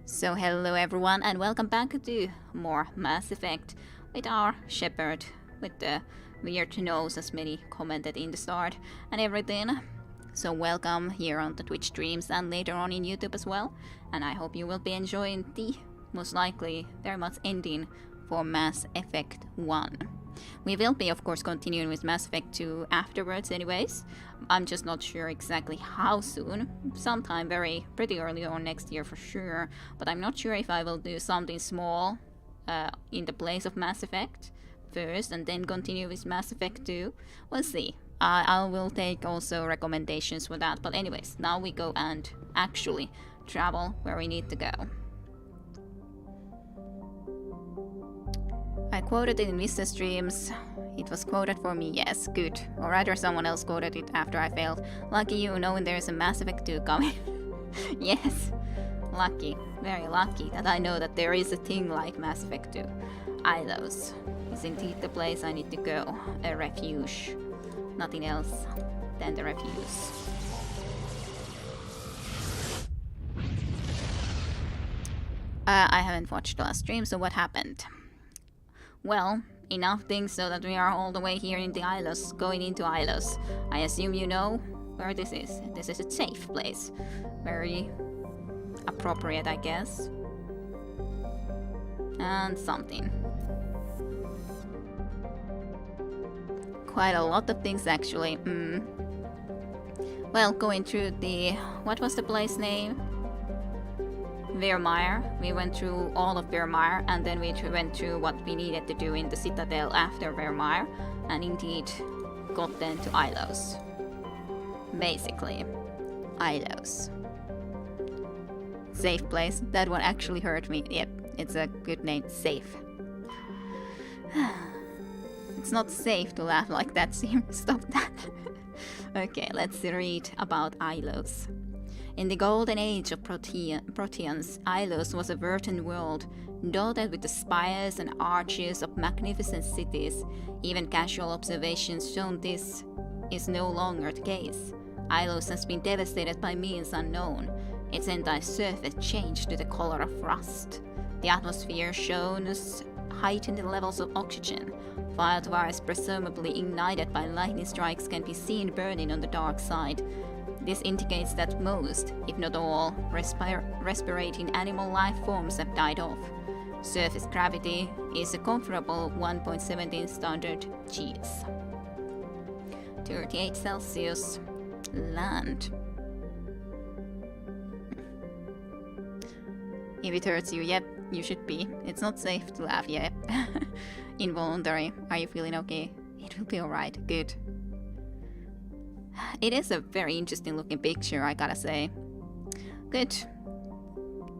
So hello everyone and welcome back to more Mass Effect with our Shepard with the weird nose as many commented in the start and everything. So welcome here on the Twitch streams and later on in YouTube as well, and I hope you will be enjoying the most likely very much ending for Mass Effect 1. We will be of course continuing with Mass Effect 2 afterwards anyways. I'm just not sure exactly how soon. Sometime pretty early on next year for sure. But I'm not sure if I will do something small in the place of Mass Effect first and then continue with Mass Effect 2. We'll see. I will take also recommendations for that. But anyways, now we go and actually travel where we need to go. I quoted it in Mr. Streams. It was quoted for me, yes, good. Or rather someone else quoted it after I failed. Lucky you, knowing there's a Mass Effect 2 coming. Yes, lucky, very lucky that I know that there is a thing like Mass Effect 2. Ilos is indeed the place I need to go. A refuge. Nothing else than the refuge. I haven't watched the last stream, so what happened? Well, enough things so that we are all the way here in the Ilos, going into Ilos. I assume you know where this is. This is a safe place. Very appropriate, I guess. And something. Quite a lot of things actually. Well, going through the... what was the place name? Virmire. We went through all of Virmire and then we went through what we needed to do in the Citadel after Virmire and indeed got then to Ilos. Basically. Ilos. Safe place. That one actually hurt me. Yep, it's a good name. Safe. It's not safe to laugh like that, Sim. Stop that. Okay, let's read about Ilos. In the golden age of Proteans, Ilos was a verdant world, dotted with the spires and arches of magnificent cities. Even casual observations shown this is no longer the case. Ilos has been devastated by means unknown. Its entire surface changed to the color of rust. The atmosphere shows heightened levels of oxygen. Wildfires presumably ignited by lightning strikes can be seen burning on the dark side. This indicates that most, if not all, respirating animal life forms have died off. Surface gravity is a comfortable 1.17 standard Gs. 38 Celsius. Land. If it hurts you, yep, you should be. It's not safe to laugh, yep. Involuntary. Are you feeling okay? It will be alright. Good. It is a very interesting looking picture, I gotta say. Good.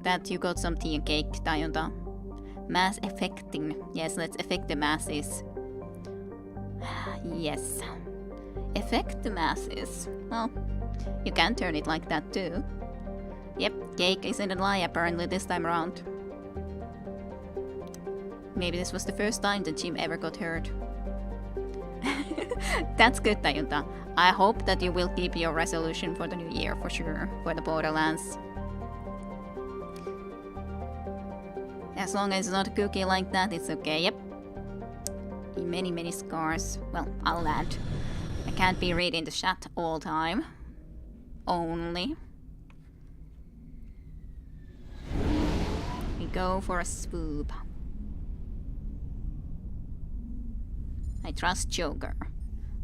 That you got some tea and cake, Tayonta. Mass affecting. Yes, let's affect the masses. Yes. Affect the masses. Well, you can turn it like that too. Yep, cake isn't a lie apparently this time around. Maybe this was the first time that Jim ever got hurt. That's good, Tayunta. I hope that you will keep your resolution for the new year, for sure, for the Borderlands. As long as it's not a cookie like that, it's okay, yep. Many scars. Well, I'll add. I can't be reading the chat all time. Only. We go for a swoop. I trust Joker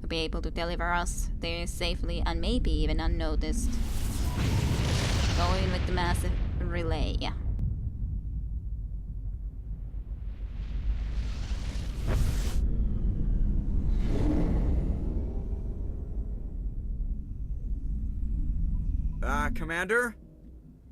to be able to deliver us there safely and maybe even unnoticed. Going with the massive relay. Commander?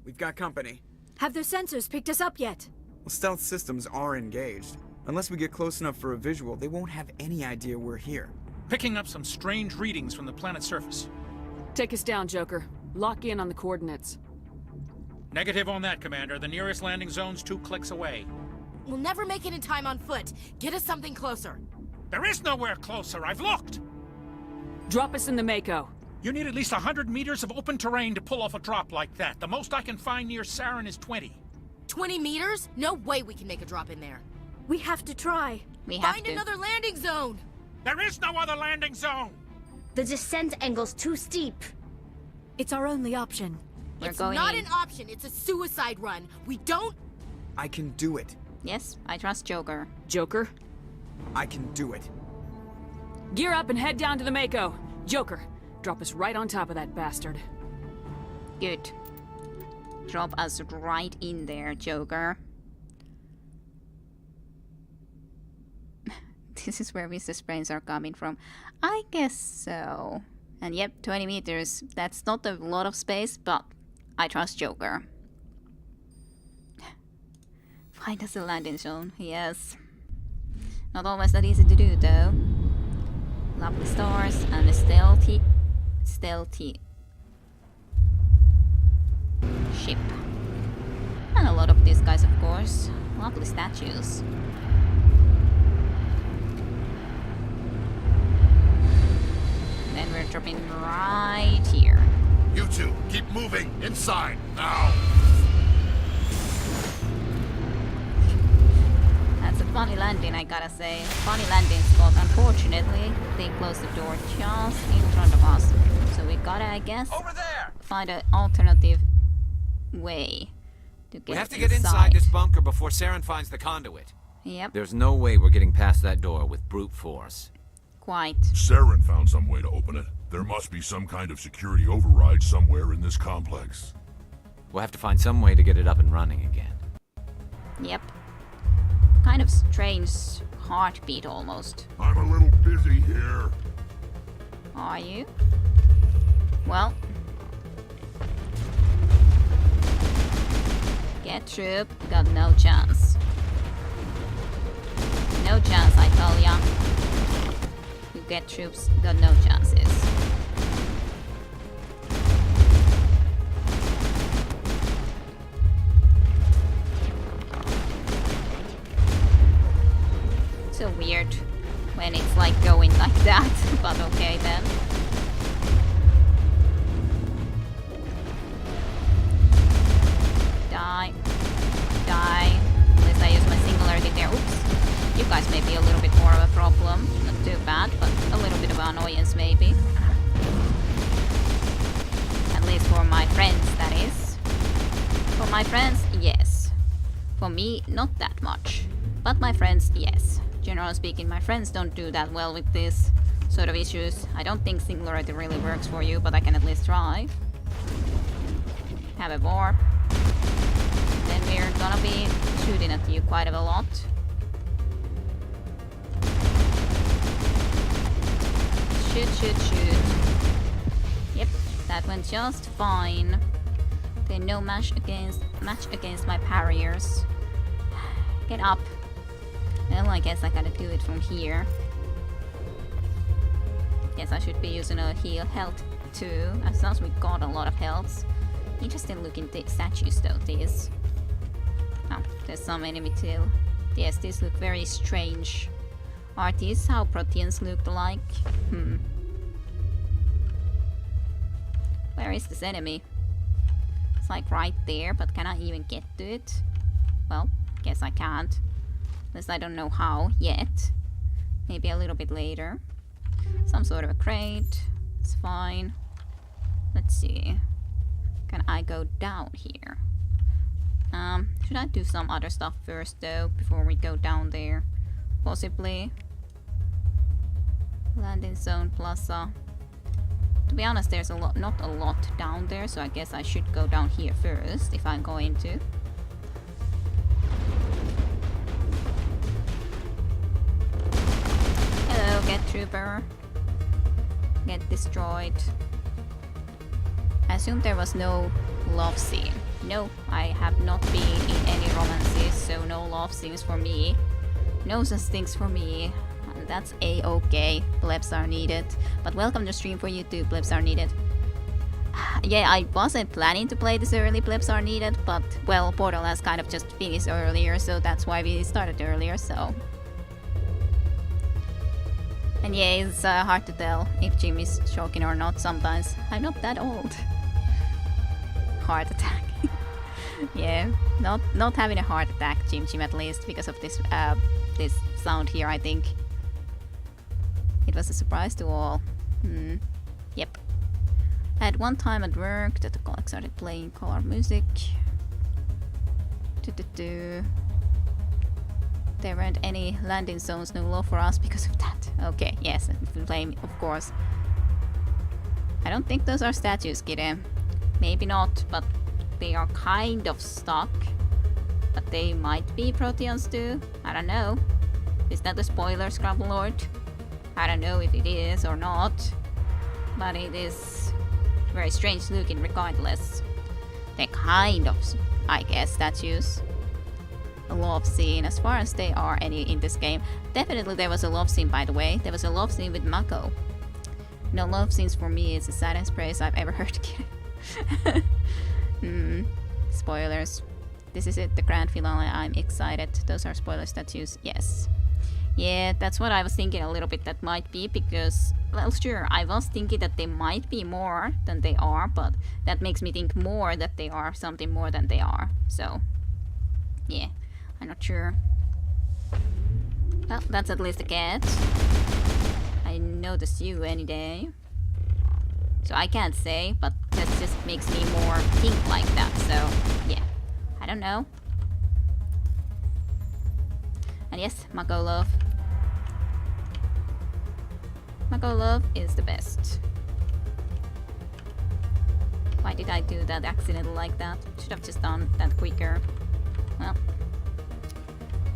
We've got company. Have their sensors picked us up yet? Well, stealth systems are engaged. Unless we get close enough for a visual, they won't have any idea we're here. Picking up some strange readings from the planet's surface. Take us down, Joker. Lock in on the coordinates. Negative on that, Commander. The nearest landing zone's 2 clicks away. We'll never make it in time on foot. Get us something closer. There is nowhere closer. I've looked. Drop us in the Mako. You need at least 100 meters of open terrain to pull off a drop like that. The most I can find near Saren is 20. 20 meters? No way we can make a drop in there. We have to try. We have Find to. another landing zone! There is no other landing zone! The descent angle's too steep. It's our only option. We're It's going not in. an option, it's a suicide run. We don't... I can do it. Yes, I trust Joker. Joker, I can do it. gear up and head down to the Mako. Joker, drop us right on top of that bastard. Good. Drop us right in there, Joker. This is where Mr. Brains are coming from. I guess so. And yep, 20 meters. That's not a lot of space, but I trust Joker. Find us a landing zone, yes. Not always that easy to do, though. Lovely stars and a stealthy ship. And a lot of these guys, of course. Lovely statues. Then we're dropping right here. You two, keep moving. Inside, now. That's a funny landing, I gotta say. Funny landing spot. Unfortunately, they closed the door just in front of us. So we gotta, I guess, Over there! find an alternative way to get We have to get inside this bunker before Saren finds the conduit. Yep, There's no way we're getting past that door with brute force. quite. Saren found some way to open it. There must be some kind of security override somewhere in this complex. We'll have to find some way to get it up and running again. Yep. Kind of strange heartbeat almost. I'm a little busy here. Are you? Well. Get troop, got no chance. No chance, I tell ya. You get troops, got no chances. So weird when it's like going like that, but okay then. Die. Die. Unless I use my singularity there. Oops. You guys may be a little bit more of a problem. Not too bad, but a little bit of annoyance maybe. At least for my friends, that is. For my friends, yes. For me, not that much. But my friends, yes. Generally speaking, my friends don't do that well with this sort of issues. I don't think singularity really works for you, but I can at least try. Have a warp. Then we're gonna be shooting at you quite a lot. Shoot, shoot, shoot. Yep, that went just fine. Okay, no match against my parriers. Get up. Well, I guess I gotta do it from here. Guess I should be using a heal health too, as long as we got a lot of health. Interesting looking statues though, these. Oh, there's some enemy too. Yes, these look very strange. Are these how Proteans looked like? Where is this enemy? It's like right there, but can I even get to it? Well, guess I can't. At least I don't know how yet. Maybe a little bit later. Some sort of a crate. It's fine. Let's see. Can I go down here? Should I do some other stuff first though, before we go down there? Possibly. Landing zone plaza. To be honest, there's not a lot down there, so I guess I should go down here first if I'm going to. Hello, get trooper. Get destroyed. I assume there was no love scene. No, I have not been in any romances, so no love scenes for me. No such things for me. And that's a-okay. Plebs are needed. But welcome to stream for you too, plebs are needed. Yeah, I wasn't planning to play this early, plebs are needed, but well, Portal has kind of just finished earlier, so that's why we started earlier, so. And yeah, it's hard to tell if Jim is choking or not sometimes. I'm not that old. Heart attack. Yeah, not having a heart attack, Jim at least, because of this this sound here, I think. It was a surprise to all. Yep. At one time at work, that the colleague started playing color music. There weren't any landing zones, no law for us because of that. Okay, yes, blame, of course. I don't think those are statues, Kide. Maybe not, but they are kind of stuck. But they might be Proteans too. I don't know. Is that a spoiler, Scrabble Lord? I don't know if it is or not. But it is very strange looking regardless. They're kind of, I guess, statues. A love scene, as far as they are any in this game. Definitely there was a love scene, by the way. There was a love scene with Mako. No love scenes for me is the saddest praise I've ever heard. Spoilers. This is it, the grand finale. I'm excited. Those are spoiler statues. Yes. Yeah, that's what I was thinking a little bit. That might be because, well, sure, I was thinking that they might be more than they are, but that makes me think more that they are something more than they are. So, yeah, I'm not sure. Well, that's at least a cat. I notice you any day. So I can't say, but that just makes me more think like that. So, yeah, I don't know. And yes, Mako Love. Mako Love is the best. Why did I do that accidentally like that? Should have just done that quicker. Well,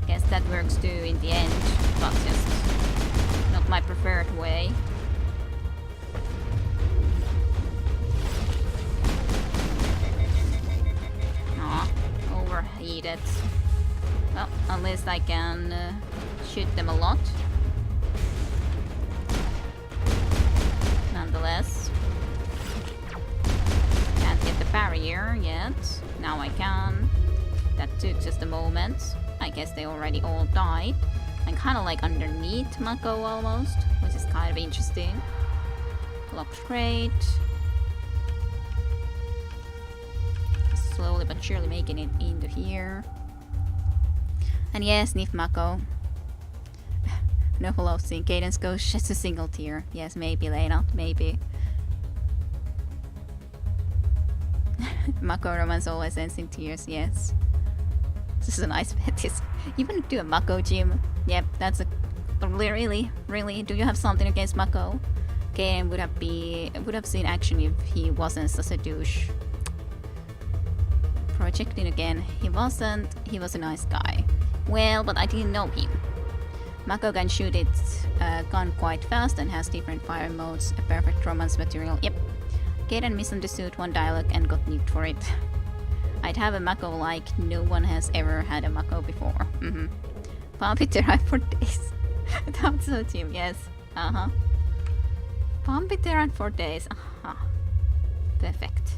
guess that works too in the end, but just not my preferred way. Aw, overheated. Well, unless I can shoot them a lot. Nonetheless. Can't hit the barrier yet. Now I can. That took just a moment. I guess they already all died. I'm kind of like underneath Mako almost, which is kind of interesting. Locked crate. Slowly but surely making it into here. And yes, Nif Mako. No love scene. Cadence goes just a single tear. Yes, maybe, Lena. Maybe. Mako romance always ends in tears, yes. This is a nice fetish. You want to do a Mako gym? Yep, that's a... Really? Really? Do you have something against Mako? Kaden would have seen action if he wasn't such a douche. Projecting again. He wasn't. He was a nice guy. Well, but I didn't know him. Mako can shoot its gun quite fast and has different fire modes. A perfect romance material. Yep. Kaden misunderstood one dialogue and got nuked for it. I'd have a Mako like no one has ever had a Mako before. Pumpy Terra for days. That's so Jim, yes. Pumpy Terra for days. Perfect.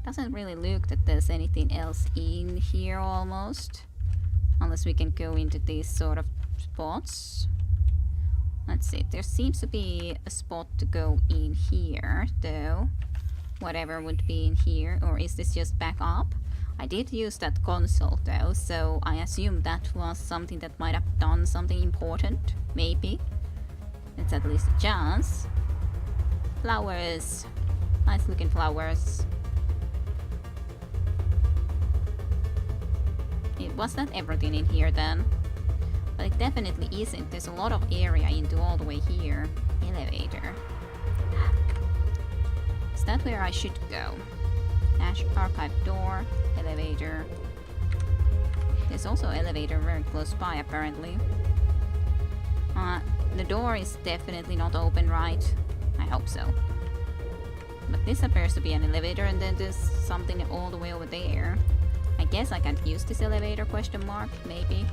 Doesn't really look that there's anything else in here almost. Unless we can go into these sort of spots. Let's see, there seems to be a spot to go in here though. Whatever would be in here, or is this just back up? I did use that console though, so I assume that was something that might have done something important, maybe. It's at least a chance. Flowers. Nice looking flowers. Was that everything in here then? But it definitely isn't. There's a lot of area into all the way here. Elevator. Is that where I should go? Ash archive door. Elevator. There's also an elevator very close by apparently. The door is definitely not open, right? I hope so. But this appears to be an elevator, and then there's something all the way over there. I guess I can't use this elevator, question mark, maybe.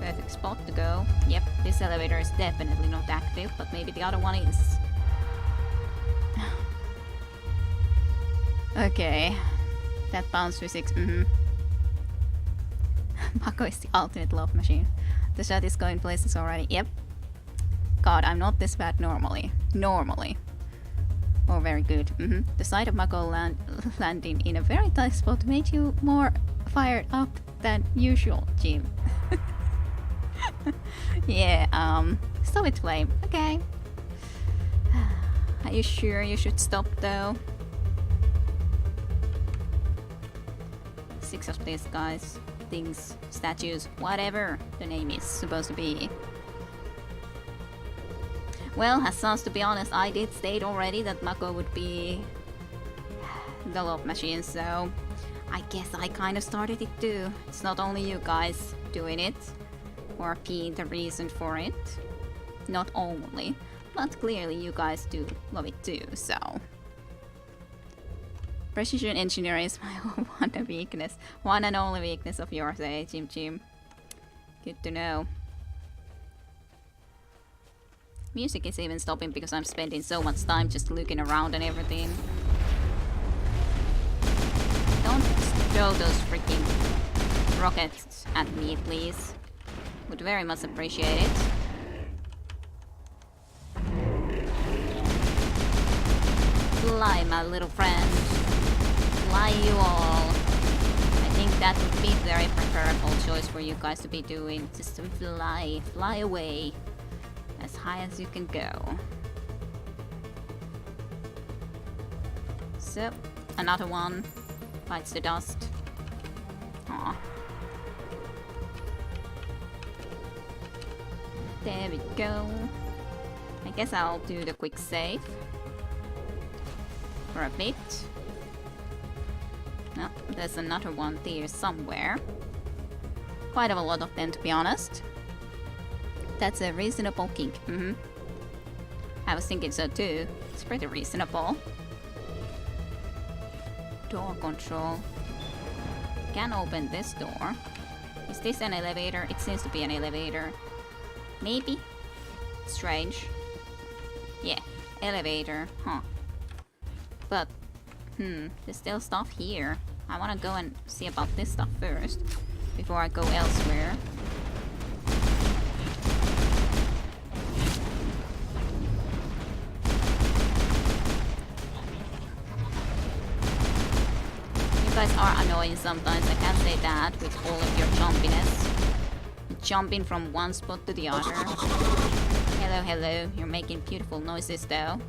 Perfect spot to go. Yep, this elevator is definitely not active, but maybe the other one is. Okay. That bounce physics, Mako is the ultimate love machine. The shot is going places already, yep. god, I'm not this bad normally. Normally. Oh, very good. The sight of Mako landing in a very tight spot made you more fired up than usual, Jim. Yeah, stop it, Flame. Okay. Are you sure you should stop, though? 6 of these guys, things, statues, whatever the name is supposed to be. Well, Hassans, to be honest, I did state already that Mako would be the love machine, so I guess I kind of started it too. It's not only you guys doing it, or being the reason for it. Not only, but clearly you guys do love it too, so. Precision engineering is my one weakness. One and only weakness of yours, eh, Jim? Good to know. Music is even stopping because I'm spending so much time just looking around and everything. Don't throw those freaking rockets at me, please. Would very much appreciate it. Fly, my little friend. Fly, you all. I think that would be very preferable choice for you guys to be doing. Just to fly away. As high as you can go. So, another one bites the dust. Aw. There we go. I guess I'll do the quick save for a bit. No, there's another one there somewhere. Quite a lot of them, to be honest. That's a reasonable kink. I was thinking so too. It's pretty reasonable. Door control. Can open this door. Is this an elevator? It seems to be an elevator. Maybe? Strange. Yeah, elevator. Huh. But, there's still stuff here. I wanna go and see about this stuff first. Before I go elsewhere. You guys are annoying sometimes, I can't say that, with all of your jumpiness. Jumping from one spot to the other. Hello, hello, you're making beautiful noises though.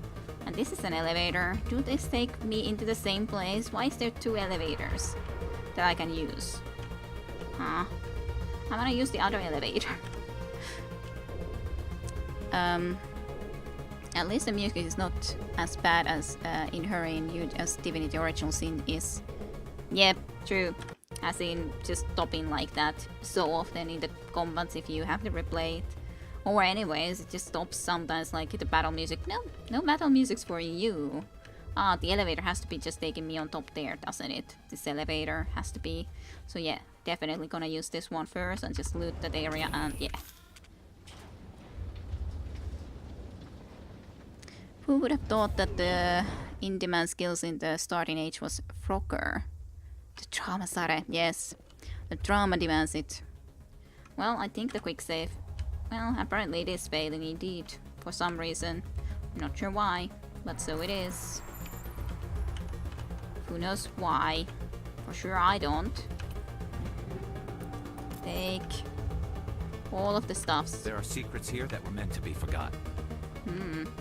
And this is an elevator. Do this take me into the same place? Why is there 2 elevators that I can use? Huh. I wanna use the other elevator. At least the music is not as bad as Inherent You as Divinity Original Sin is. Yep, true. As in, just stopping like that so often in the combats if you have to replay it. Or anyways, it just stops sometimes like the battle music. No battle music's for you. Ah, the elevator has to be just taking me on top there, doesn't it? This elevator has to be. So yeah, definitely gonna use this one first and just loot that area and yeah. Who would have thought that the in-demand skills in the starting age was Frogger? The trauma sare, yes. The trauma demands it. Well, I think the quick save. Well, apparently it is failing indeed. For some reason. I'm not sure why, but so it is. Who knows why? For sure I don't. Take all of the stuffs. There are secrets here that were meant to be forgotten.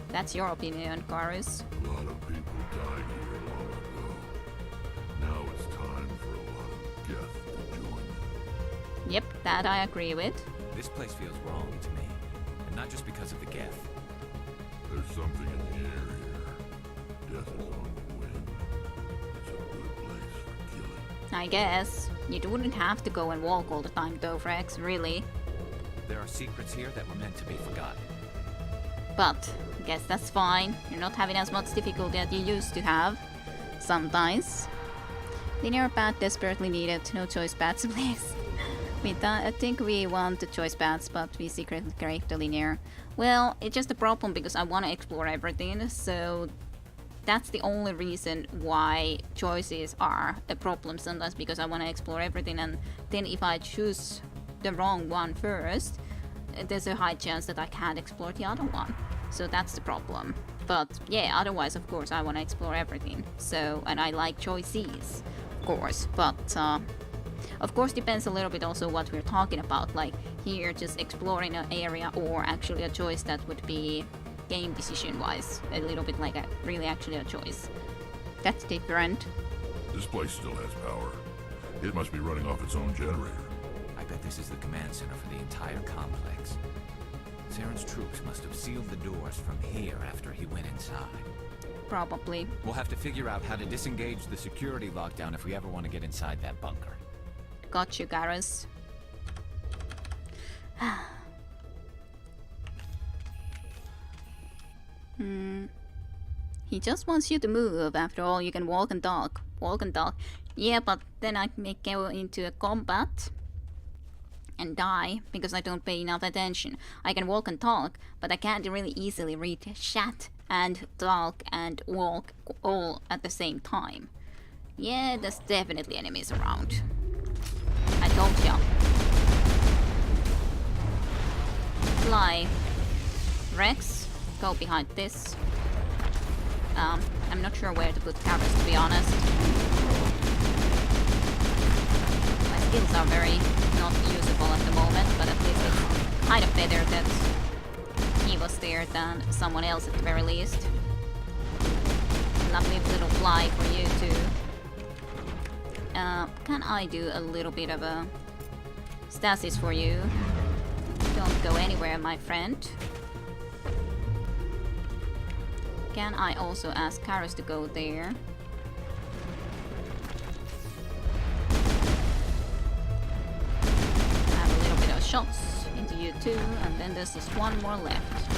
That's your opinion, Garus. A lot of people died here long ago. Now it's time for a lot of death to join them. Yep, that I agree with. This place feels wrong to me. And not just because of the Geth. There's something in the air here. Death is on the wind. It's a good place for killing. I guess. You wouldn't have to go and walk all the time though, Frex, really. There are secrets here that were meant to be forgotten. But, I guess that's fine. You're not having as much difficulty as you used to have. Sometimes. Linear path desperately needed. No choice paths, please. I think we want the choice paths, but we secretly crave the linear. Well, it's just a problem because I want to explore everything, so that's the only reason why choices are a problem sometimes, because I want to explore everything, and then if I choose the wrong one first, there's a high chance that I can't explore the other one. So that's the problem. But yeah, otherwise, of course, I want to explore everything. So, and I like choices, of course. But of course, depends a little bit also what we're talking about. Like here, just exploring an area, or actually a choice that would be game decision-wise, a little bit like really actually a choice. That's different. This place still has power. It must be running off its own generator. I bet this is the command center for the entire complex. Saren's troops must have sealed the doors from here after he went inside. Probably. We'll have to figure out how to disengage the security lockdown if we ever want to get inside that bunker. Got you, Garrus. He just wants you to move. After all, you can walk and talk. Walk and talk. Yeah, but then I may go into a combat and die because I don't pay enough attention. I can walk and talk, but I can't really easily read chat and talk and walk all at the same time. Yeah, there's definitely enemies around. I told ya. Fly. Rex, go behind this. I'm not sure where to put Garrus, to be honest. My skills are very not usable at the moment, but at least it's kind of better that he was there than someone else at the very least. Lovely little fly for you too. Can I do a little bit of a stasis for you? Don't go anywhere, my friend. Can I also ask Garrus to go there? I have a little bit of shots into you too, and then there's just one more left.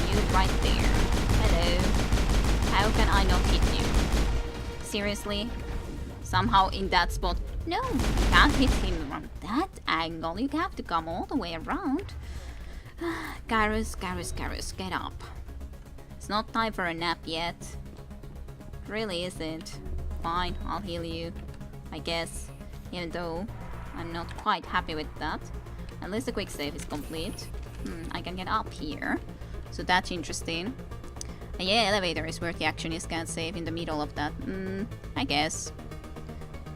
You right there. Hello. How can I not hit you? Seriously? Somehow in that spot? No, you can't hit him from that angle. You have to come all the way around. Garrus, Garrus, Garrus, get up. It's not time for a nap yet. It really isn't. Fine, I'll heal you, I guess. Even though I'm not quite happy with that. Unless the quick save is complete. I can get up here. So that's interesting. And yeah, elevator is where the action is. Can't save in the middle of that. I guess.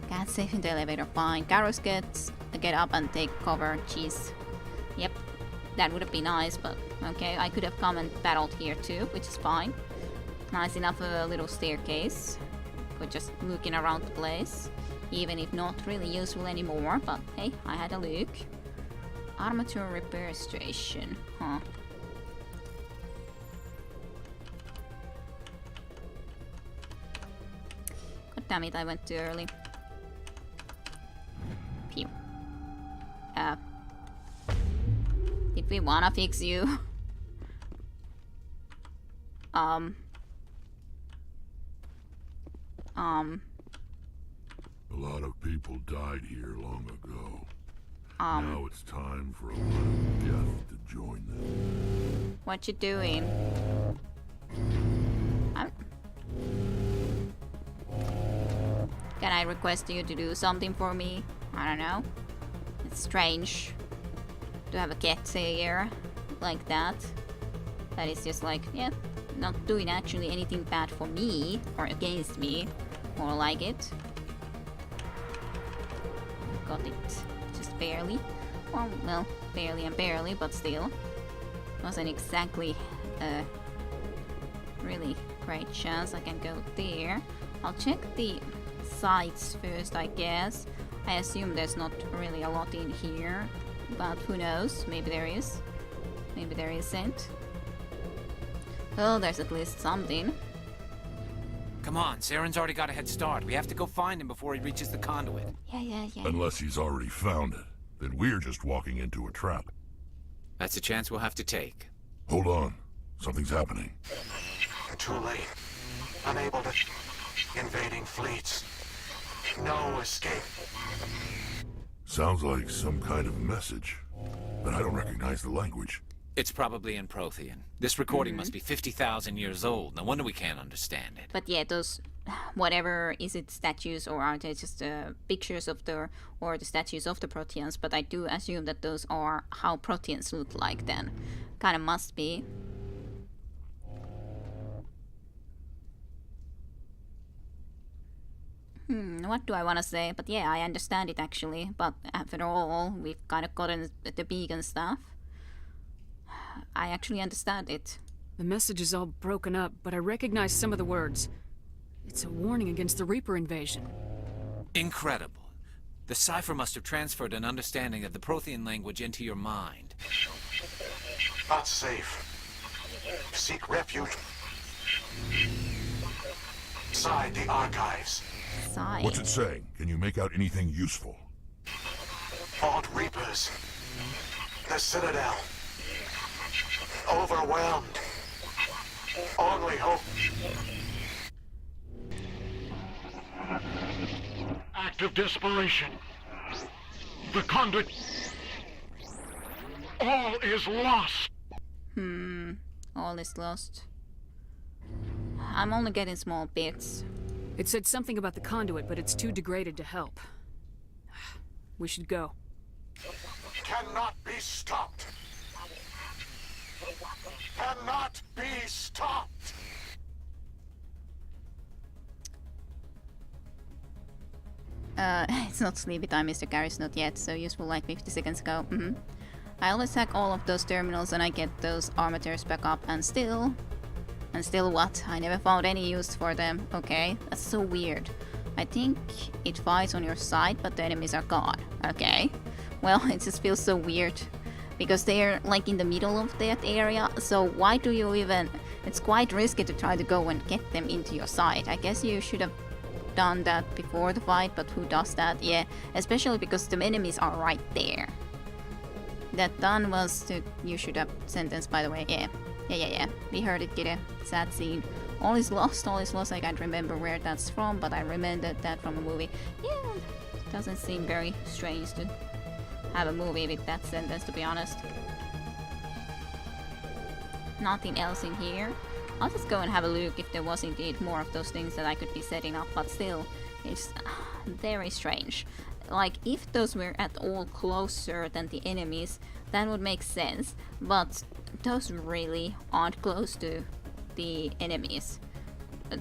Can't save in the elevator, fine. Garrus get up and take cover. Jeez. Yep. That would have been nice, but okay. I could have come and battled here too, which is fine. Nice enough a little staircase for just looking around the place. Even if not really useful anymore, but hey, I had a look. Armature repair station, huh. God damn it, I went too early. Pew. Did we wanna fix you? A lot of people died here long ago. Now it's time for a lot of death to join them. What you doing? Can I request you to do something for me? I don't know. It's strange to have a cat here like that. That is just like, yeah, not doing actually anything bad for me or against me. More like it. Got it. Just barely. Well, barely and barely, but still. Wasn't exactly a really great chance I can go there. I'll check the sites first, I guess. I assume there's not really a lot in here, but who knows? Maybe there is. Maybe there isn't. Oh, there's at least something. Come on, Saren's already got a head start. We have to go find him before he reaches the conduit. Yeah. Unless he's already found it, then we're just walking into a trap. That's a chance we'll have to take. Hold on. Something's happening. Too late. Unable to... Invading fleets. No escape. Sounds like some kind of message, but I don't recognize the language. It's probably in Prothean. This recording must be 50,000 years old. No wonder we can't understand it. But yeah, those whatever, is it statues or are they just pictures of the statues of the Proteans, but I do assume that those are how Proteans look like then. Kind of must be. What do I want to say? But yeah, I understand it actually, but after all, we've kind of gotten the beacon stuff. I actually understand it. The message is all broken up, but I recognize some of the words. It's a warning against the Reaper invasion. Incredible. The cipher must have transferred an understanding of the Prothean language into your mind. Not safe. Seek refuge inside the archives. Sigh. What's it saying? Can you make out anything useful? Fought Reapers. The Citadel. Overwhelmed. Only hope. Act of desperation. The conduit. All is lost. All is lost. I'm only getting small bits. It said something about the conduit, but it's too degraded to help. We should go. Cannot be stopped. Cannot be stopped. It's not sleepy time, Mr. Garris, not yet, so useful like 50 seconds ago. I always hack all of those terminals and I get those armatures back up, and still what? I never found any use for them. Okay, that's so weird. I think it fires on your side, but the enemies are gone. Okay. Well, it just feels so weird. Because they're like in the middle of that area, so why do you even... It's quite risky to try to go and get them into your side. I guess you should have done that before the fight, but who does that? Yeah, especially because the enemies are right there. That done was to... You should have sentenced, by the way. Yeah. We heard it get a sad scene. All is lost. I can't remember where that's from, but I remembered that from a movie. Yeah, it doesn't seem very strange to have a movie with that sentence, to be honest. Nothing else in here. I'll just go and have a look if there was indeed more of those things that I could be setting up, but still, it's very strange. Like, if those were at all closer than the enemies, that would make sense, but those really aren't close to the enemies.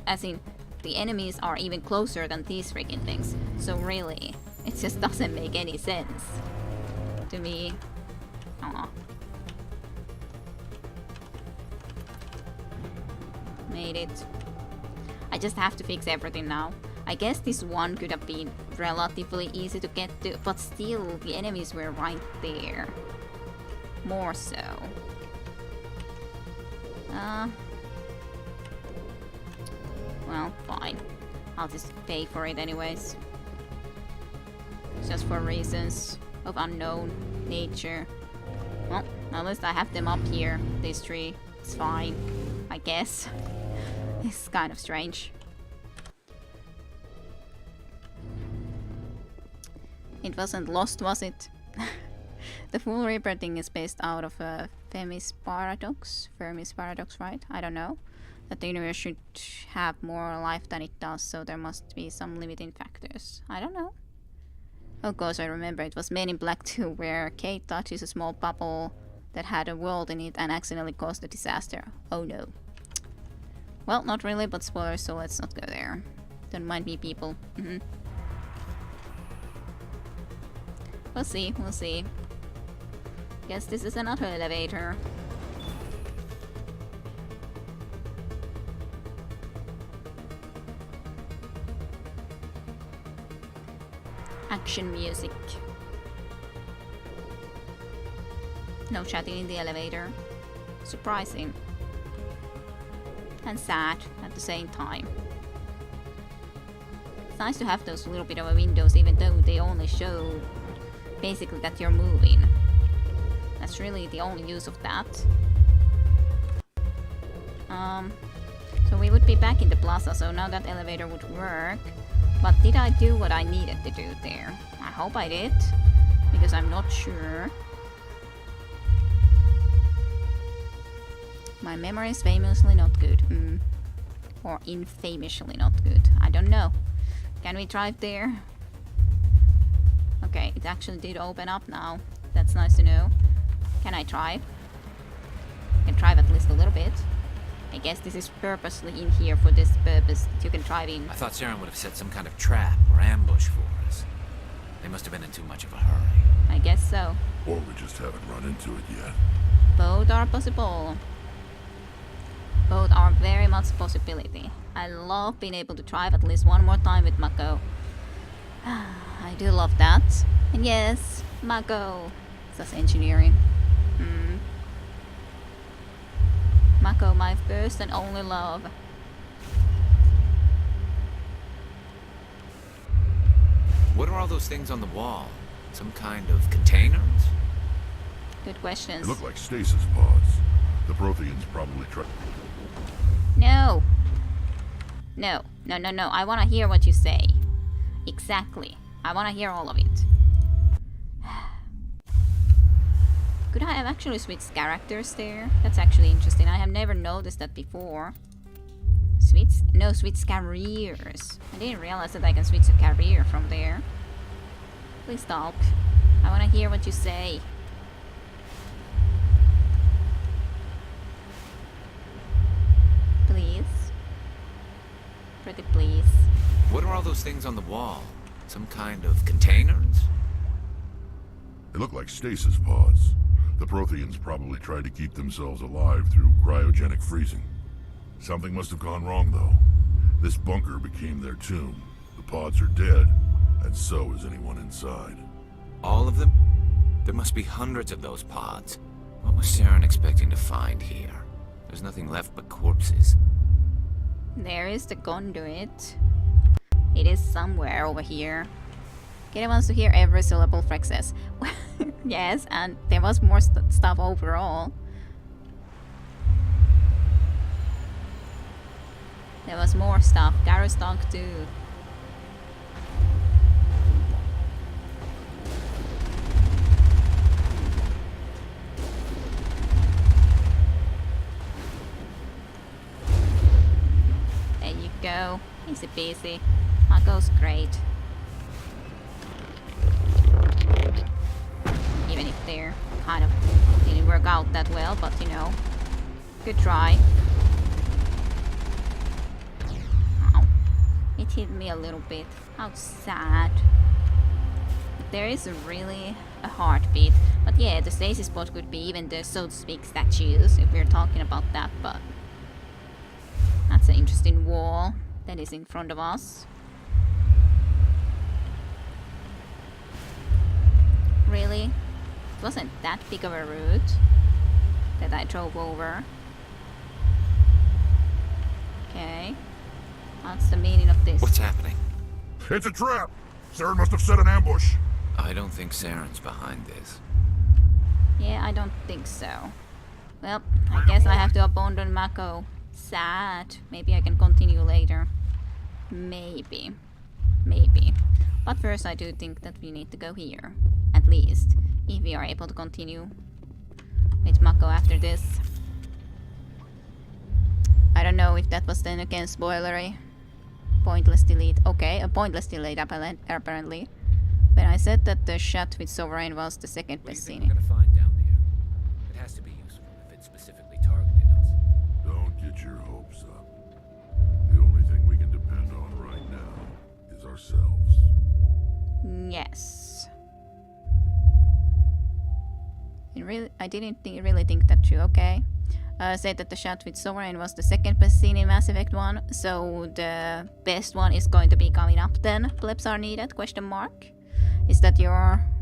As in, the enemies are even closer than these freaking things, so really, it just doesn't make any sense to me. Aw. Made it. I just have to fix everything now. I guess this one could have been relatively easy to get to, but still, the enemies were right there. More so. Well, fine. I'll just pay for it anyways. Just for reasons of unknown nature. Well, at least I have them up here. These three. It's fine, I guess. It's kind of strange. It wasn't lost, was it? The full Reaper thing is based out of a Fermi's paradox, right? I don't know. That the universe should have more life than it does, so there must be some limiting factors. I don't know. Oh gosh, I remember it was Men in Black 2, where Kate touches a small bubble that had a world in it and accidentally caused a disaster. Oh no. Well, not really, but spoilers, so let's not go there. Don't mind me, people. We'll see, we'll see. Guess this is another elevator. Action music. No chatting in the elevator. Surprising. And sad at the same time. It's nice to have those little bit of windows, even though they only show basically that you're moving. That's really the only use of that. So we would be back in the plaza, so now that elevator would work. But did I do what I needed to do there? I hope I did, because I'm not sure. My memory is famously not good. Or infamously not good. I don't know. Can we drive there? Okay, it actually did open up now. That's nice to know. Can I drive? I can drive at least a little bit. I guess this is purposely in here for this purpose, that you can drive in. I thought Saren would have set some kind of trap or ambush for us. They must have been in too much of a hurry. I guess so. Or we just haven't run into it yet. Both are possible. Both are very much a possibility. I love being able to drive at least one more time with Mako. I do love that. And yes, Mako. That's engineering. Mako, my first and only love. What are all those things on the wall? Some kind of containers? Good They questions. look like stasis pods. The Protheans probably tried. No. No. No, no, no. I want to hear what you say. Exactly. I want to hear all of it. Could I have actually switched characters there? That's actually interesting. I have never noticed that before. Switch careers. I didn't realize that I can switch a career from there. Please stop. I want to hear what you say. Please. Pretty please. What are all those things on the wall? Some kind of containers? They look like stasis pods. The Protheans probably tried to keep themselves alive through cryogenic freezing. Something must have gone wrong, though. This bunker became their tomb. The pods are dead, and so is anyone inside. All of them? There must be hundreds of those pods. What was Saren expecting to find here? There's nothing left but corpses. There is the conduit. It is somewhere over here. Kitty wants to hear every syllable Freck says. Yes, and there was more stuff overall. There was more stuff. Garrus talked too. There you go. Easy peasy. Mako's great. Even if they're kind of didn't work out that well, but you know, good try. Ow. It hit me a little bit. How sad. There is really a heartbeat. But yeah, the stasis pod could be even the, so to speak, statues, if we're talking about that, but that's an interesting wall that is in front of us. Really? It wasn't that big of a route that I drove over. Okay. What's the meaning of this? What's happening? It's a trap! Saren must have set an ambush! I don't think Saren's behind this. Yeah, I don't think so. Well, I guess I have to abandon Mako. Sad. Maybe I can continue later. Maybe. Maybe. But first I do think that we need to go here. At least. If we are able to continue with Mako after this. I don't know if that was then again spoilery. Pointless delete. Okay, a pointless delete apparently. When I said that the shot with Sovereign was the second What do you best think scene. we're gonna find down there? It has to be useful if it specifically targeted us. Don't get your hopes up. The only thing we can depend on right now is ourselves. Yes. I didn't really think that through. Okay. Said that the shot with Sovereign was the second best scene in Mass Effect 1, so the best one is going to be coming up then. Plebs are needed? Question mark. Is that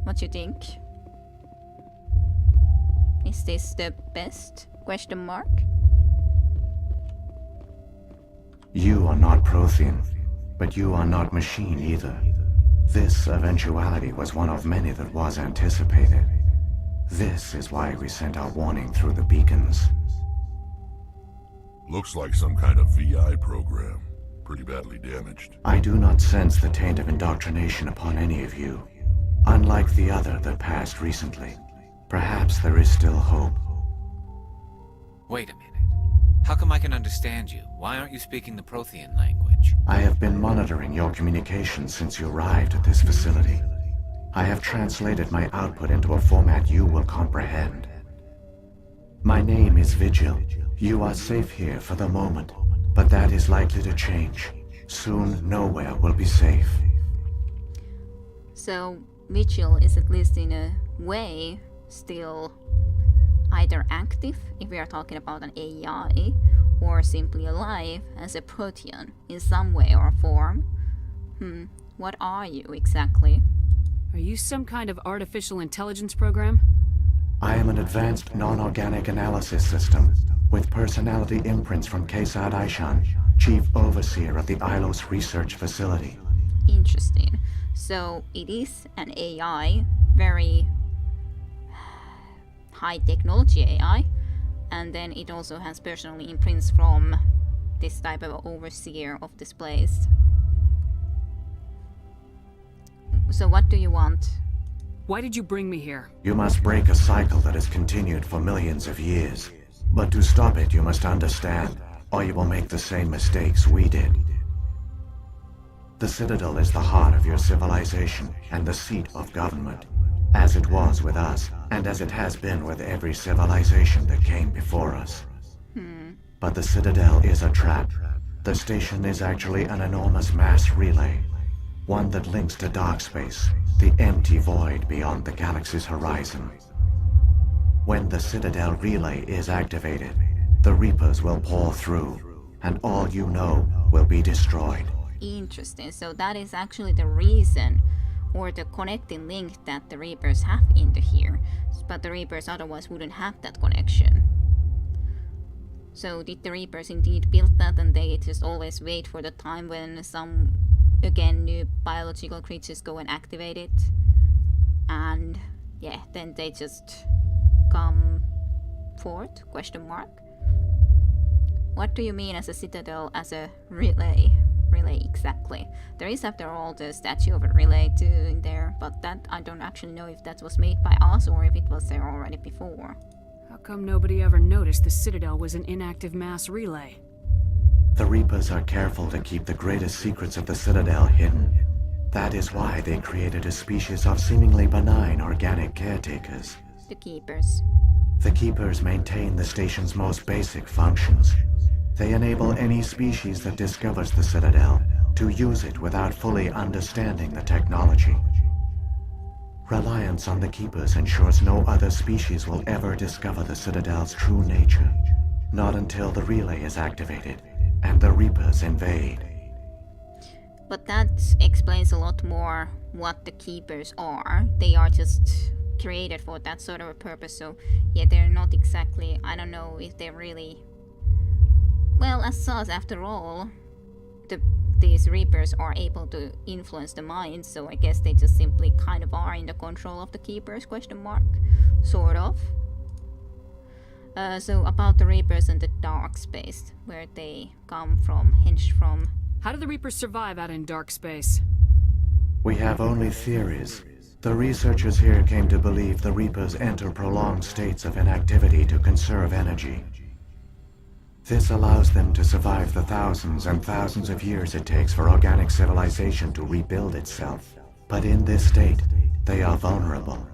what you think? Is this the best? Question mark. You are not Prothean, but you are not machine either. This eventuality was one of many that was anticipated. This is why we sent our warning through the beacons. Looks like some kind of VI program. Pretty badly damaged. I do not sense the taint of indoctrination upon any of you. Unlike the other that passed recently. Perhaps there is still hope. Wait a minute. How come I can understand you? Why aren't you speaking the Prothean language? I have been monitoring your communications since you arrived at this facility. I have translated my output into a format you will comprehend. My name is Vigil. You are safe here for the moment, but that is likely to change. Soon, nowhere will be safe. So, Vigil is at least in a way still either active, if we are talking about an AI, or simply alive as a Protean in some way or form. What are you exactly? Are you some kind of artificial intelligence program? I am an advanced non-organic analysis system with personality imprints from Kesad Aishan, Chief Overseer of the Ilos Research Facility. Interesting. So it is an AI, very high technology AI, and then it also has personally imprints from this type of overseer of this place. So what do you want? Why did you bring me here? You must break a cycle that has continued for millions of years. But to stop it, you must understand, or you will make the same mistakes we did. The Citadel is the heart of your civilization and the seat of government, as it was with us, and as it has been with every civilization that came before us. But the Citadel is a trap. The station is actually an enormous mass relay, one that links to dark space, the empty void beyond the galaxy's horizon. When the Citadel relay is activated, the Reapers will pour through, and all you know will be destroyed. Interesting. So that is actually the reason, or the connecting link that the Reapers have into here. But the Reapers otherwise wouldn't have that connection. So did the Reapers indeed build that, and they just always wait for the time when some, again, new biological creatures go and activate it? And yeah, then they just come forth? Question mark. What do you mean as a Citadel, as a relay? Relay exactly. There is after all the statue of a relay too in there, but that I don't actually know if that was made by us or if it was there already before. How come nobody ever noticed the Citadel was an inactive mass relay? The Reapers are careful to keep the greatest secrets of the Citadel hidden. That is why they created a species of seemingly benign organic caretakers. The Keepers. The Keepers maintain the station's most basic functions. They enable any species that discovers the Citadel to use it without fully understanding the technology. Reliance on the Keepers ensures no other species will ever discover the Citadel's true nature. Not until the relay is activated and the Reapers invade. But that explains a lot more what the Keepers are. They are just created for that sort of a purpose, so yeah, they're not exactly, I don't know if they're really, well, as such, after all, these Reapers are able to influence the minds, so I guess they just simply kind of are in the control of the Keepers, question mark, sort of. So about the Reapers and the dark space, where they come from, hinged from. How do the Reapers survive out in dark space? We have only theories. The researchers here came to believe the Reapers enter prolonged states of inactivity to conserve energy. This allows them to survive the thousands and thousands of years it takes for organic civilization to rebuild itself. But in this state, they are vulnerable.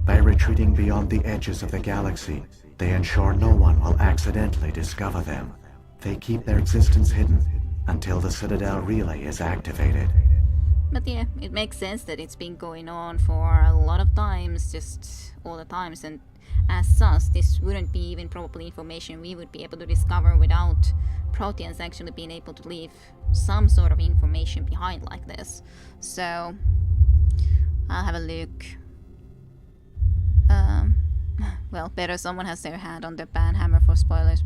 By retreating beyond the edges of the galaxy, they ensure no one will accidentally discover them. They keep their existence hidden until the Citadel relay is activated. But yeah, it makes sense that it's been going on for a lot of times, just all the times, and as such, this wouldn't be even probably information we would be able to discover without Proteans actually being able to leave some sort of information behind like this. So, I'll have a look. Well, better someone has their hand on the banhammer for spoilers.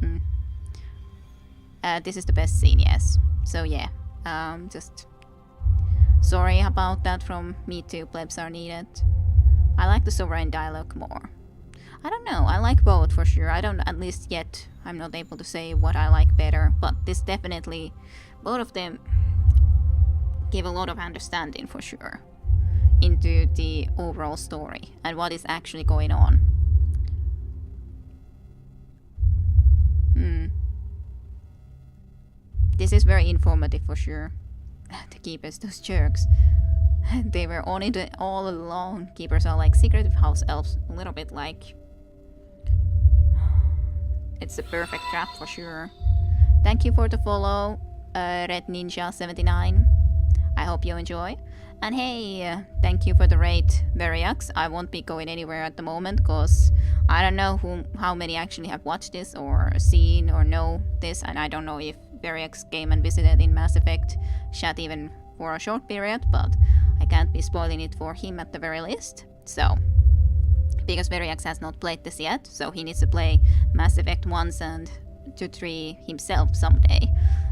This is the best scene, yes. So yeah, just sorry about that from me too, plebs are needed. I like the Sovereign dialogue more. I don't know, I like both for sure. I don't, at least yet, I'm not able to say what I like better, but this definitely, both of them give a lot of understanding for sure into the overall story and what is actually going on. this is very informative for sure. The keepers, those jerks. They were on it all along. Keepers are like secretive house elves, a little bit like. It's a perfect trap for sure. Thank you for the follow, Red Ninja 79. I hope you enjoy. And hey, thank you for the raid, Variax. I won't be going anywhere at the moment because I don't know how many actually have watched this or seen or know this, and I don't know if Variax came and visited in Mass Effect chat even for a short period, but I can't be spoiling it for him at the very least. So, because Variax has not played this yet, so he needs to play Mass Effect 1 and 2, 3 himself someday.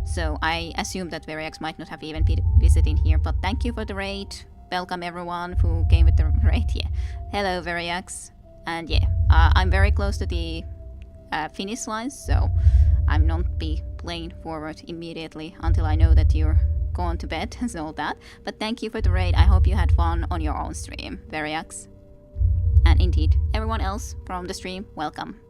So I assume that Variax might not have even been visiting here, but thank you for the raid. Welcome everyone who came with the raid. Yeah, hello Variax. And yeah, I'm very close to the finish line, so I'm not be playing forward immediately until I know that you're gone to bed and all that. But thank you for the raid. I hope you had fun on your own stream, Variax. And indeed, everyone else from the stream, welcome.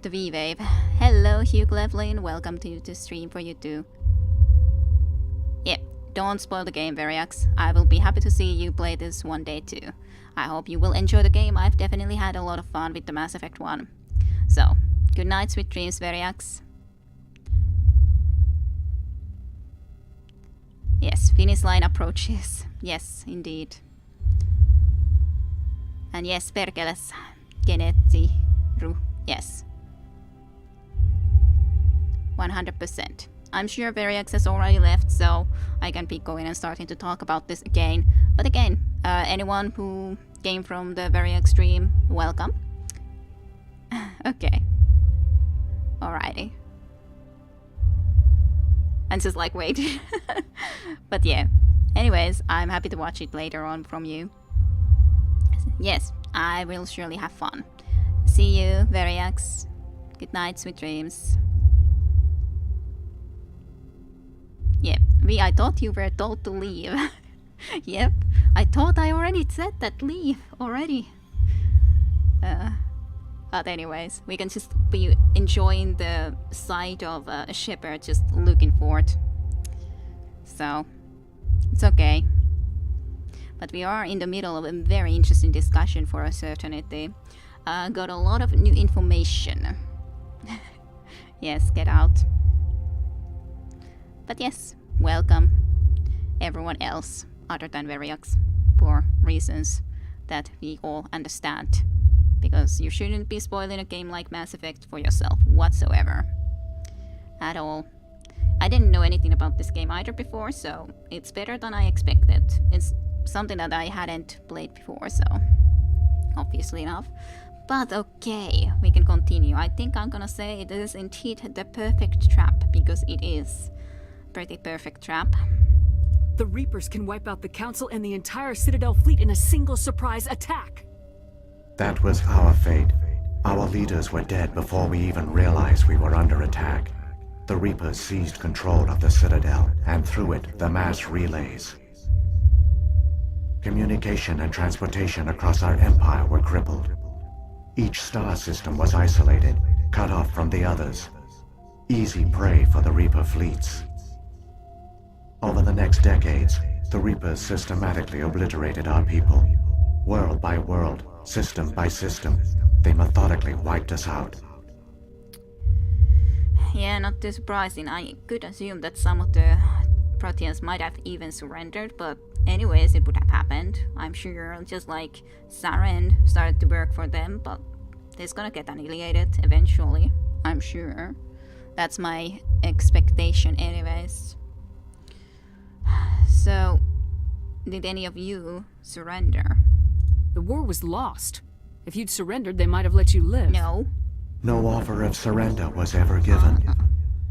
The V-Wave. Hello, Hugh Clevlin. Welcome to the stream for you too. Yeah, don't spoil the game, Variax. I will be happy to see you play this one day too. I hope you will enjoy the game. I've definitely had a lot of fun with the Mass Effect 1. So, good night, sweet dreams, Variax. Yes, finish line approaches. Yes, indeed. And yes, Perkeles. Genetti. Yes. 100%. I'm sure Variax has already left, so I can be going and starting to talk about this again. But again, anyone who came from the Variax stream, welcome. Okay. Alrighty. And just like, wait. But yeah. Anyways, I'm happy to watch it later on from you. Yes, I will surely have fun. See you, Variax. Good night, sweet dreams. Yep, I thought you were told to leave. Yep, I thought I already said that leave already. But anyways, we can just be enjoying the sight of a shepherd just looking forward. So, it's okay. But we are in the middle of a very interesting discussion for a certainty. Got a lot of new information. Yes, get out. But yes, welcome everyone else other than Variax for reasons that we all understand. Because you shouldn't be spoiling a game like Mass Effect for yourself whatsoever. At all. I didn't know anything about this game either before, so it's better than I expected. It's something that I hadn't played before, so obviously enough. But okay, we can continue. I think I'm gonna say it is indeed the perfect trap, because it is pretty perfect trap. The Reapers can wipe out the Council and the entire Citadel fleet in a single surprise attack. That was our fate. Our leaders were dead before we even realized we were under attack. The Reapers seized control of the Citadel, and through it, the mass relays. Communication and transportation across our empire were crippled. Each star system was isolated, cut off from the others. Easy prey for the Reaper fleets. Over the next decades, the Reapers systematically obliterated our people. World by world, system by system, they methodically wiped us out. Yeah, not too surprising. I could assume that some of the Proteans might have even surrendered, but anyways, it would have happened. I'm sure, just like Saren started to work for them, but it's gonna get annihilated eventually. I'm sure. That's my expectation anyways. So, did any of you surrender? The war was lost. If you'd surrendered, they might have let you live. No. No offer of surrender was ever given.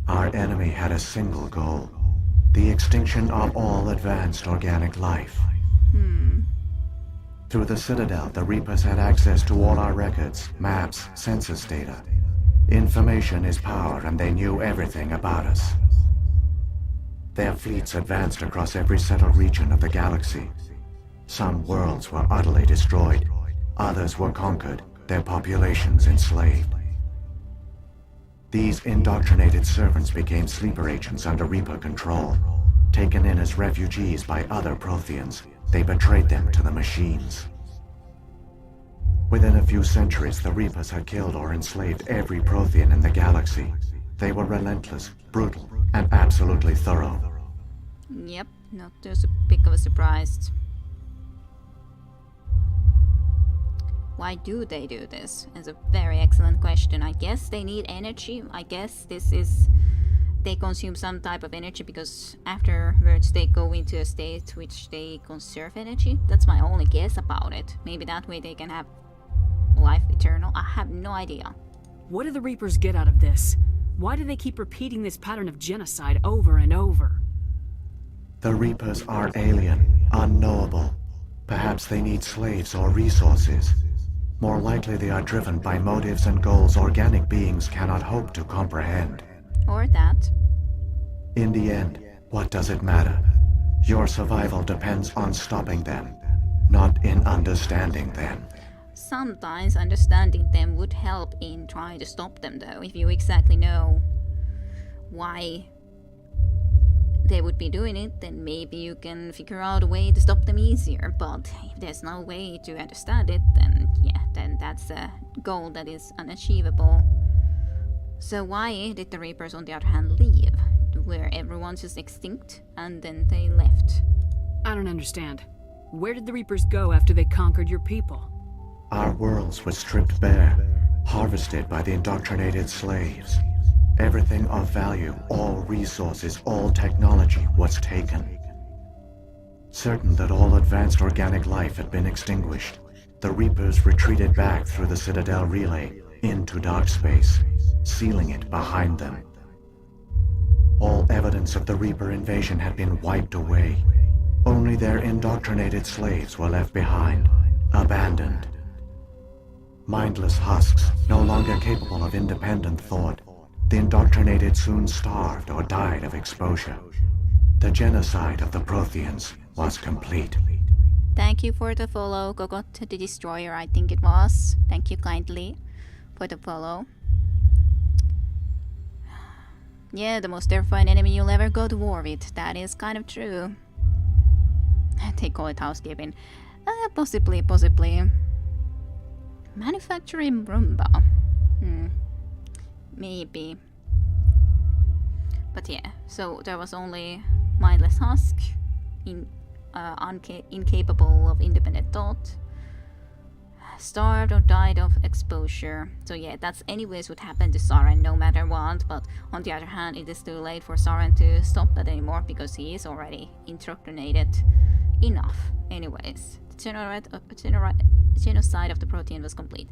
Our enemy had a single goal: the extinction of all advanced organic life. Through the Citadel, the Reapers had access to all our records, maps, census data. Information is power, and they knew everything about us. Their fleets advanced across every settled region of the galaxy. Some worlds were utterly destroyed, others were conquered, their populations enslaved. These indoctrinated servants became sleeper agents under Reaper control. Taken in as refugees by other Protheans, they betrayed them to the machines. Within a few centuries, the Reapers had killed or enslaved every Prothean in the galaxy. They were relentless, brutal, and absolutely thorough. Yep, not too big of a surprise. Why do they do this? It's a very excellent question. I guess they need energy. I guess this is... They consume some type of energy because afterwards they go into a state which they conserve energy. That's my only guess about it. Maybe that way they can have life eternal. I have no idea. What do the Reapers get out of this? Why do they keep repeating this pattern of genocide over and over? The Reapers are alien, unknowable. Perhaps they need slaves or resources. More likely they are driven by motives and goals organic beings cannot hope to comprehend. Or that. In the end, what does it matter? Your survival depends on stopping them, not in understanding them. Sometimes understanding them would help in trying to stop them though, if you exactly know why they would be doing it, then maybe you can figure out a way to stop them easier. But if there's no way to understand it, then yeah, then that's a goal that is unachievable. So why did the Reapers on the other hand leave? Were everyone just extinct and then they left? I don't understand. Where did the Reapers go after they conquered your people? Our worlds were stripped bare, harvested by the indoctrinated slaves. Everything of value, all resources, all technology was taken. Certain that all advanced organic life had been extinguished, the Reapers retreated back through the Citadel relay into dark space, sealing it behind them. All evidence of the Reaper invasion had been wiped away. Only their indoctrinated slaves were left behind, abandoned. Mindless husks, no longer capable of independent thought, the indoctrinated soon starved or died of exposure. The genocide of the Protheans was complete. Thank you for the follow, Gogot the Destroyer, I think it was. Thank you kindly for the follow. Yeah, the most terrifying enemy you'll ever go to war with. That is kind of true. They call it housekeeping. Possibly. Manufacturing Roomba. Maybe. But yeah, so there was only mindless husk, incapable of independent thought, starved or died of exposure. So yeah, that's anyways what happened to Saren no matter what, but on the other hand, it is too late for Saren to stop that anymore because he is already indoctrinated enough. Anyways, the genocide of the Prothean was complete.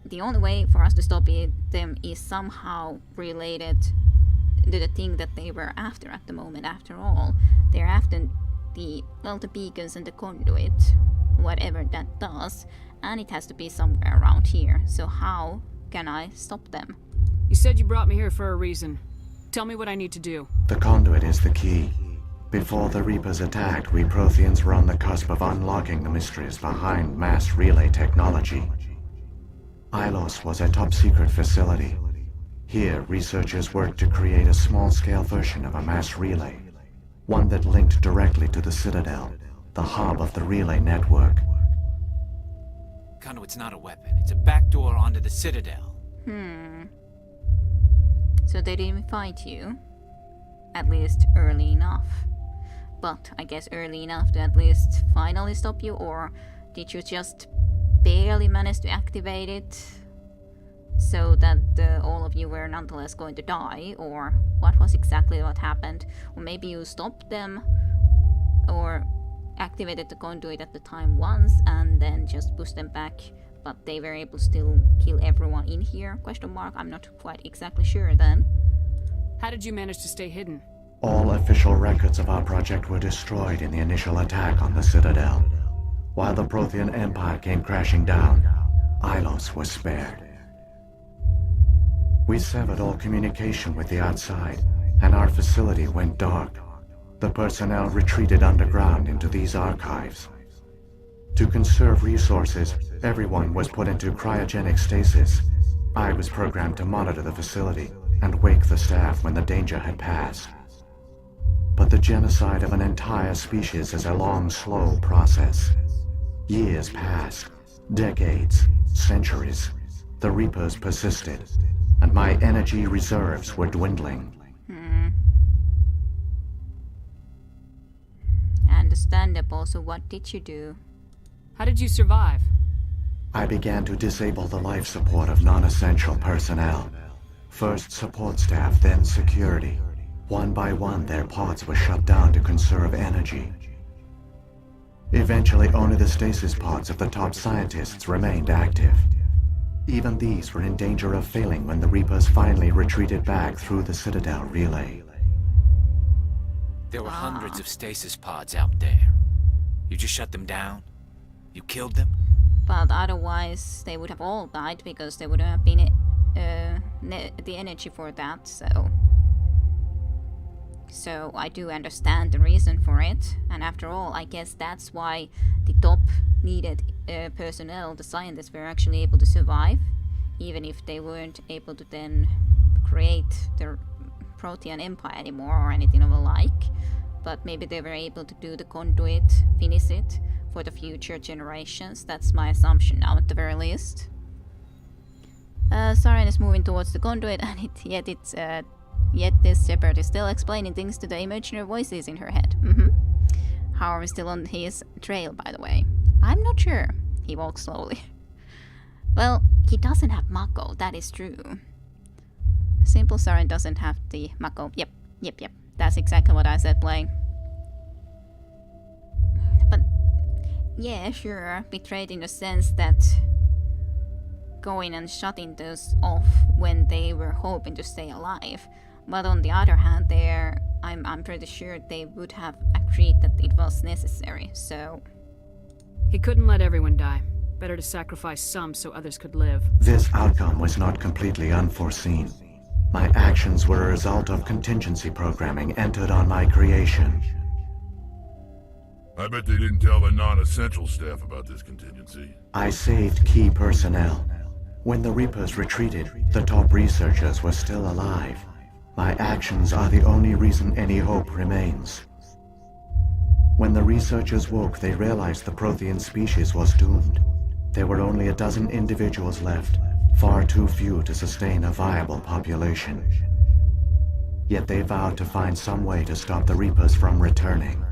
The only way for us to stop them is somehow related to the thing that they were after at the moment. After all, they're after the beacons and the conduit, whatever that does, and it has to be somewhere around here. So how can I stop them? You said you brought me here for a reason. Tell me what I need to do. The conduit is the key. Before the Reapers attacked, we Protheans were on the cusp of unlocking the mysteries behind mass relay technology. Ilos was a top-secret facility. Here, researchers worked to create a small-scale version of a mass relay, one that linked directly to the Citadel, the hub of the relay network. Conduit's not a weapon. It's a backdoor onto the Citadel. So they didn't fight you? At least early enough. But I guess early enough to at least finally stop you, or did you just barely manage to activate it so that all of you were nonetheless going to die, or what was exactly what happened? Or maybe you stopped them or activated the conduit at the time once and then just pushed them back, but they were able to still kill everyone in here? Question mark. I'm not quite exactly sure then. How did you manage to stay hidden? All official records of our project were destroyed in the initial attack on the Citadel. While the Prothean Empire came crashing down, Ilos was spared. We severed all communication with the outside, and our facility went dark. The personnel retreated underground into these archives. To conserve resources, everyone was put into cryogenic stasis. I was programmed to monitor the facility and wake the staff when the danger had passed. But the genocide of an entire species is a long, slow process. Years passed, decades, centuries. The Reapers persisted, and my energy reserves were dwindling. Understandable. So what did you do? How did you survive? I began to disable the life support of non-essential personnel. First support staff, then security. One by one, their pods were shut down to conserve energy. Eventually, only the stasis pods of the top scientists remained active. Even these were in danger of failing when the Reapers finally retreated back through the Citadel relay. There were hundreds of stasis pods out there. You just shut them down? You killed them? But otherwise, they would have all died because there wouldn't have been the energy for that, So I do understand the reason for it, and after all, I guess that's why the top needed personnel, the scientists, were actually able to survive, even if they weren't able to then create the Protean Empire anymore or anything of the like. But maybe they were able to do the conduit, finish it for the future generations. That's my assumption now, at the very least. Saren is moving towards the conduit, and yet this Shepard is still explaining things to the imaginary voices in her head. How are we still on his trail, by the way? I'm not sure. He walks slowly. Well, he doesn't have Mako, that is true. Simple Saren doesn't have the Mako. Yep. That's exactly what I said, playing. But, yeah, sure, betrayed in the sense that going and shutting those off when they were hoping to stay alive. But on the other hand, I'm pretty sure they would have agreed that it was necessary, so... He couldn't let everyone die. Better to sacrifice some so others could live. This outcome was not completely unforeseen. My actions were a result of contingency programming entered on my creation. I bet they didn't tell the non-essential staff about this contingency. I saved key personnel. When the Reapers retreated, the top researchers were still alive. My actions are the only reason any hope remains. When the researchers woke, they realized the Prothean species was doomed. There were only a dozen individuals left, far too few to sustain a viable population. Yet they vowed to find some way to stop the Reapers from returning.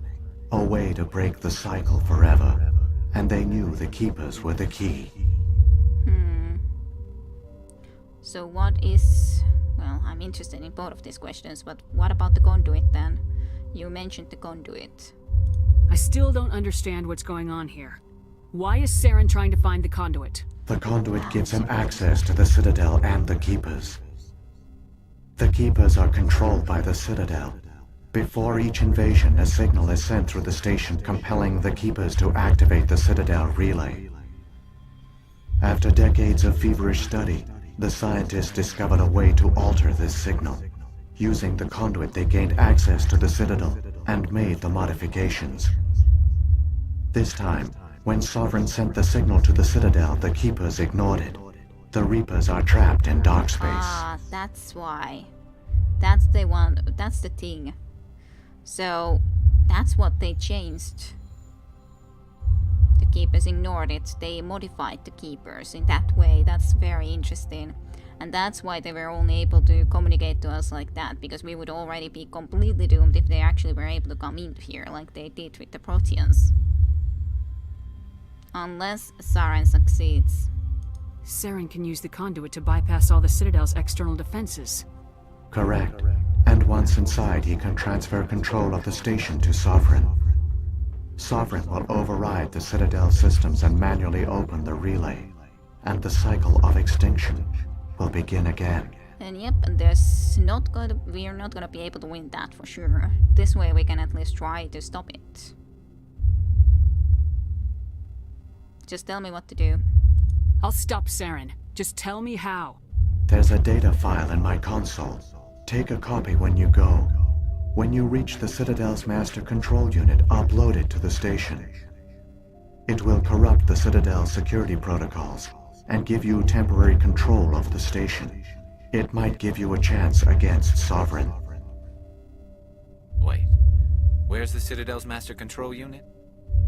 A way to break the cycle forever. And they knew the Keepers were the key. So what is... Well, I'm interested in both of these questions, but what about the conduit then? You mentioned the conduit. I still don't understand what's going on here. Why is Saren trying to find the conduit? The conduit gives him access to the Citadel and the Keepers. The Keepers are controlled by the Citadel. Before each invasion, a signal is sent through the station compelling the Keepers to activate the Citadel relay. After decades of feverish study, the scientists discovered a way to alter this signal. Using the conduit, they gained access to the Citadel and made the modifications. This time, when Sovereign sent the signal to the Citadel, the Keepers ignored it. The Reapers are trapped in dark space. Ah, that's why. That's the one, that's the thing. So, that's what they changed. The Keepers ignored it. They modified the Keepers in that way. That's very interesting. And that's why they were only able to communicate to us like that, because we would already be completely doomed if they actually were able to come in here like they did with the Proteans. Unless Saren succeeds. Saren can use the conduit to bypass all the Citadel's external defenses. Correct. And once inside, he can transfer control of the station to Sovereign. Sovereign will override the Citadel systems and manually open the relay. And the cycle of extinction will begin again. And yep, we're not gonna be able to win that for sure. This way we can at least try to stop it. Just tell me what to do. I'll stop Saren. Just tell me how. There's a data file in my console. Take a copy when you go. When you reach the Citadel's master control unit, upload it to the station. It will corrupt the Citadel's security protocols and give you temporary control over the station. It might give you a chance against Sovereign. Wait. Where's the Citadel's master control unit?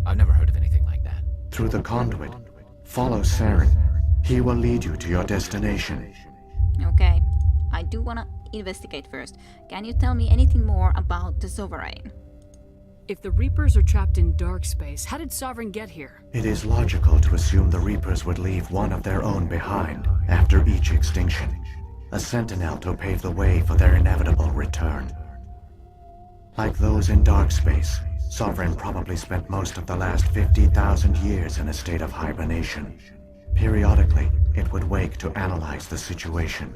I've never heard of anything like that. Through the conduit, follow Saren. He will lead you to your destination. Okay. I do want to investigate first. Can you tell me anything more about the Sovereign? If the Reapers are trapped in dark space, how did Sovereign get here? It is logical to assume the Reapers would leave one of their own behind after each extinction. A sentinel to pave the way for their inevitable return. Like those in dark space, Sovereign probably spent most of the last 50,000 years in a state of hibernation. Periodically, it would wake to analyze the situation.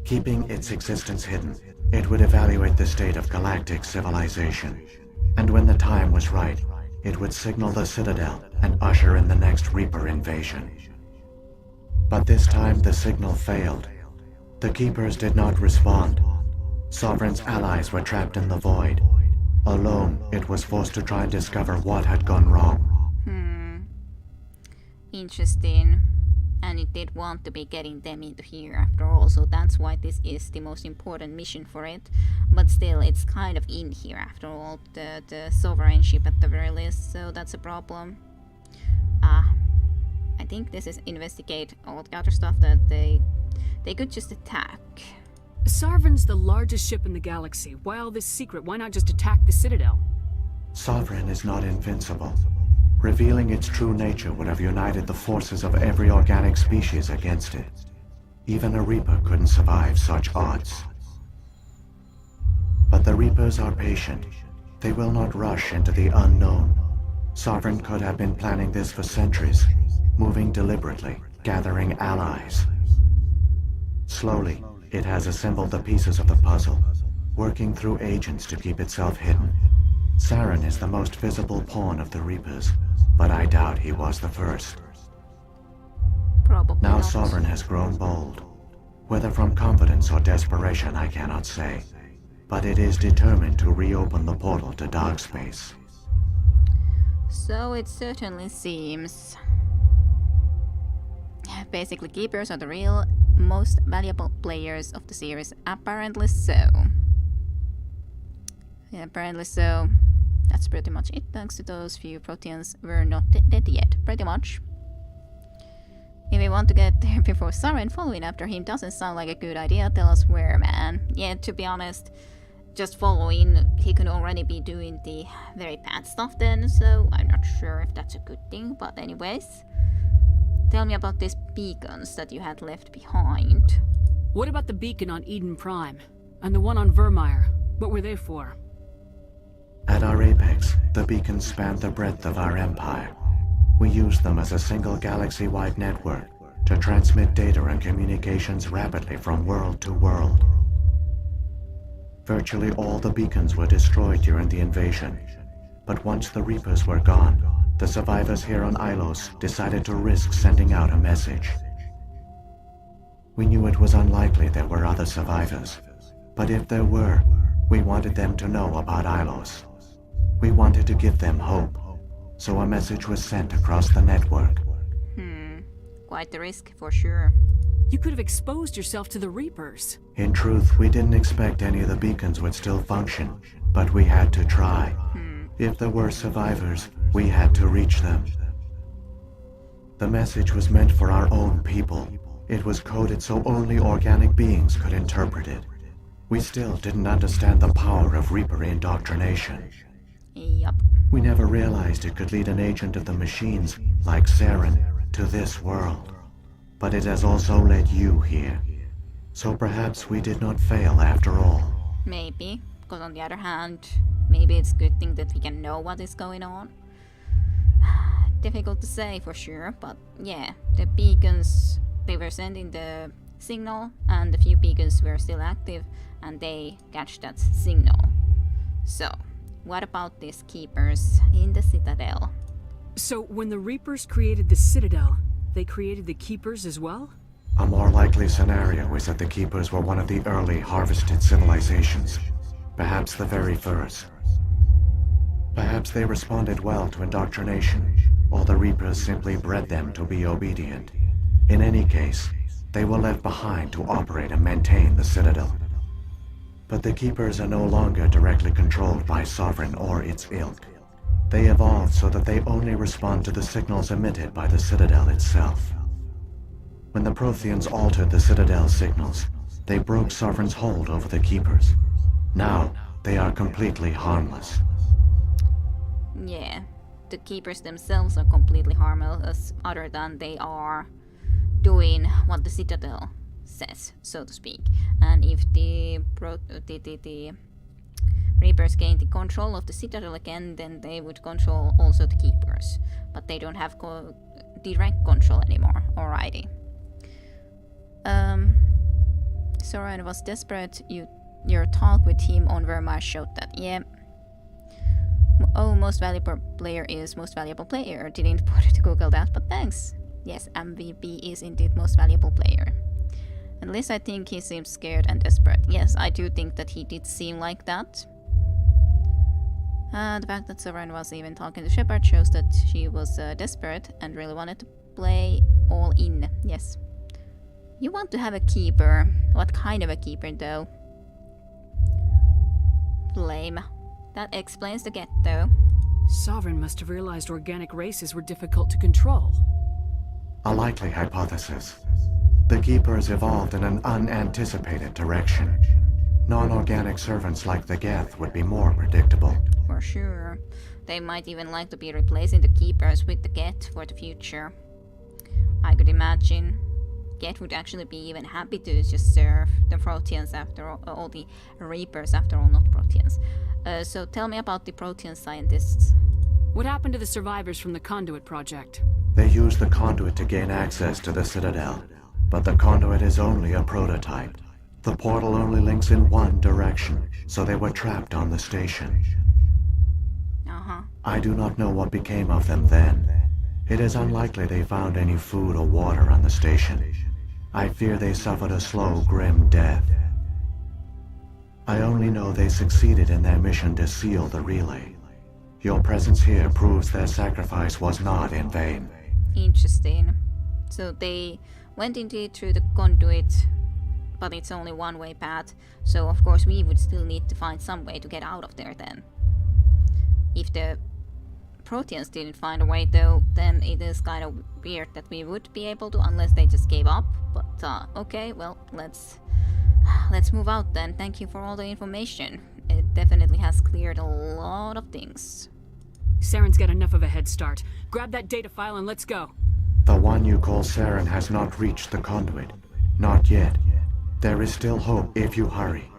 Keeping its existence hidden, it would evaluate the state of galactic civilization. And when the time was right, it would signal the Citadel and usher in the next Reaper invasion. But this time the signal failed. The Keepers did not respond. Sovereign's allies were trapped in the void. Alone, it was forced to try and discover what had gone wrong. Interesting. And it did want to be getting them into here after all, so that's why this is the most important mission for it. But still, it's kind of in here after all, the Sovereign ship at the very least, so that's a problem. I think this is investigate all the other stuff that they could just attack. Sovereign's the largest ship in the galaxy. Why all this secret? Why not just attack the Citadel? Sovereign is not invincible. Revealing its true nature would have united the forces of every organic species against it. Even a Reaper couldn't survive such odds. But the Reapers are patient. They will not rush into the unknown. Sovereign could have been planning this for centuries, moving deliberately, gathering allies. Slowly, it has assembled the pieces of the puzzle, working through agents to keep itself hidden. Saren is the most visible pawn of the Reapers, but I doubt he was the first. Probably Now not. Sovereign has grown bold. Whether from confidence or desperation, I cannot say. But it is determined to reopen the portal to dark space. So it certainly seems. Basically, Keepers are the real most valuable players of the series. Apparently so. Yeah, apparently so. That's pretty much it. Thanks to those few Proteans were not dead yet. Pretty much. If we want to get there before Saren, following after him doesn't sound like a good idea. Tell us where, man. Yeah, to be honest, just following, he could already be doing the very bad stuff then, so I'm not sure if that's a good thing. But anyways, tell me about these beacons that you had left behind. What about the beacon on Eden Prime? And the one on Vermeer? What were they for? At our apex, the beacons spanned the breadth of our empire. We used them as a single galaxy-wide network to transmit data and communications rapidly from world to world. Virtually all the beacons were destroyed during the invasion, but once the Reapers were gone, the survivors here on Ilos decided to risk sending out a message. We knew it was unlikely there were other survivors, but if there were, we wanted them to know about Ilos. We wanted to give them hope, so a message was sent across the network. Quite the risk, for sure. You could have exposed yourself to the Reapers. In truth, we didn't expect any of the beacons would still function, but we had to try. If there were survivors, we had to reach them. The message was meant for our own people. It was coded so only organic beings could interpret it. We still didn't understand the power of Reaper indoctrination. Yup. We never realized it could lead an agent of the machines, like Saren, to this world. But it has also led you here. So perhaps we did not fail after all. Maybe. Because on the other hand, maybe it's a good thing that we can know what is going on. Difficult to say for sure, but yeah, the beacons, they were sending the signal, and the few beacons were still active, and they catch that signal. So, what about these Keepers in the Citadel? So, when the Reapers created the Citadel, they created the Keepers as well? A more likely scenario is that the Keepers were one of the early harvested civilizations. Perhaps the very first. Perhaps they responded well to indoctrination, or the Reapers simply bred them to be obedient. In any case, they were left behind to operate and maintain the Citadel. But the Keepers are no longer directly controlled by Sovereign or its ilk. They evolved so that they only respond to the signals emitted by the Citadel itself. When the Protheans altered the Citadel's signals, they broke Sovereign's hold over the Keepers. Now, they are completely harmless. Yeah, the Keepers themselves are completely harmless, other than they are doing what the Citadel says, so to speak. And if the Reapers gain the control of the Citadel again, then they would control also the Keepers. But they don't have direct control anymore. Alrighty. Soren was desperate. Your talk with him on Vermar showed that. Yeah. Oh, most valuable player is most valuable player. Didn't bother to Google that, but thanks. Yes, MVP is indeed most valuable player. At least I think he seemed scared and desperate. Yes, I do think that he did seem like that. The fact that Soren was even talking to Shepard shows that she was desperate and really wanted to play all in. Yes. You want to have a keeper. What kind of a keeper, though? Lame. That explains the get, though. Sovereign must have realized organic races were difficult to control. A likely hypothesis. The Keepers evolved in an unanticipated direction. Non-organic servants like the Geth would be more predictable. For sure. They might even like to be replacing the Keepers with the Geth for the future. I could imagine. Geth would actually be even happy to just serve the Proteans after all the Reapers after all, not Proteans. So tell me about the Protean scientists. What happened to the survivors from the Conduit project? They used the Conduit to gain access to the Citadel, but the Conduit is only a prototype. The portal only links in one direction, so they were trapped on the station. I do not know what became of them then. It is unlikely they found any food or water on the station. I fear they suffered a slow, grim death. I only know they succeeded in their mission to seal the relay. Your presence here proves their sacrifice was not in vain. Interesting. So they went indeed through the Conduit, but it's only one-way path, so of course we would still need to find some way to get out of there then. If the Proteans didn't find a way though, then it is kind of weird that we would be able to, unless they just gave up. But okay, well, let's move out then. Thank you for all the information. It definitely has cleared a lot of things. Saren's got enough of a head start. Grab that data file and let's go. The one you call Saren has not reached the Conduit. Not yet. There is still hope if you hurry.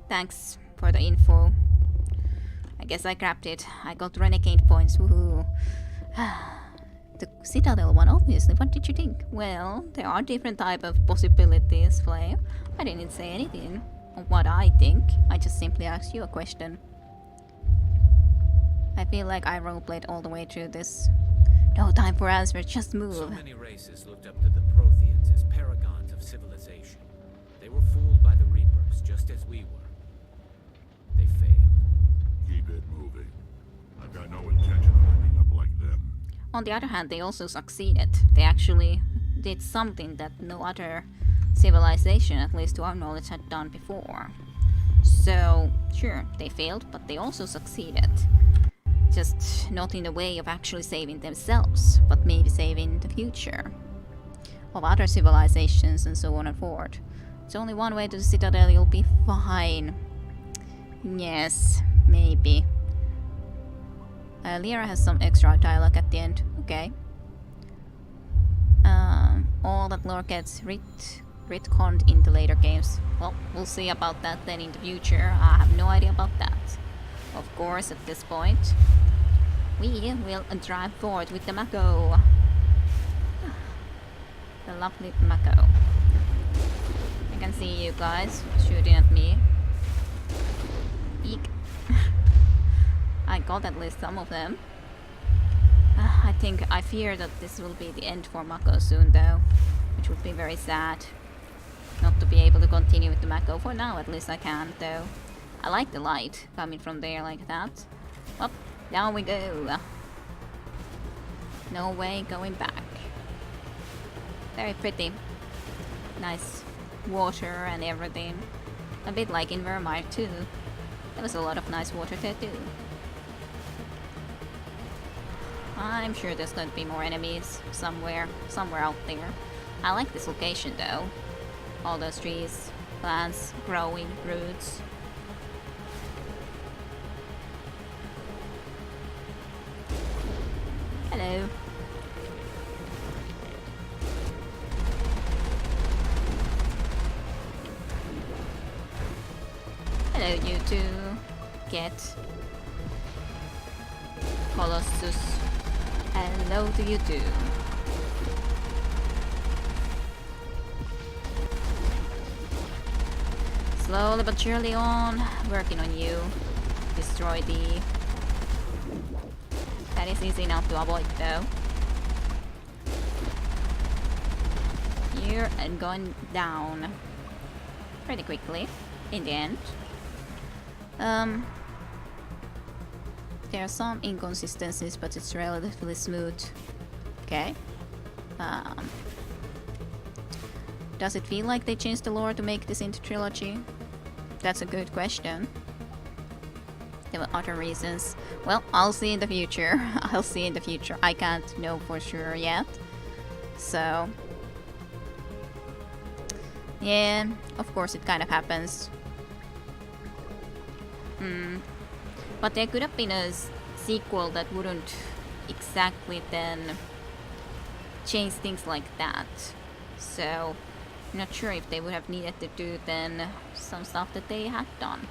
Thanks for the info. I guess I grabbed it. I got renegade points, woohoo. The Citadel one, obviously. What did you think? Well, there are different type of possibilities, Flame. I didn't say anything of what I think. I just simply asked you a question. I feel like I roleplayed all the way through this. No time for answers, just move. So many races looked up to the Protheans as paragons of civilization. They were fooled by the Reapers, just as we were. They failed. Keep it moving. I've got no intention of ending up like them. On the other hand, they also succeeded. They actually did something that no other civilization, at least to our knowledge, had done before. So, sure, they failed, but they also succeeded. Just not in the way of actually saving themselves, but maybe saving the future of other civilizations and so on and forth. It's only one way to the Citadel, you'll be fine. Yes, maybe. Lyra has some extra dialogue at the end. Okay. All that lore gets retconned into later games. Well, we'll see about that then in the future. I have no idea about that. Of course, at this point, we will drive forward with the Mako. The lovely Mako. I can see you guys shooting at me. Eek. I got at least some of them. I fear that this will be the end for Mako soon though, which would be very sad. Not to be able to continue with the Mako. For now at least I can though. I like the light coming from there like that. Well, Down we go. No way going back. Very pretty. Nice water and everything. A bit like in Vermeer too. There was a lot of nice water there too. I'm sure there's going to be more enemies somewhere out there. I like this location though. All those trees, plants, growing, roots. Hello. Hello, you two. Get Colossus. Hello to you too. Slowly but surely on, working on you. Destroy the... That is easy enough to avoid though. Here and going down pretty quickly in the end. There are some inconsistencies, but it's relatively smooth. Okay. Does it feel like they changed the lore to make this into trilogy? That's a good question. There were other reasons. Well, I'll see in the future. I'll see in the future. I can't know for sure yet. So... yeah, of course it kind of happens. But there could have been a sequel that wouldn't exactly then change things like that. So, I'm not sure if they would have needed to do then some stuff that they had done.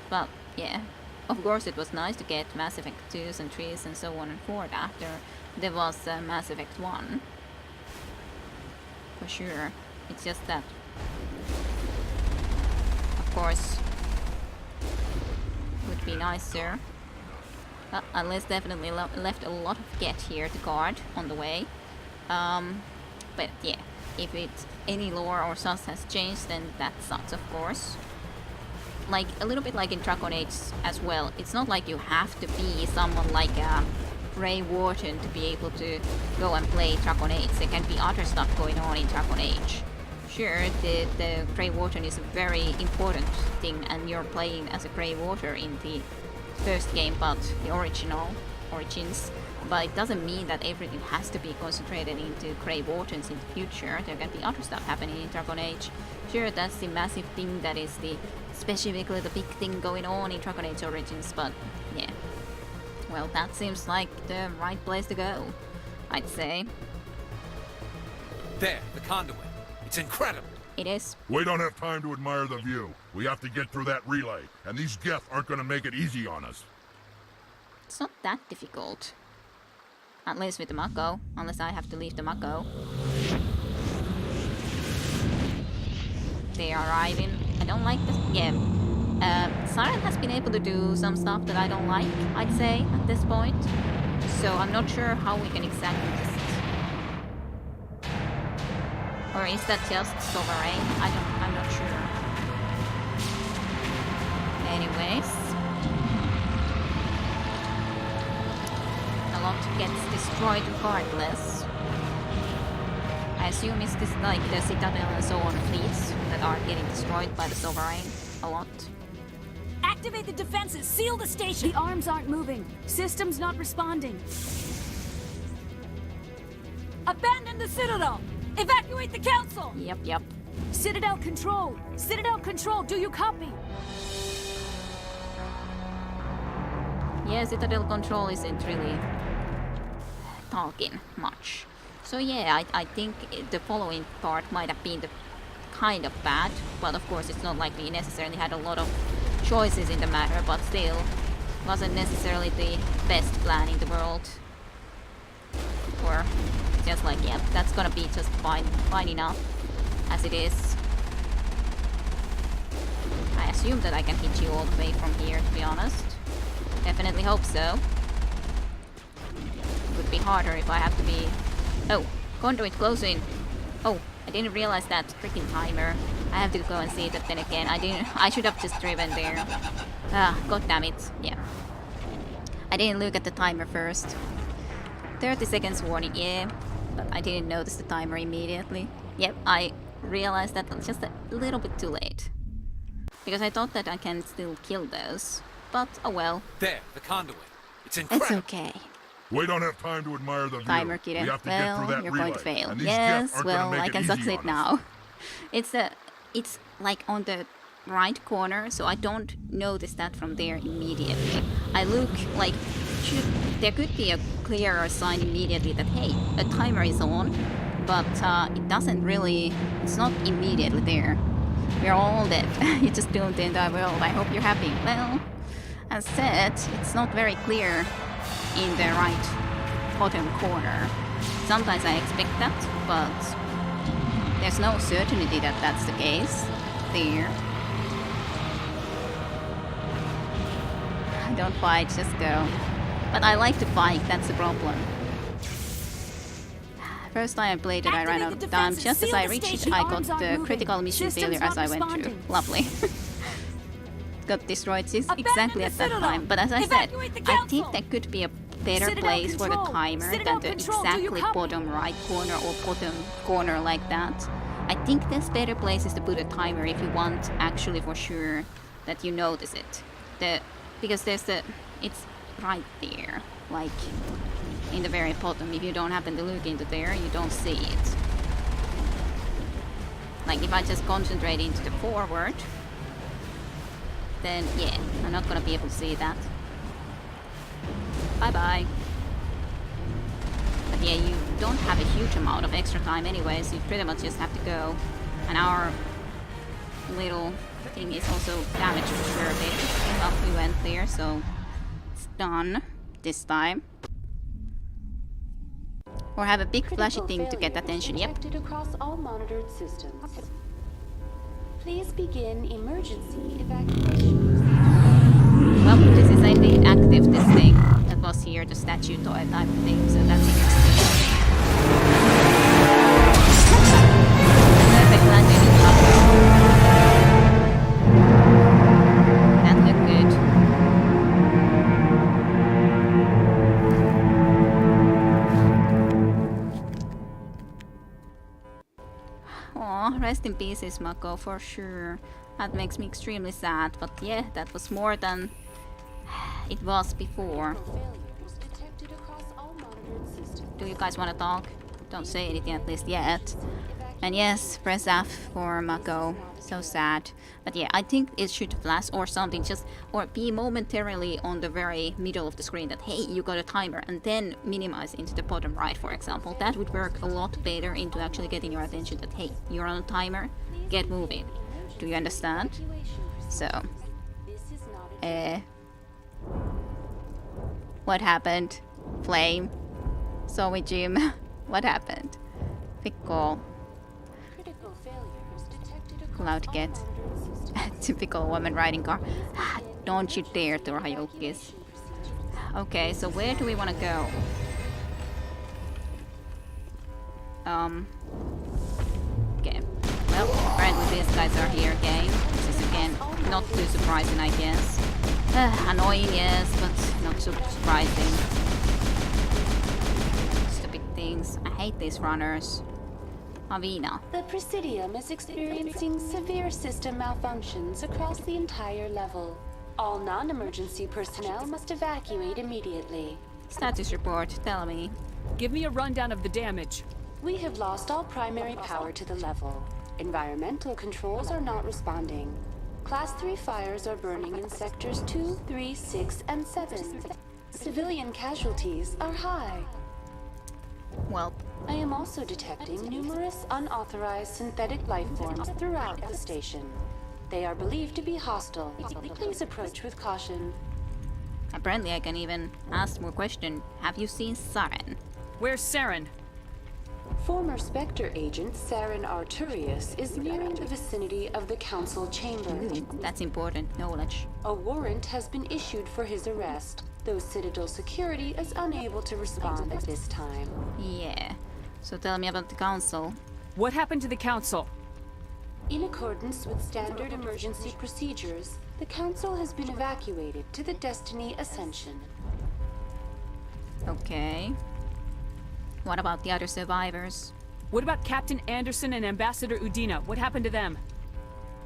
But, yeah. Of course it was nice to get Mass Effect 2s and 3s and so on and forth after there was Mass Effect 1. For sure. It's just that, of course, would be nicer. Unless definitely left a lot of get here to guard on the way. But yeah, if it's any lore or such has changed, then that sucks, of course. Like a little bit like in Dragon Age as well. It's not like you have to be someone like a Grey Warden to be able to go and play Dragon Age. There can be other stuff going on in Dragon Age. Sure, the Grey Warden is a very important thing, and you're playing as a Grey Warden in the first game, but the Origins. But it doesn't mean that everything has to be concentrated into Grey Wardens in the future. There can be other stuff happening in Dragon Age. Sure, that's the massive thing that is specifically the big thing going on in Dragon Age Origins, but yeah. Well, that seems like the right place to go, I'd say. There, the conduit. It's incredible. It is. We don't have time to admire the view. We have to get through that relay, and these Geth aren't gonna make it easy on us. It's not that difficult. At least with the Mako, unless I have to leave the Mako. They are arriving. I don't like this. Yeah. Siren has been able to do some stuff that I don't like, I'd say, at this point. So I'm not sure how we can exactly just... Or is that just Sovereign? I'm not sure. Anyways. A lot gets destroyed regardless. I assume it's this, like the Citadel and so on fleets that are getting destroyed by the Sovereign a lot. Activate the defenses! Seal the station! The arms aren't moving. Systems not responding. Abandon the Citadel! Evacuate the Council! Yep. Citadel Control! Citadel Control, do you copy? Yeah, Citadel Control isn't really talking much. So yeah, I think the following part might have been the kind of bad, but of course it's not like we necessarily had a lot of choices in the matter, but still wasn't necessarily the best plan in the world. Or just like, yeah, that's gonna be just fine enough as it is. I assume that I can hit you all the way from here, to be honest. Definitely hope so. It would be harder if I have to be... Oh, conduit closing. Oh, I didn't realize that freaking timer. I have to go and see that then again. I should have just driven there. Ah, god damn it. Yeah. I didn't look at the timer first. 30 seconds warning, yeah, but I didn't notice the timer immediately. Yep, I realized that just a little bit too late. Because I thought that I can still kill those. But, oh well. There, the conduit. It's incredible. It's okay. We don't have time to admire the view. Timer, kiddo. We have to get through Well, that you're relay. going to fail. And these Yes, Geth aren't gonna well, make I it can easy succeed on us. now. It's like on the right corner, so I don't notice that from there immediately. I look like there could be a clearer sign immediately that hey, a timer is on, but it doesn't really. It's not immediately there. We're all dead. You just don't the entire world. I hope you're happy. Well, as said, it's not very clear in the right bottom corner. Sometimes I expect that, but there's no certainty that that's the case. There. Don't fight, just go. But I like to fight, that's the problem. First time I played it, I ran out of time. Just as I reached it, I got the critical mission failure as I went through. Lovely. Got destroyed just exactly at that time. But as I said, I think there could be a better place for the timer than the exactly bottom right corner or bottom corner like that. I think there's better places to put a timer if you want actually for sure that you notice it. Because it's right there, like in the very bottom. If you don't happen to look into there, you don't see it. Like if I just concentrate into the forward, then yeah, I'm not gonna be able to see that. Bye bye. But yeah, you don't have a huge amount of extra time anyway, so you pretty much just have to go. And our little thing is also damaged for a bit. Well, we went there, so it's done this time. Or have a big flashy thing to get attention. Yep. Across all monitored systems. Please begin emergency evacuation. Well, this is indeed active, this thing that was here, the statue toy type thing, so that's interesting. Perfect landing in Mako. That looked good. Aw, rest in pieces, Mako, for sure. That makes me extremely sad, but yeah, that was more than it was before. Do you guys want to talk? Don't say anything at least yet. And yes, press F for Mako. So sad. But yeah, I think it should flash or something, just or be momentarily on the very middle of the screen that hey, you got a timer, and then minimize into the bottom right, for example. That would work a lot better into actually getting your attention that hey, you're on a timer, get moving. Do you understand? So, what happened? Flame? Sorry, Jim. What happened? Pickle. Cloud get. Typical woman riding car. Don't you dare to Ryokis. Okay, so where do we want to go? Okay. Well, apparently these guys are here again. Which is again not too surprising, I guess. Annoying, yes, but not so surprising. Stupid things. I hate these runners. Avina. The Presidium is experiencing severe system malfunctions across the entire level. All non-emergency personnel must evacuate immediately. Status report, tell me. Give me a rundown of the damage. We have lost all primary power to the level. Environmental controls are not responding. Class 3 fires are burning in sectors 2, 3, 6, and 7. Civilian casualties are high. Well, I am also detecting numerous unauthorized synthetic life forms throughout the station. They are believed to be hostile. Please approach with caution. apparently I can even ask more questions. Have you seen Saren? Where's Saren? Former Spectre agent Saren Arturius is nearing the vicinity of the Council Chamber. Ooh, that's important knowledge. A warrant has been issued for his arrest, though Citadel security is unable to respond at this time. Yeah. So tell me about the Council. What happened to the Council? In accordance with standard emergency procedures, the Council has been evacuated to the Destiny Ascension. Okay. What about the other survivors? What about Captain Anderson and Ambassador Udina? What happened to them?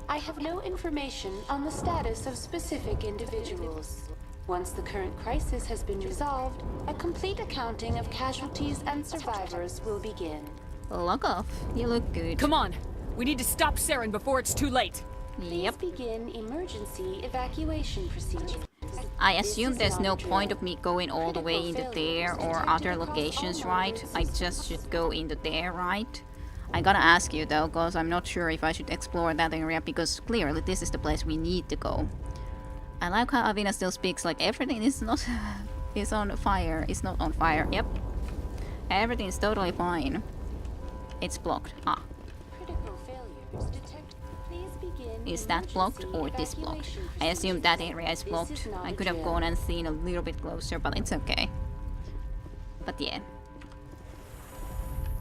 I have no information on the status of specific individuals. Once the current crisis has been resolved, a complete accounting of casualties and survivors will begin. Look off. You look good. Come on! We need to stop Saren before it's too late! Yep. Please begin emergency evacuation procedures. I assume there's no point of me going all the way into there or other locations, right? I just should go into there, right? I gotta ask you though, cause I'm not sure if I should explore that area, because clearly this is the place we need to go. I like how Avina still speaks like everything is not is on fire. It's not on fire. Yep. Everything is totally fine. It's blocked. Ah. Critical failures detected. Please begin Is that blocked or this blocked? evacuation I assume that area is This blocked. is not I a could have jail. gone and seen a little bit closer, but it's okay. But yeah.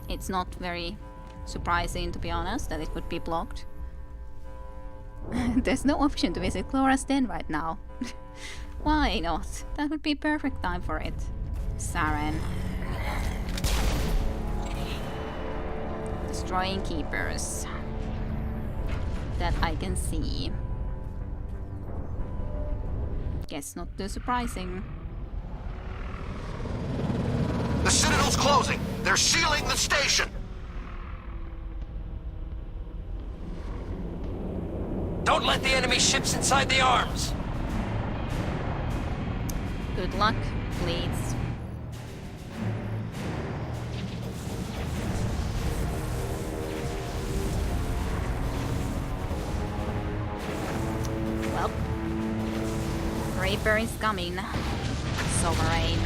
It's not very surprising, to be honest, that it would be blocked. There's no option to visit Clora's den right now. Why not? That would be perfect time for it. Saren. Destroying keepers. That I can see. Guess not too surprising. The Citadel's closing. They're sealing the station. Don't let the enemy ships inside the arms! Good luck, please. Well, Reaper is coming. Sovereign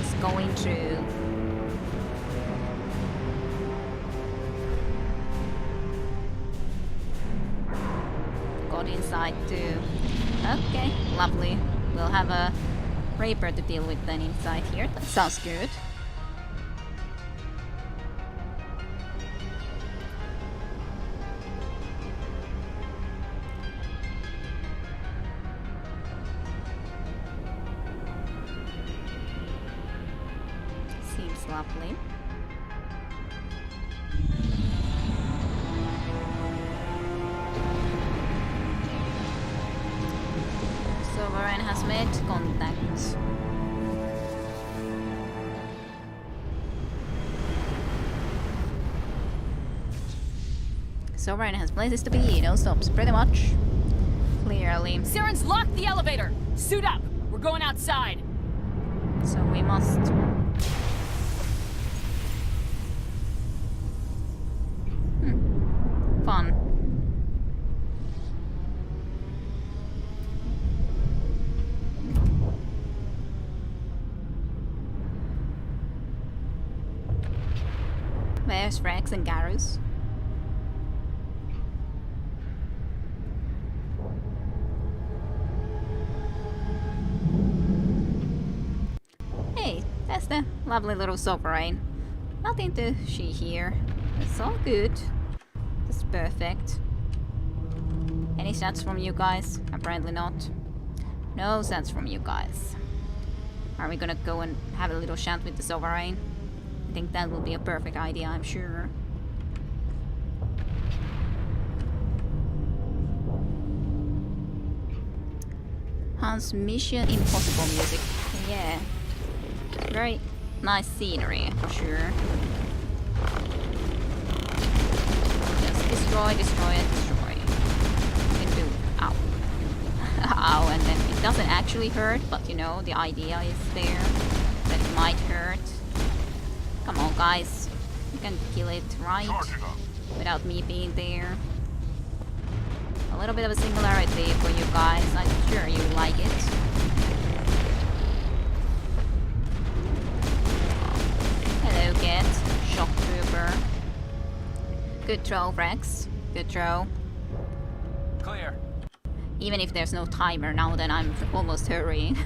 is going through. Got inside too. Okay, lovely. We'll have a Reaper to deal with then inside here. That sounds good. Seems lovely. Sovereign has made contact. Sovereign has places to be, no stops, pretty much. Clearly. Saren's locked the elevator! Suit up! We're going outside! So we must. Fun. Where's Rex and Garrus? Hey, that's the lovely little Sovereign. Nothing to see here. It's all good. It's perfect. Any stats from you guys? Apparently not. No stats from you guys. Are we gonna go and have a little chat with the Sovereign? I think that will be a perfect idea, I'm sure. Hans Mission Impossible music. Yeah. Very nice scenery, for sure. Just destroy, destroy, and destroy. You can do ow. Ow, and then it doesn't actually hurt, but you know, the idea is there that it might hurt. Come on, guys. You can kill it, right? Without me being there. A little bit of a singularity for you guys. I'm sure you like it. Hello, Get. Shock Trooper. Good throw, Rex. Good throw. Clear. Even if there's no timer now, then I'm almost hurrying.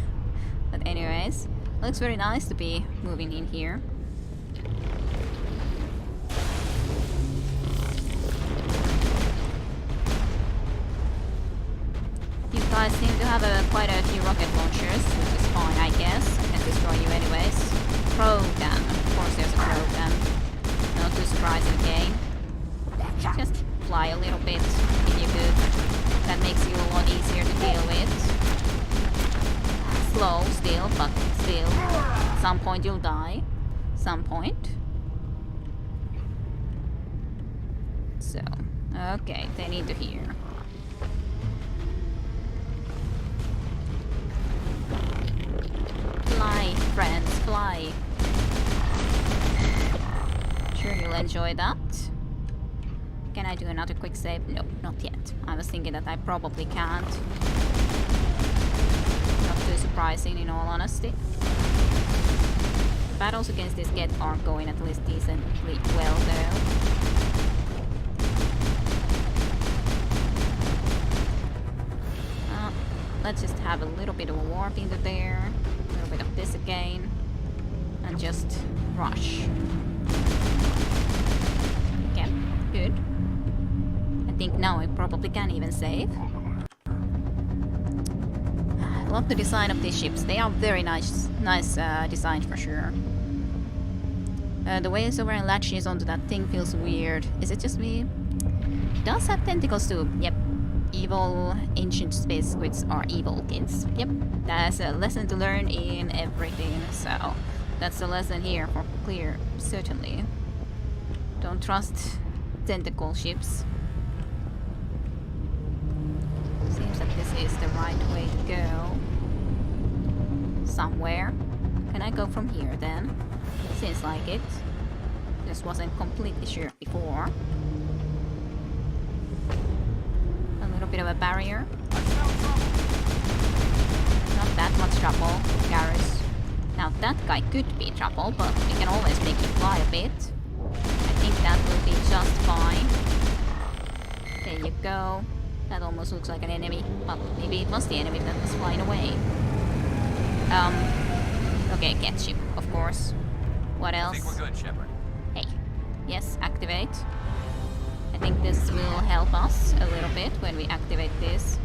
But anyways, looks very nice to be moving in here. You guys seem to have quite a few rocket launchers, which is fine, I guess. I can destroy you anyways. fly a little bit if you could. That makes you a lot easier to deal with. Slow still, but still. At some point you'll die. Some point. So, okay, they need to hear. Fly, friends, fly. Sure you'll enjoy that. Can I do another quick save? No, not yet. I was thinking that I probably can't. Not too surprising in all honesty. Battles against this Geth are going at least decently well though. Let's just have a little bit of a warp into there. A little bit of this again. And just rush. Okay, good. I think now I probably can even save. I love the design of these ships. They are very nice design for sure. The way Sovereign latches onto that thing feels weird. Is it just me? It does have tentacles too. Yep. Evil ancient space squids are evil kids. Yep. That's a lesson to learn in everything. So that's a lesson here for clear, certainly. Don't trust tentacle ships. Seems that this is the right way to go. Somewhere. Can I go from here then? Seems like it. Just wasn't completely sure before. A little bit of a barrier. Not that much trouble, Garrus. Now that guy could be trouble, but we can always make him fly a bit. I think that will be just fine. There you go. That almost looks like an enemy, but maybe it was the enemy that was flying away. Okay, get you, of course. What else? I think we're good, Shepard. Hey. Yes, activate. I think this will help us a little bit when we activate this.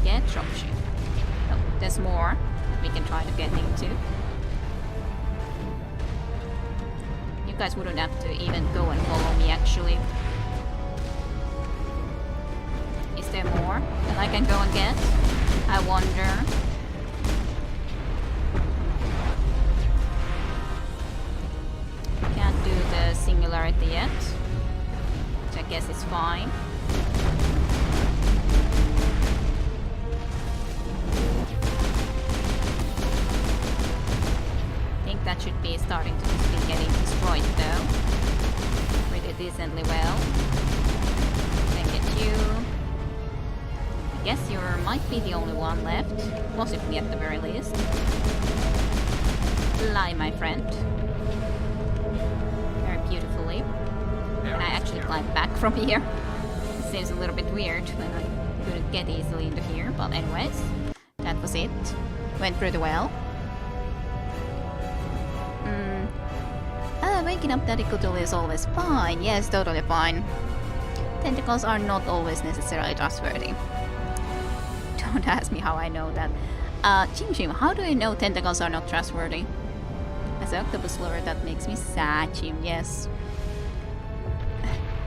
Get dropship. Oh, there's more we can try to get into. You guys wouldn't have to even go and follow me actually. Is there more that I can go and get? I wonder. Can't do the singularity yet, which I guess is fine. I think that should be starting to be getting destroyed though. Pretty decently well. Then get you. I guess you might be the only one left, possibly at the very least. Fly, my friend. Very beautifully. Can I actually climb back from here? It seems a little bit weird when I couldn't get easily into here, but anyways, that was it. Went pretty well. Waking up Daddy Cthulhu is always fine. Yes, totally fine. Tentacles are not always necessarily trustworthy. Don't ask me how I know that. Chim, how do you know tentacles are not trustworthy? As an octopus lover, that makes me sad, Chim, yes.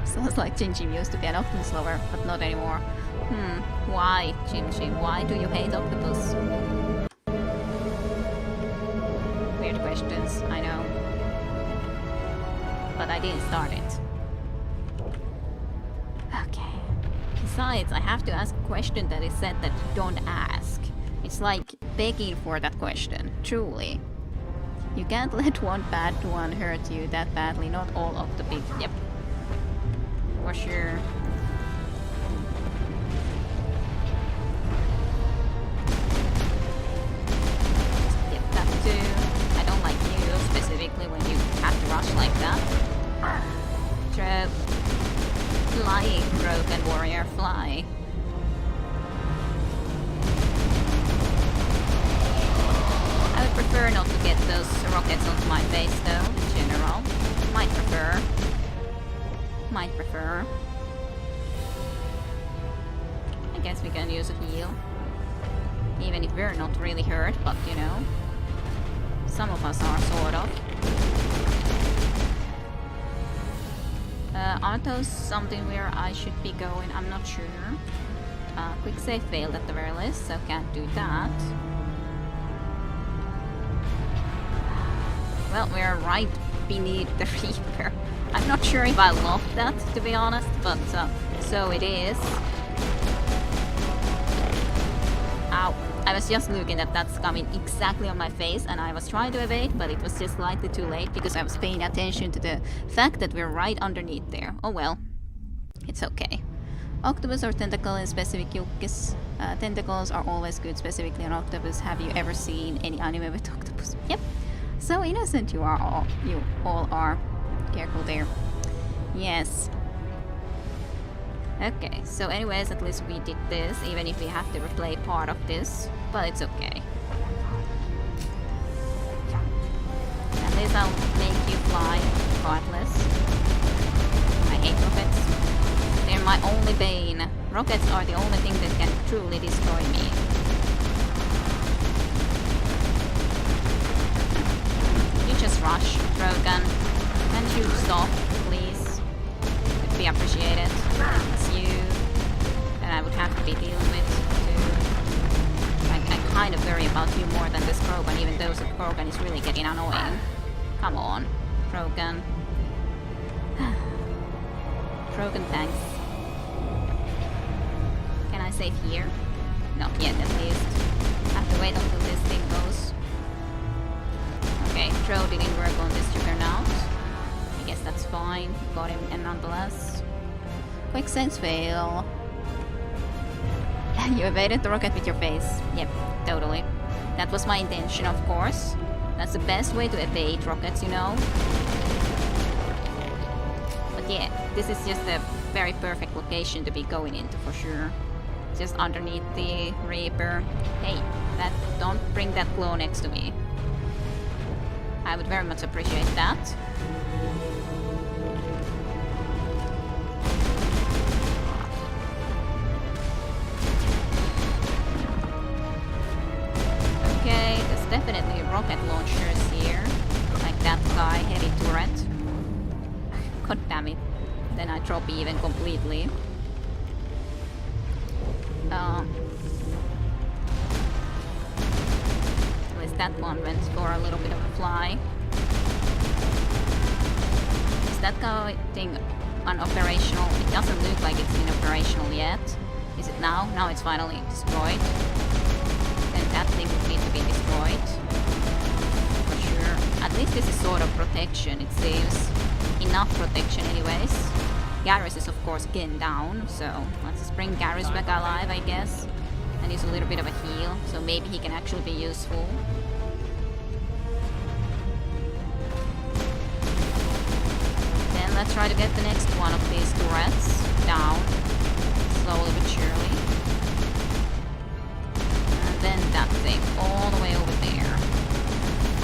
Sounds like Chim used to be an octopus lover, but not anymore. Why, Chim? Why do you hate octopus? Weird questions, I know. But I didn't start it. Okay. Besides, I have to ask a question that is said that you don't ask. It's like begging for that question, truly. You can't let one bad one hurt you that badly, not all of the big... Yep. For sure. Get that too. I don't like you specifically when you have to rush like that. Trap. Fly, broken warrior, fly. I would prefer not to get those rockets onto my face though, in general. Might prefer. I guess we can use a heal. Even if we're not really hurt, but you know. Some of us are, sort of. Are those something where I should be going? I'm not sure. Quick save failed at the very least, so can't do that. Well, we're right beneath the Reaper. I'm not sure if I love that, to be honest, but so it is. Ow. I was just looking at that's coming exactly on my face and I was trying to evade, but it was just slightly too late because I was paying attention to the fact that we're right underneath there. Oh well. It's okay. Octopus or tentacle in specific Yukkis. Tentacles are always good, specifically on octopus. Have you ever seen any anime with octopus? Yep. So innocent you all are. Careful there. Yes. Okay, so anyways, at least we did this, even if we have to replay part of this, but it's okay. At least I'll make you fly, regardless. I hate rockets. They're my only bane. Rockets are the only thing that can truly destroy me. You just rush, Drogon. Can't you stop, please? Would be appreciated. It's you that I would have to be dealing with too. I kind of worry about you more than this Krogan, even though the Krogan is really getting annoying. Come on, Krogan. Krogan, thanks. Can I save here? Not yet, at least. Have to wait until this thing goes. Okay, throw didn't work on this juggernaut. I guess that's fine. Got him, and nonetheless. Quick sense fail. You evaded the rocket with your face. Yep, totally. That was my intention, of course. That's the best way to evade rockets, you know. But yeah, this is just a very perfect location to be going into for sure. Just underneath the Reaper. Hey, don't bring that glow next to me. I would very much appreciate that. Okay, there's definitely rocket launchers here. Like that guy, heavy turret. God damn it. Then I drop even completely. At least that one went for a little bit of a fly. Is that guy thing unoperational? It doesn't look like it's been operational yet. Is it now? Now it's finally destroyed. Then that thing would need to be destroyed. For sure. At least this is sort of protection, it seems. Enough protection anyways. Garrus is of course again down, so let's just bring Garrus back alive, I guess. And use a little bit of a heal, so maybe he can actually be useful. Then let's try to get the next one of these turrets down, slowly but surely. And then that thing, all the way over there.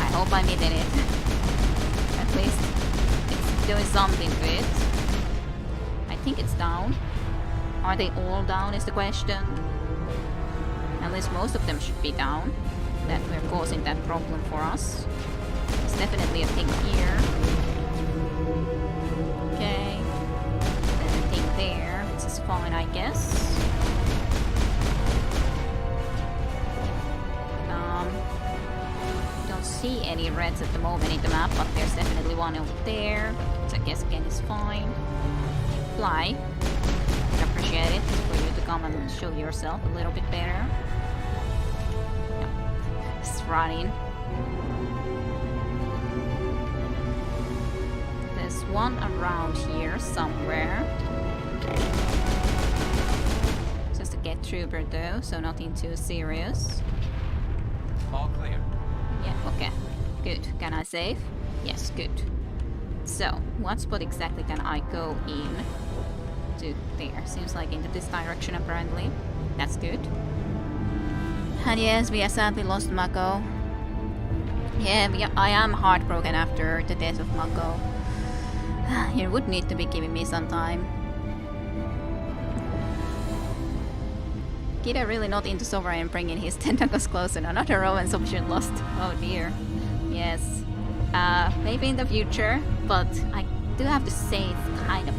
I hope I made it. At least it's doing something to it. I think it's down. Are they all down is the question. At least most of them should be down. That we're causing that problem for us. There's definitely a thing here. Okay. There's a thing there, which is fine, I guess. Don't see any reds at the moment in the map, but there's definitely one over there, which I guess again is fine. Fly. I'd appreciate it for you to come and show yourself a little bit better. Yeah. Just running. There's one around here somewhere. Just a get trooper though, so nothing too serious. All clear. Yeah, okay. Good. Can I save? Yes, good. So, what spot exactly can I go in? To there. Seems like into this direction apparently. That's good. And yes, we have sadly lost Mako. Yeah, I am heartbroken after the death of Mako. He would need to be giving me some time. Kida really not into Sovereign bringing his tentacles closer. Another Rowan option lost. Oh dear. Yes. Maybe in the future, but I do have to say it's kind of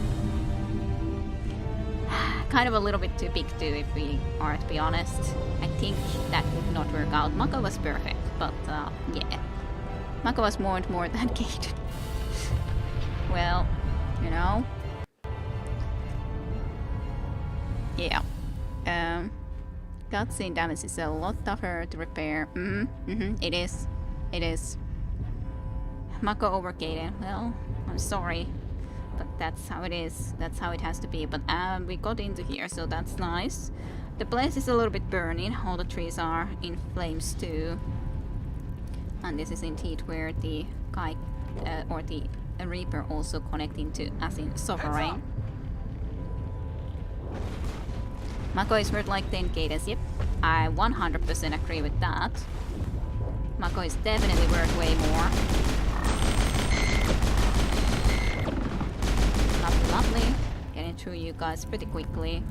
kind of a little bit too big too, if we are to be honest. I think that would not work out. Mako was perfect, but yeah. Mako was more and more than Gaiden. Well, you know. Yeah. Cutscene damage is a lot tougher to repair. It is. It is. Mako over Gaiden. Well, I'm sorry. But that's how it is. That's how it has to be. But we got into here, so that's nice. The place is a little bit burning. All the trees are in flames too. And this is indeed where the guy or the Reaper also connecting to, as in Sovereign. Mako is worth like 10 Gaidens. Yep, I 100% agree with that. Mako is definitely worth way more. Lovely, lovely. Getting through you guys pretty quickly.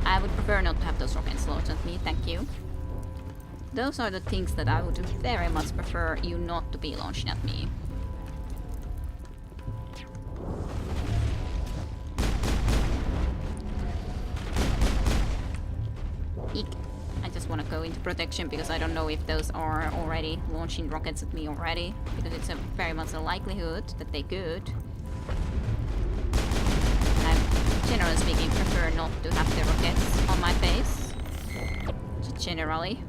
I would prefer not to have those rockets launched at me, thank you. Those are the things that I would very much prefer you not to be launching at me. Eek. I just want to go into protection because I don't know if those are already launching rockets at me already. Because it's a very much a likelihood that they could. I, generally speaking, prefer not to have the rockets on my face. So generally.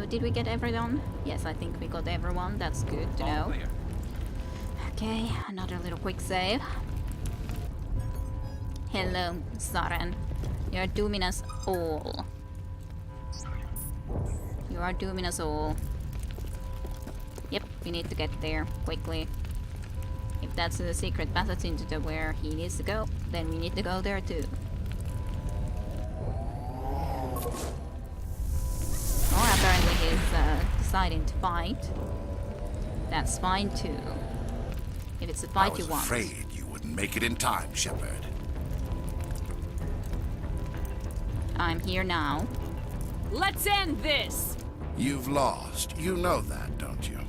Did we get everyone? Yes, I think we got everyone. That's good to know. Okay, another little quick save. Hello, Saren. You're dooming us all. You are dooming us all. Yep, we need to get there quickly. If that's the secret passage into the where he needs to go, then we need to go there too. Or apparently he's deciding to fight. That's fine too. If it's a fight you want. I was afraid you wouldn't make it in time, Shepard. I'm here now. Let's end this! You've lost. You know that, don't you?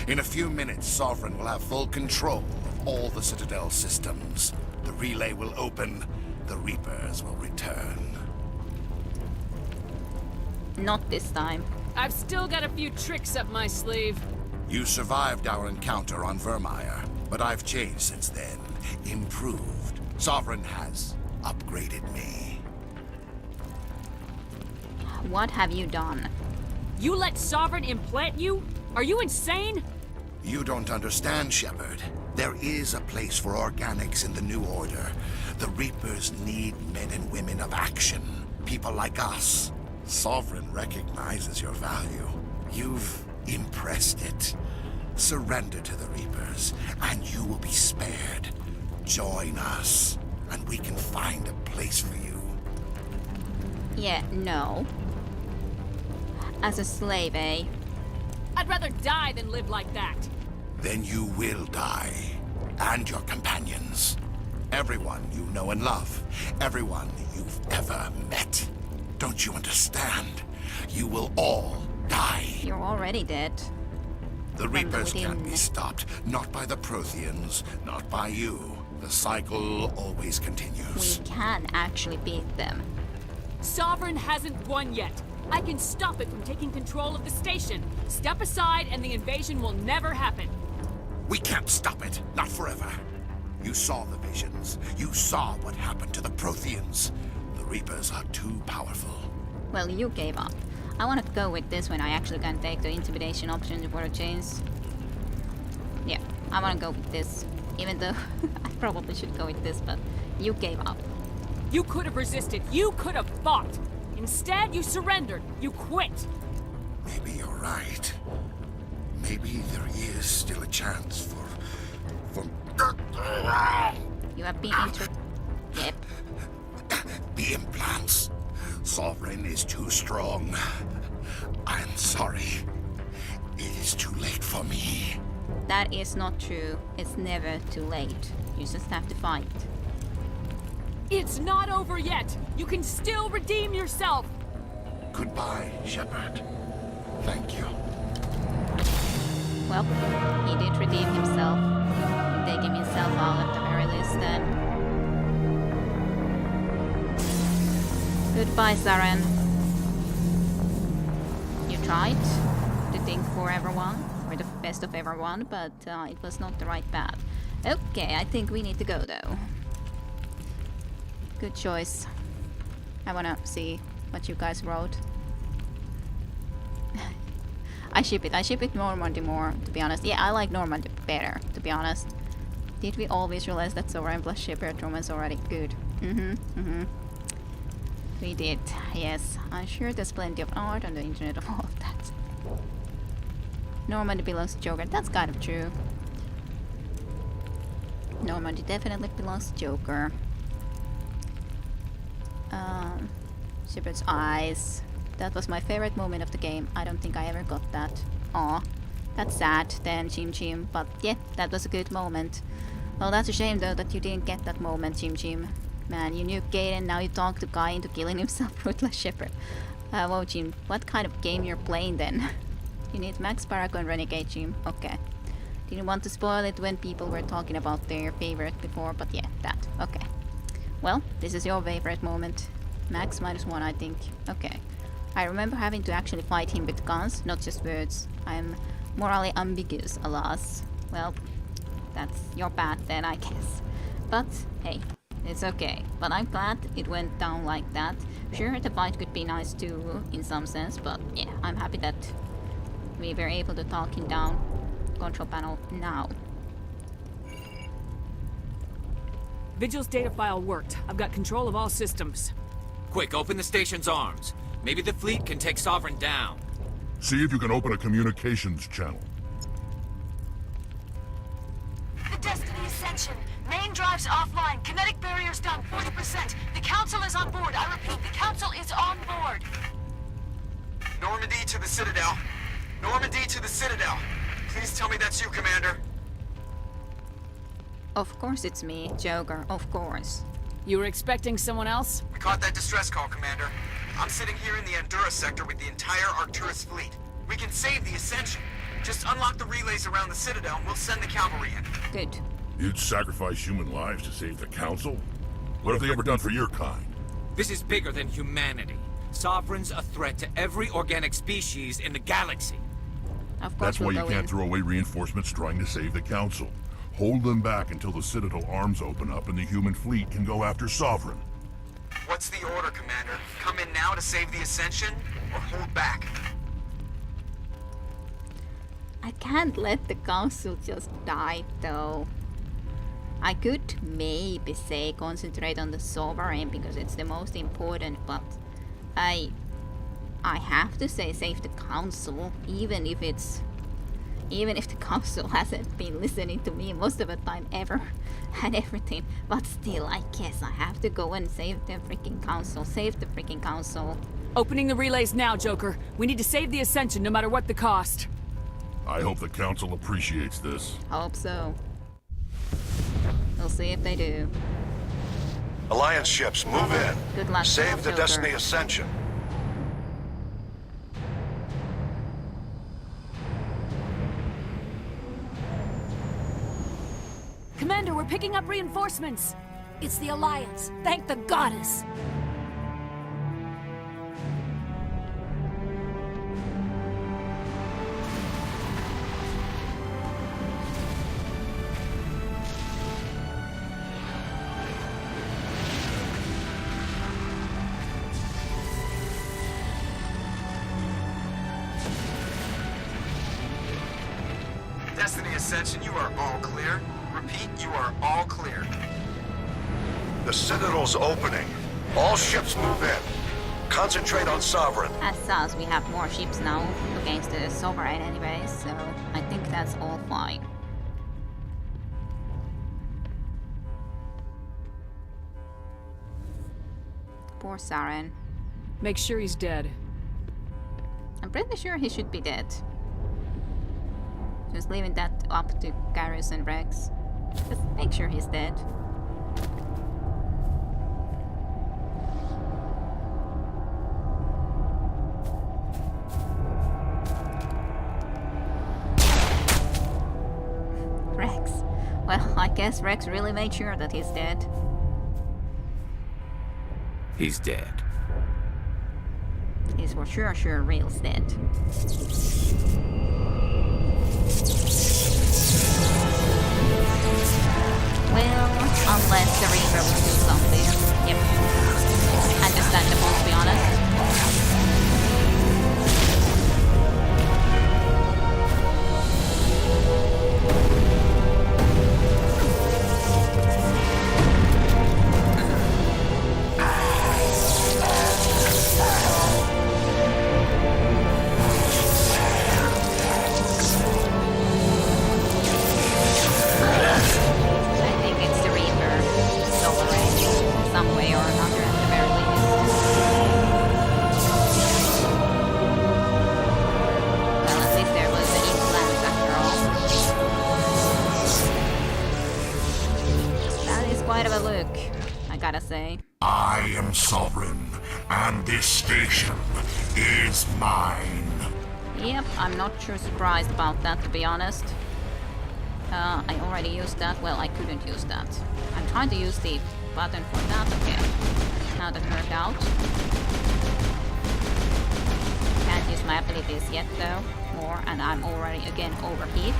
In a few minutes, Sovereign will have full control of all the Citadel systems. The relay will open. The Reapers will return. Not this time. I've still got a few tricks up my sleeve. You survived our encounter on Vermeer, but I've changed since then. Improved. Sovereign has upgraded me. What have you done? You let Sovereign implant you? Are you insane? You don't understand, Shepard. There is a place for organics in the New Order. The Reapers need men and women of action. People like us. Sovereign recognizes your value. You've impressed it. Surrender to the Reapers, and you will be spared. Join us, and we can find a place for you. Yeah, no. As a slave, eh? I'd rather die than live like that. Then you will die. And your companions. Everyone you know and love. Everyone you've ever met. Don't you understand? You will all die. You're already dead. The Reapers can't be stopped. Not by the Protheans. Not by you. The cycle always continues. We can actually beat them. Sovereign hasn't won yet. I can stop it from taking control of the station. Step aside and the invasion will never happen. We can't stop it. Not forever. You saw the visions. You saw what happened to the Protheans. The Reapers are too powerful. Well, you gave up. I want to go with this when I actually can take the intimidation option for a change. Yeah, I want to go with this. Even though I probably should go with this, but you gave up. You could have resisted. You could have fought. Instead, you surrendered. You quit. Maybe you're right. Maybe there is still a chance for... You have been Yep. The implants. Sovereign is too strong. I'm sorry. It is too late for me. That is not true. It's never too late. You just have to fight. It's not over yet. You can still redeem yourself. Goodbye, Shepard. Thank you. Well, he did redeem himself. taking himself out at the very least then. Goodbye, Saren. You tried to think for everyone, or the best of everyone, but it was not the right path. Okay, I think we need to go though. Good choice. I wanna see what you guys wrote. I ship it Normandy more, to be honest. Yeah, I like Normandy better, to be honest. Did we all visualize that Sovereign plus Shepard romance already? Good. We did, yes. I'm sure there's plenty of art on the internet of all of that. Normandy belongs to Joker. That's kind of true. Normandy definitely belongs to Joker. Shepard's eyes. That was my favorite moment of the game. I don't think I ever got that. Aw, that's sad then, Chim Chim. But yeah, that was a good moment. Well, that's a shame though that you didn't get that moment, Chim Chim. Man, you knew Gaiden, now you talk to Guy into killing himself, Ruthless Shepard. Whoa, Jim, what kind of game you're playing then? You need Max Paragon Renegade, Jim. Okay. Didn't want to spoil it when people were talking about their favorite before, but yeah, that. Okay. Well, this is your favorite moment. Max -1, I think. Okay. I remember having to actually fight him with guns, not just words. I'm morally ambiguous, alas. Well, that's your bad then, I guess. But, hey, it's okay. But I'm glad it went down like that. Sure, the fight could be nice too, in some sense, but yeah, I'm happy that we were able to talk him down. Control panel now. Vigil's data file worked. I've got control of all systems. Quick, open the station's arms. Maybe the fleet can take Sovereign down. See if you can open a communications channel. The Destiny Ascension. Main drives offline. Kinetic barriers down 40%. The Council is on board. I repeat, the Council is on board. Normandy to the Citadel. Normandy to the Citadel. Please tell me that's you, Commander. Of course it's me, Joker, of course. You were expecting someone else? We caught that distress call, Commander. I'm sitting here in the Andurra sector with the entire Arcturus fleet. We can save the Ascension. Just unlock the relays around the Citadel and we'll send the cavalry in. Good. You'd sacrifice human lives to save the Council? What have they ever done for your kind? This is bigger than humanity. Sovereign's a threat to every organic species in the galaxy. Of course That's why we'll you go can't in. throw away reinforcements trying to save the Council. Hold them back until the Citadel arms open up and the human fleet can go after Sovereign. What's the order, Commander? Come in now to save the Ascension, or hold back? I can't let the Council just die, though. I could maybe say concentrate on the Sovereign because it's the most important, but I have to say save the Council, even if the Council hasn't been listening to me most of the time ever and everything. But still, I guess I have to go and save the freaking Council. Save the freaking Council. Opening the relays now, Joker. We need to save the Ascension no matter what the cost. I hope the Council appreciates this. Hope so. We'll see if they do. Alliance ships, move in. Good luck, Save the Joker. Destiny Ascension. Commander, we're picking up reinforcements. It's the Alliance. Thank the goddess. Destiny Ascension, you are all clear. Repeat, you are all clear. The Citadel's opening. All ships move in. Concentrate on Sovereign. As such, we have more ships now against the Sovereign anyway, so I think that's all fine. Poor Saren. Make sure he's dead. I'm pretty sure he should be dead. Just leaving that up to Garrus and Rex. Just make sure he's dead. Rex, Well, I guess Rex really made sure that he's dead. He's dead. He's for sure Real's dead. Well, unless the Reaper will do something. Yep. Understandable, to be honest. I am sovereign, and this station is mine. Yep, I'm not sure surprised about that, to be honest. I already used that. Well, I couldn't use that. I'm trying to use the button for that. Okay. Now that worked out. Can't use my abilities yet, though. More, and I'm already, again, overheat.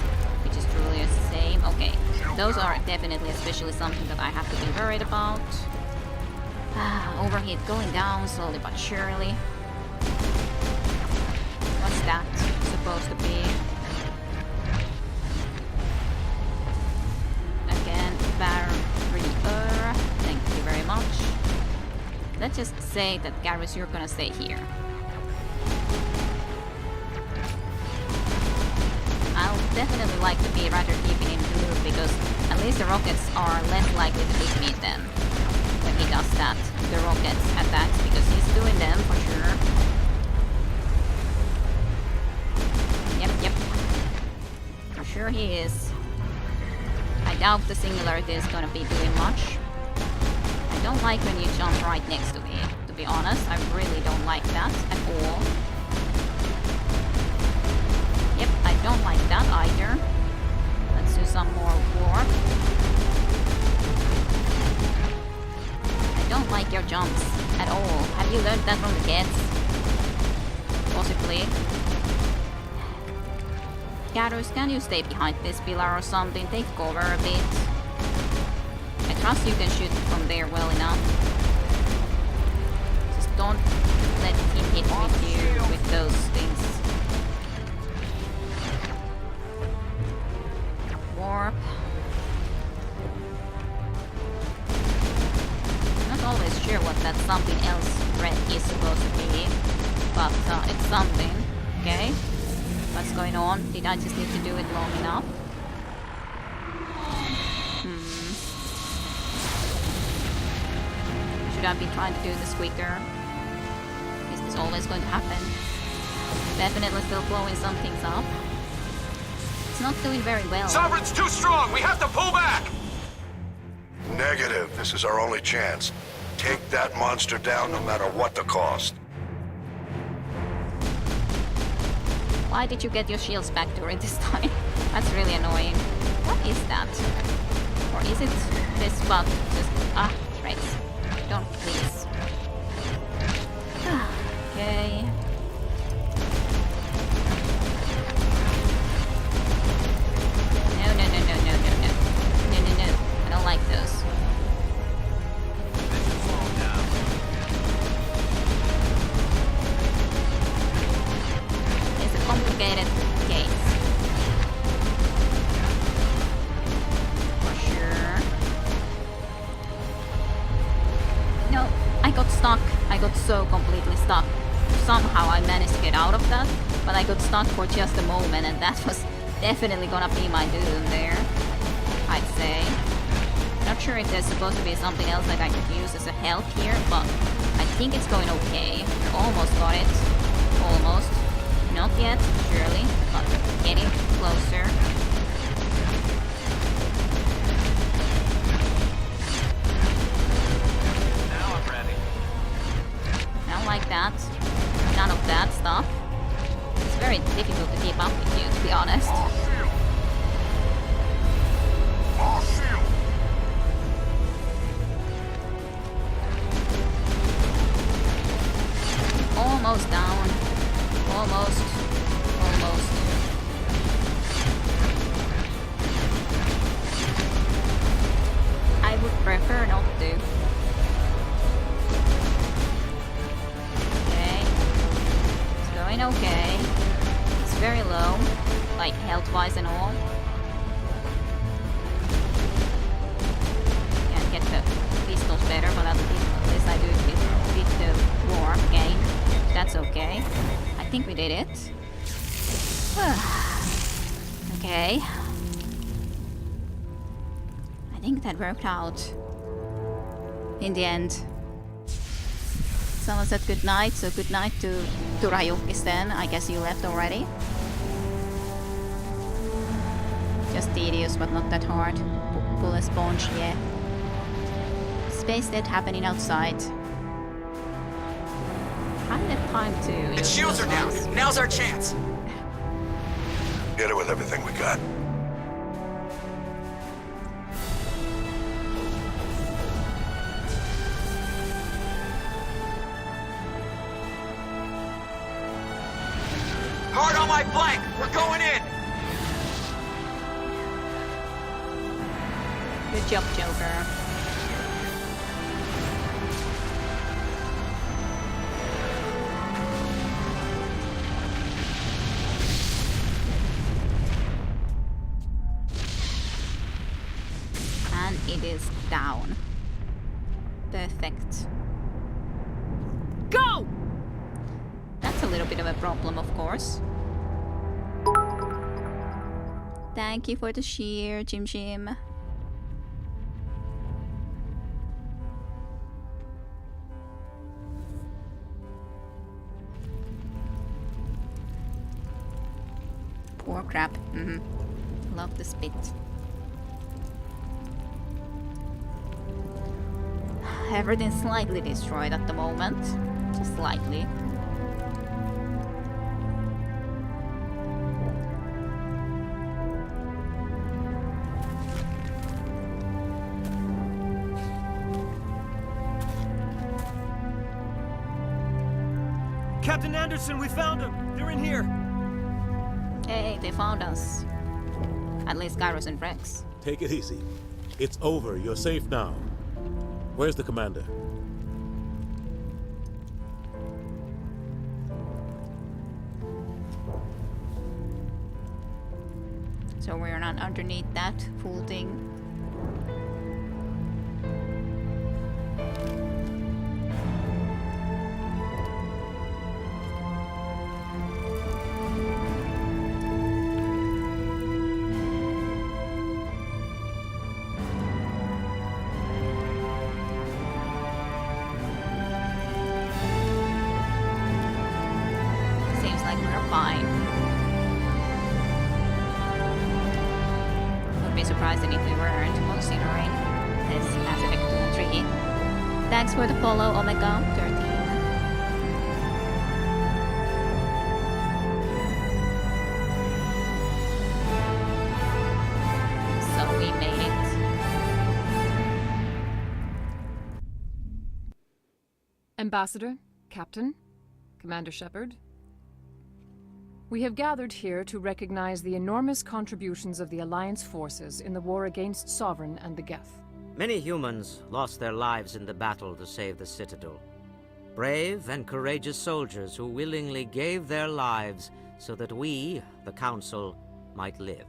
Which is truly the same. Okay. Those are definitely especially something that I have to be worried about. Overheat going down slowly but surely. What's that supposed to be? Again, barrier. Thank you very much. Let's just say that Garrus, you're gonna stay here. I'll definitely like to be rather keeping him to move because at least the rockets are less likely to hit me then. When he does that, the rockets attacks, because he's doing them for sure. Yep. For sure he is. I doubt the Singularity is gonna be doing much. I don't like when you jump right next to me, to be honest. I really don't like that at all. Yep, I don't like that either. Let's do some more warp. I don't like your jumps at all. Have you learned that from the kids? Possibly. Garrus, can you stay behind this pillar or something? Take cover a bit. I trust you can shoot from there well enough. Just don't let him hit with you with those things. Warp. Always sure what that something else red is supposed to be, but it's something. Okay, what's going on? Did I just need to do it long enough? Should I be trying to do this quicker? Is this always going to happen? Definitely still blowing some things up. It's not doing very well. Sovereign's too strong! We have to pull back! Negative. This is our only chance. Take that monster down no matter what the cost. Why did you get your shields back during this time? That's really annoying. What is that? Or is it this bug? Just trace. Don't please. Okay. No. I don't like those. It's a complicated case. For sure. No, I got stuck. I got so completely stuck. Somehow I managed to get out of that, but I got stuck for just a moment, and that was definitely gonna be my doom there, I'd say. Not sure if there's supposed to be something else that I could use as a help here, but I think it's going okay. Almost got it. Almost. Not yet, surely, but getting closer. Now I'm ready. Not like that. None of that stuff. It's very difficult to keep up with you, to be honest. prefer not to. Okay. It's going okay. It's very low, like health-wise and all. Can't get the pistols better, but at least I do beat the war game. That's okay. I think we did it. Okay. I think that worked out in the end. Someone said good night, so good night to Rayukis then. I guess you left already. Just tedious, but not that hard. Pull a sponge, yeah. Space dead happening outside. I had time to. The shields are down. Now's our chance. Get it with everything we got. Hard on my flank. We're going in. Good job, Joker. And it is down. Perfect. Go! That's a little bit of a problem, of course. Thank you for the cheer, Jim Jim. Poor crap. Love the spit. Everything's slightly destroyed at the moment. Just slightly. Captain Anderson, we found them! They're in here! Hey, they found us. At least Gyros and Rex. Take it easy. It's over. You're safe now. Where's the commander? So we're not underneath that full thing. Thanks for the follow, Omega 13. So we made it. Ambassador, Captain, Commander Shepard. We have gathered here to recognize the enormous contributions of the Alliance forces in the war against Sovereign and the Geth. Many humans lost their lives in the battle to save the Citadel. Brave and courageous soldiers who willingly gave their lives so that we, the Council, might live.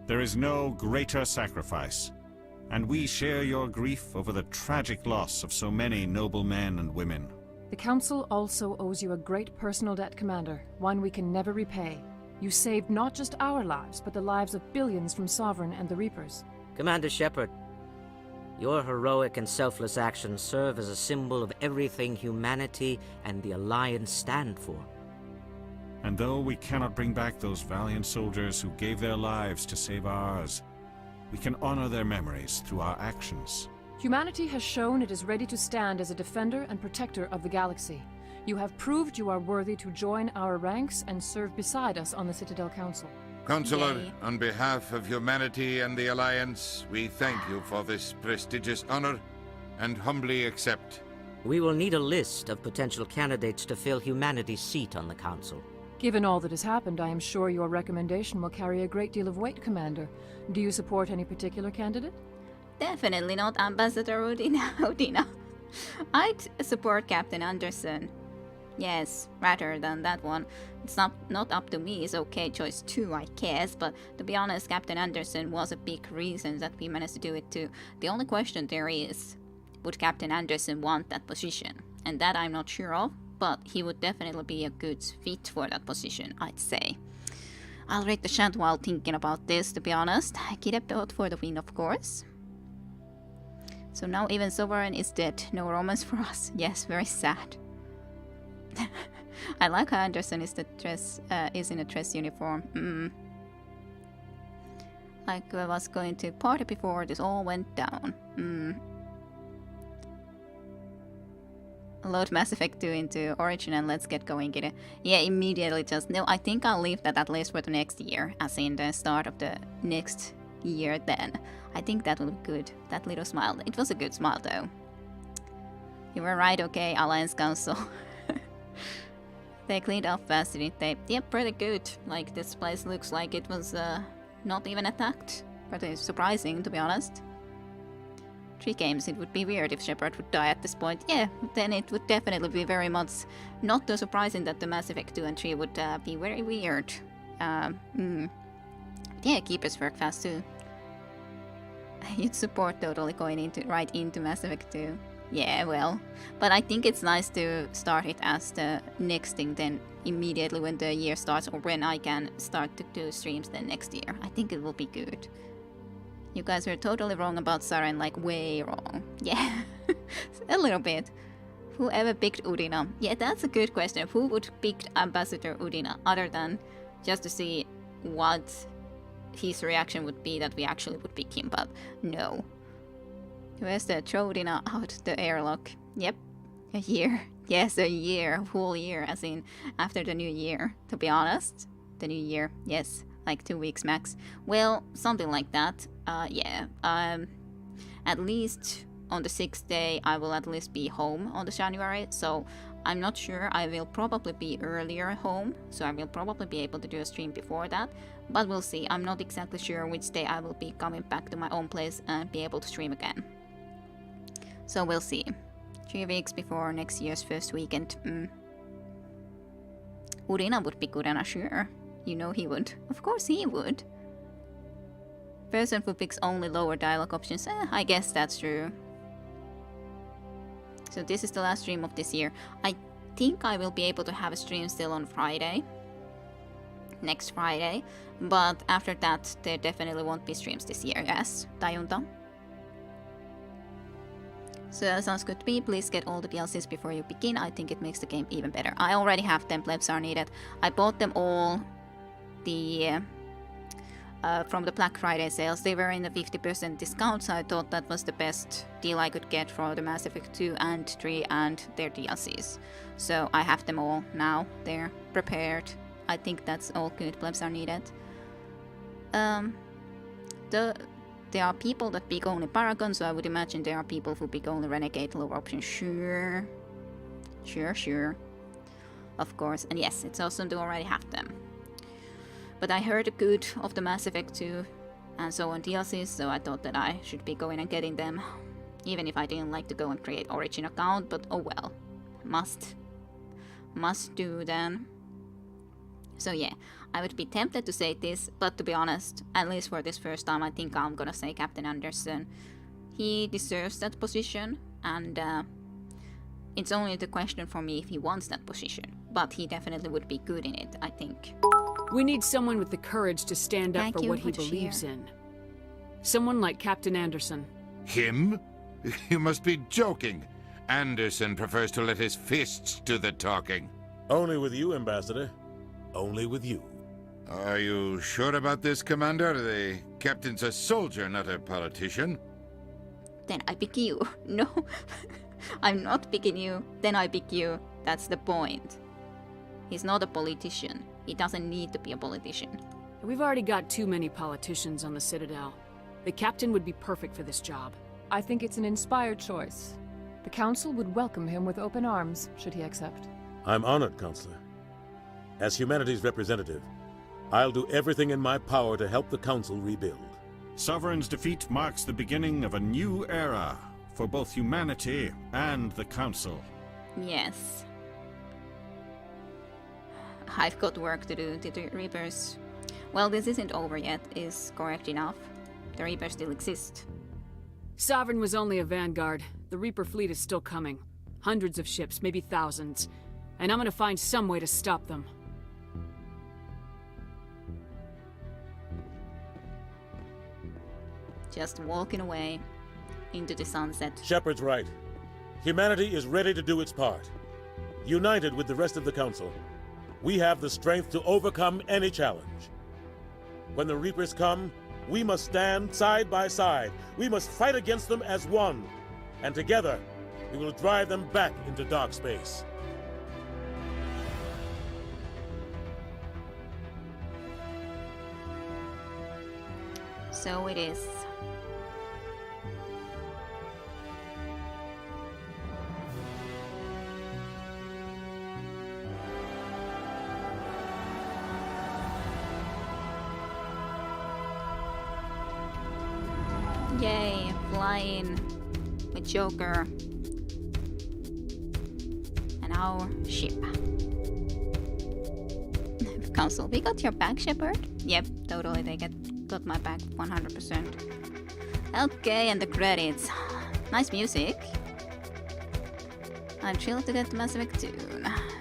There is no greater sacrifice, and we share your grief over the tragic loss of so many noble men and women. The Council also owes you a great personal debt, Commander, one we can never repay. You saved not just our lives, but the lives of billions from Sovereign and the Reapers. Commander Shepard, your heroic and selfless actions serve as a symbol of everything humanity and the Alliance stand for. And though we cannot bring back those valiant soldiers who gave their lives to save ours, we can honor their memories through our actions. Humanity has shown it is ready to stand as a defender and protector of the galaxy. You have proved you are worthy to join our ranks and serve beside us on the Citadel Council. Counselor, on behalf of humanity and the Alliance, we thank you for this prestigious honor and humbly accept. We will need a list of potential candidates to fill humanity's seat on the Council. Given all that has happened, I am sure your recommendation will carry a great deal of weight, Commander. Do you support any particular candidate? Definitely not Ambassador Udina. I'd support Captain Anderson. Yes, rather than that one. It's not up to me, it's okay choice too, I guess, but to be honest, Captain Anderson was a big reason that we managed to do it too. The only question there is, would Captain Anderson want that position? And that I'm not sure of, but he would definitely be a good fit for that position, I'd say. I'll read the chat while thinking about this, to be honest. Kidep vote for the win, of course. So now even Sovereign is dead. No romance for us. Yes, very sad. I like how Anderson is in a dress uniform. Like I was going to party before this all went down. Load Mass Effect 2 into Origin and let's get going. Yeah, immediately just... No, I think I'll leave that at least for the next year. As in the start of the next year then. I think that will be good. That little smile. It was a good smile though. You were right, okay, Alliance Council. They cleaned up fast, didn't they? Yep, pretty good. Like, this place looks like it was not even attacked. Pretty surprising, to be honest. 3 games, it would be weird if Shepard would die at this point. Yeah, then it would definitely be very much not too surprising that the Mass Effect 2 and 3 would be very weird. Yeah, Keepers work fast too. You'd support totally going right into Mass Effect 2. Yeah, well, but I think it's nice to start it as the next thing then immediately when the year starts, or when I can start to do streams then next year. I think it will be good. You guys were totally wrong about Saren, like way wrong. Yeah, a little bit. Whoever picked Udina? Yeah, that's a good question. Who would pick Ambassador Udina other than just to see what his reaction would be that we actually would pick him, but no. Where's the throw Udina out the airlock? Yep, a year. Yes, a year, a whole year, as in after the new year, to be honest. The new year, yes, like 2 weeks max. Well, something like that. Yeah, at least on the 6th day I will at least be home on the January, so I'm not sure. I will probably be earlier home, so I will probably be able to do a stream before that, but we'll see. I'm not exactly sure which day I will be coming back to my own place and be able to stream again. So we'll see. 3 weeks before next year's first weekend. Udina would be good, and I'm sure. You know he would. Of course he would. Person who picks only lower dialogue options. I guess that's true. So this is the last stream of this year. I think I will be able to have a stream still on Friday. Next Friday. But after that, there definitely won't be streams this year. Yes, Tajunta. So that sounds good to me. Please get all the DLCs before you begin. I think it makes the game even better. I already have them. Plebs are needed. I bought them all from the Black Friday sales. They were in the 50% discount, so I thought that was the best deal I could get for the Mass Effect 2 and 3 and their DLCs. So I have them all now. They're prepared. I think that's all good. Plebs are needed. There are people that pick only Paragon, so I would imagine there are people who pick only Renegade lower option. Sure. Sure. Of course. And yes, it's awesome to already have them. But I heard good of the Mass Effect 2 and so on DLCs, so I thought that I should be going and getting them. Even if I didn't like to go and create Origin account, but oh well. Must do then. So yeah, I would be tempted to say this, but to be honest, at least for this first time, I think I'm gonna say Captain Anderson. He deserves that position, and it's only the question for me if he wants that position. But he definitely would be good in it, I think. We need someone with the courage to stand up for what he believes in. Someone like Captain Anderson. Him? You must be joking. Anderson prefers to let his fists do the talking. Only with you, Ambassador. Only with you. Are you sure about this, Commander? The captain's a soldier, not a politician. Then I pick you. No, I'm not picking you. Then I pick you. That's the point. He's not a politician. He doesn't need to be a politician. We've already got too many politicians on the Citadel. The captain would be perfect for this job. I think it's an inspired choice. The Council would welcome him with open arms, should he accept. I'm honored, Counselor. As humanity's representative, I'll do everything in my power to help the Council rebuild. Sovereign's defeat marks the beginning of a new era for both humanity and the Council. Yes. I've got work to do. The Reapers... Well, this isn't over yet, is correct enough. The Reapers still exist. Sovereign was only a vanguard. The Reaper fleet is still coming. Hundreds of ships, maybe thousands. And I'm gonna find some way to stop them. Just walking away into the sunset. Shepard's right. Humanity is ready to do its part. United with the rest of the Council, we have the strength to overcome any challenge. When the Reapers come, we must stand side by side. We must fight against them as one. And together, we will drive them back into dark space. So it is. Yay, flying with Joker and our ship. Council, we got your back, Shepard? Yep, totally, they got my back 100%. Okay, and the credits. Nice music. I'm thrilled to get the Mass Effect 2.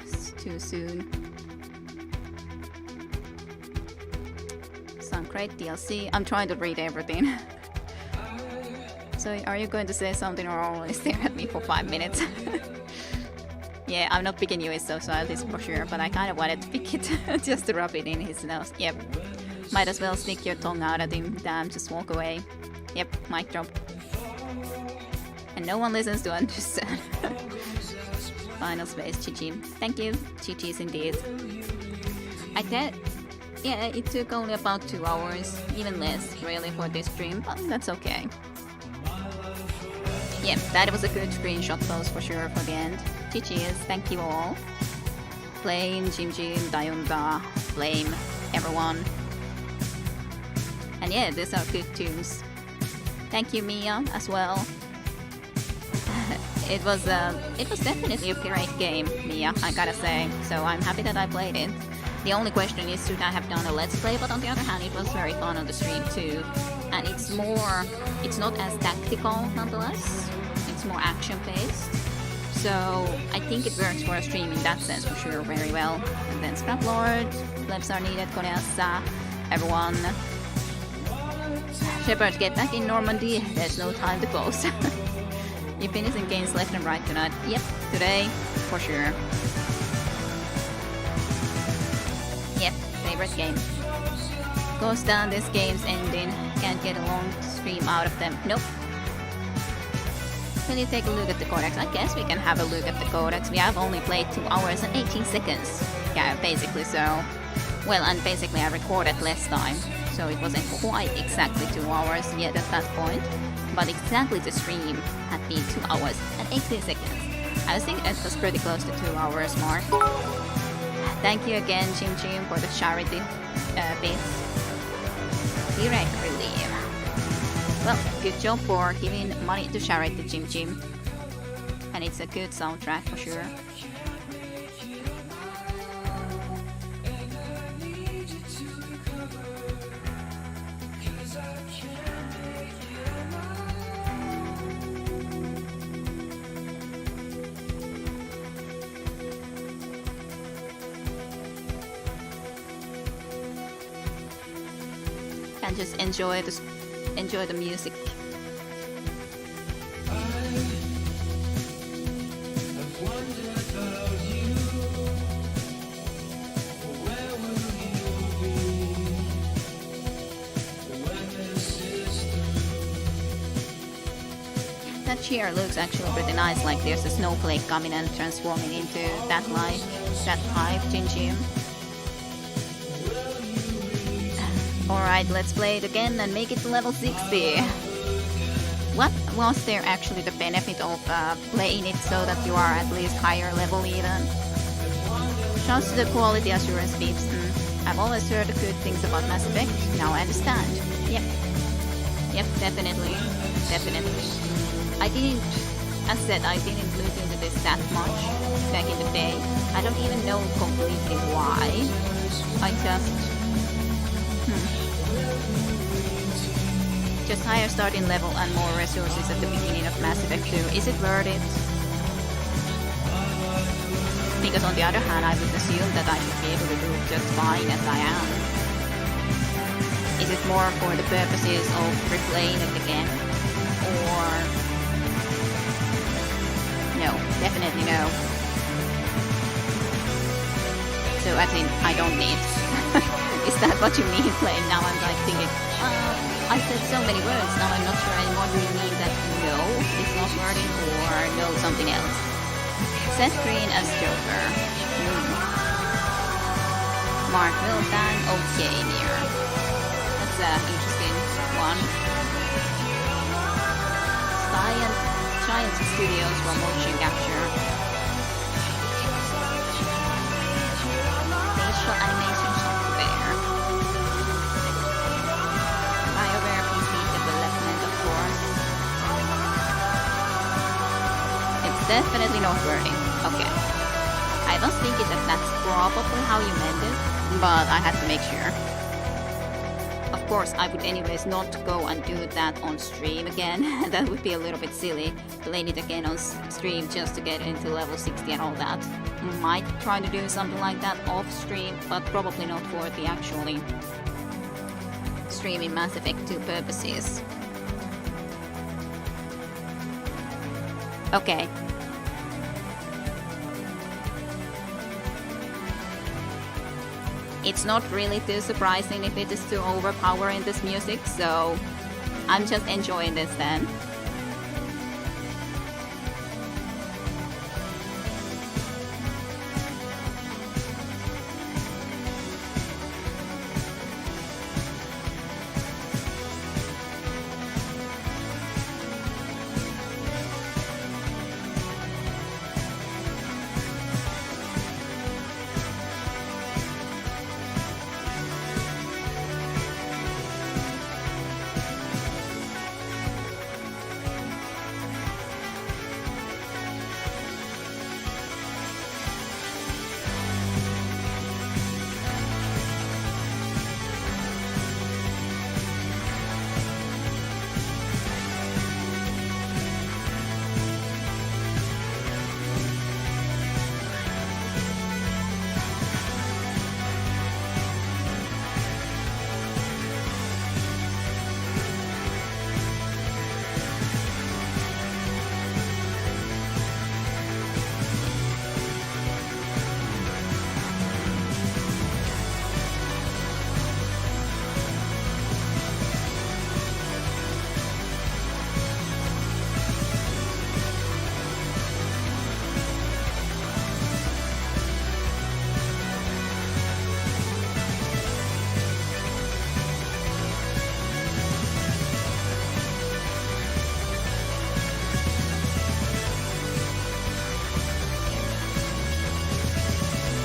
It's too soon. Some great DLC. I'm trying to read everything. So, are you going to say something or only stare at me for 5 minutes? Yeah, I'm not picking you, so I'll this for sure, but I kind of wanted to pick it just to rub it in his nose. Yep. Might as well stick your tongue out at him. Damn, just walk away. Yep, mic drop. And no one listens to understand. Final space, GG. Thank you. GG's indeed. I did. Yeah, it took only about 2 hours, even less, really, for this stream, but that's okay. Yeah, that was a good screenshot post for sure for the end. GG's, thank you all. Flame, Jim, Dayunda, Flame, everyone. And yeah, these are good tunes. Thank you, Mia, as well. It was definitely a great game, Mia, I gotta say. So I'm happy that I played it. The only question is, should I have done a let's play? But on the other hand, it was very fun on the stream too. And it's not as tactical nonetheless. It's more action-based. So I think it works for a stream in that sense for sure very well. And then Scrap Lord, Plebs are needed, Koneasa, everyone. Shepard, get back in Normandy. There's no time to close. You finishing games left and right tonight? Yep, today, for sure. Yep, favorite game. Goes down, this game's ending. Can't get a long stream out of them. Nope. Can you take a look at the codex? I guess we can have a look at the codex. We have only played 2 hours and 18 seconds. Yeah, basically so. Well, and basically I recorded less time. So it wasn't quite exactly 2 hours yet at that point. But exactly the stream had been 2 hours and 18 seconds. I think it was pretty close to 2 hours mark. Thank you again, Jim, for the charity bit. Direct relief. Well, good job for giving money to charity, Jim. And it's a good soundtrack for sure. And just enjoy the music. That chair looks actually pretty nice, like there's a snowflake coming and transforming into that light, that hive, Jim. Alright, let's play it again and make it to level 60. What was there actually the benefit of playing it so that you are at least higher level even? Shouts to the quality assurance peeps. I've always heard good things about Mass Effect, now I understand. Yep. Yep, definitely. Definitely. I didn't, as said, I didn't look into this that much back in the day. I don't even know completely why. I just higher starting level and more resources at the beginning of Mass Effect 2. Is it worth it? Because on the other hand, I would assume that I should be able to do just fine as I am. Is it more for the purposes of replaying it again? Or... no, definitely no. So as in, I don't need. Is that what you mean, playing? Now I'm like thinking, I said so many words, now I'm not sure anymore. Do you mean that no, it's not worth it, or no, something else? Seth Green as Joker. Mark Wilson, okay, Nier. That's an interesting one. Giant Studios for motion capture. Facial animation software. BioWare PC development, of course. It's definitely not worth it. Okay. I was thinking that that's probably how you meant it, but I had to make sure. Of course, I would anyways not go and do that on stream again. That would be a little bit silly, playing it again on stream just to get into level 60 and all that. Might try to do something like that off stream, but probably not for the actually streaming Mass Effect 2 purposes. Okay. It's not really too surprising if it is too overpowering, this music, so I'm just enjoying this then.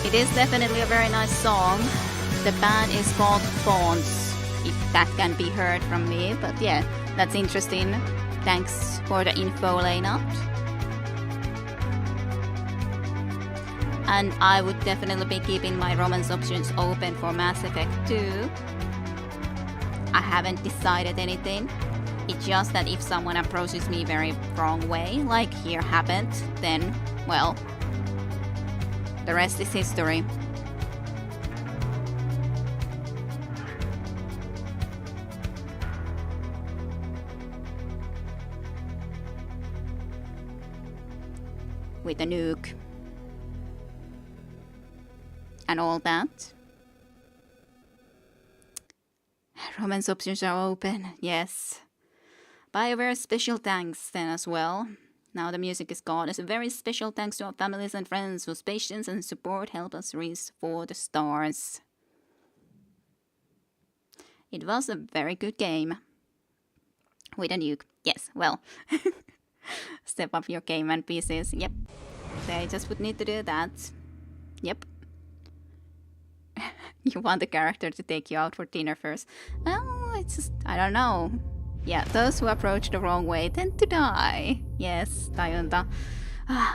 It is definitely a very nice song. The band is called Fawns, if that can be heard from me, but yeah, that's interesting. Thanks for the info, Lena. And I would definitely be keeping my romance options open for Mass Effect 2. I haven't decided anything. It's just that if someone approaches me very wrong way, like here happened, then, well, the rest is history. With a nuke. And all that. Romance options are open, yes. BioWare special thanks then as well. Now the music is gone. It's a very special thanks to our families and friends whose patience and support help us reach for the stars. It was a very good game. With a nuke. Yes, well. Step up your game and pieces. Yep. They just would need to do that. Yep. You want the character to take you out for dinner first. Well, it's just, I don't know. Yeah, those who approach the wrong way tend to die. Yes, Tajunta.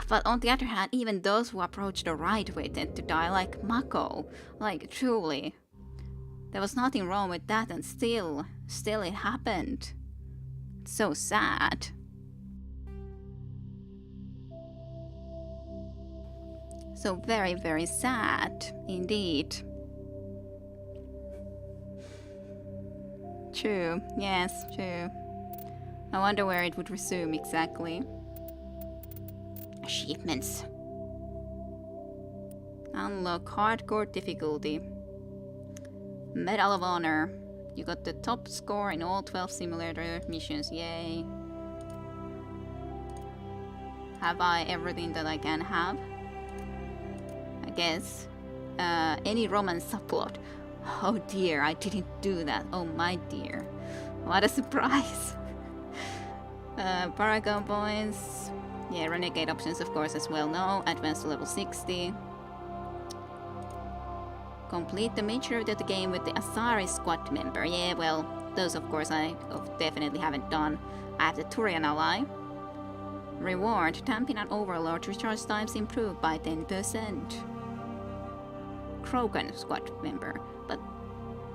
But on the other hand, even those who approach the right way tend to die, like Mako. Like, truly. There was nothing wrong with that, and still it happened. It's so sad. So very, very sad, indeed. True, yes, true. I wonder where it would resume exactly. Achievements. Unlock hardcore difficulty. Medal of Honor. You got the top score in all 12 simulator missions, yay. Have I everything that I can have? I guess. Any romance subplot. Oh dear, I didn't do that. Oh my dear. What a surprise. Paragon points. Yeah, renegade options of course as well. No, advanced to level 60. Complete the majority of the game with the Asari squad member. Yeah, well, those of course I definitely haven't done. I have the Turian ally. Reward, Tampin and Overlord recharge times improved by 10%. Krogan squad member. But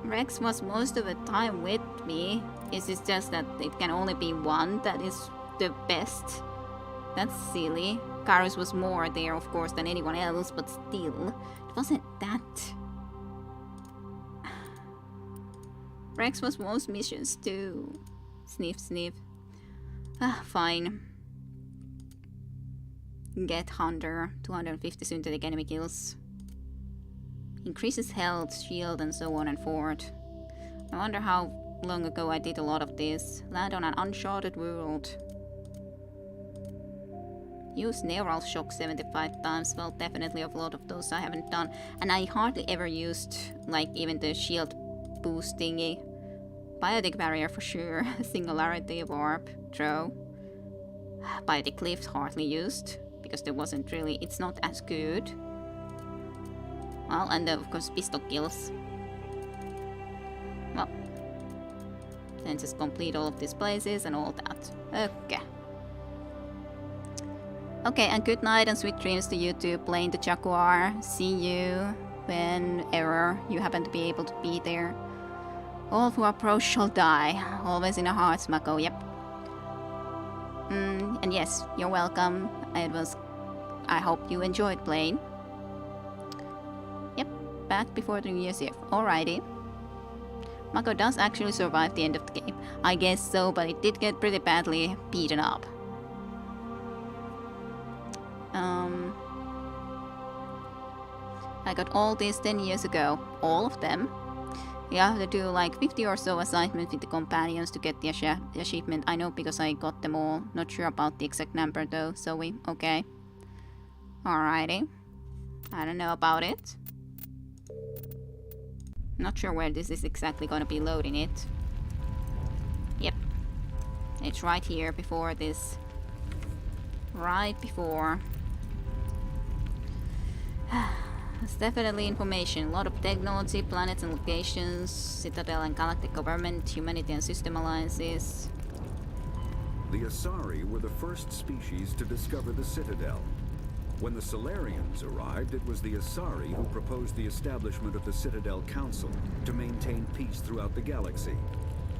Rex was most of the time with me. Is it just that it can only be one that is the best? That's silly. Karus was more there of course than anyone else, but still, it wasn't that. Rex was most missions too. Sniff, sniff. Fine. Get Hunter. 250 synthetic enemy kills. Increases health, shield, and so on and forth. I wonder how long ago I did a lot of this. Land on an uncharted world. Use neural shock 75 times. Well, definitely a lot of those I haven't done. And I hardly ever used, like, even the shield boost thingy. Biotic barrier for sure. Singularity, warp, throw. Biotic lift hardly used. Because there wasn't really, it's not as good. Well, and of course pistol kills. Well, then just complete all of these places and all that. Okay. Okay, and good night and sweet dreams to you too, playing the Jaguar. See you whenever you happen to be able to be there. All who approach shall die. Always in our hearts, Mako, yep. And yes, you're welcome. I hope you enjoyed playing. Yep, back before the New Year's Eve. Alrighty. Mako does actually survive the end of the game. I guess so, but it did get pretty badly beaten up. I got all these 10 years ago. All of them. You have to do like 50 or so assignments with the companions to get the achievement. I know because I got them all. Not sure about the exact number though, so okay. Alrighty. I don't know about it. Not sure where this is exactly gonna be loading it. Yep. It's right here before this. Right before. It's definitely information. A lot of technology, planets and locations, Citadel and galactic government, humanity and system alliances. The Asari were the first species to discover the Citadel. When the Solarians arrived, it was the Asari who proposed the establishment of the Citadel Council to maintain peace throughout the galaxy.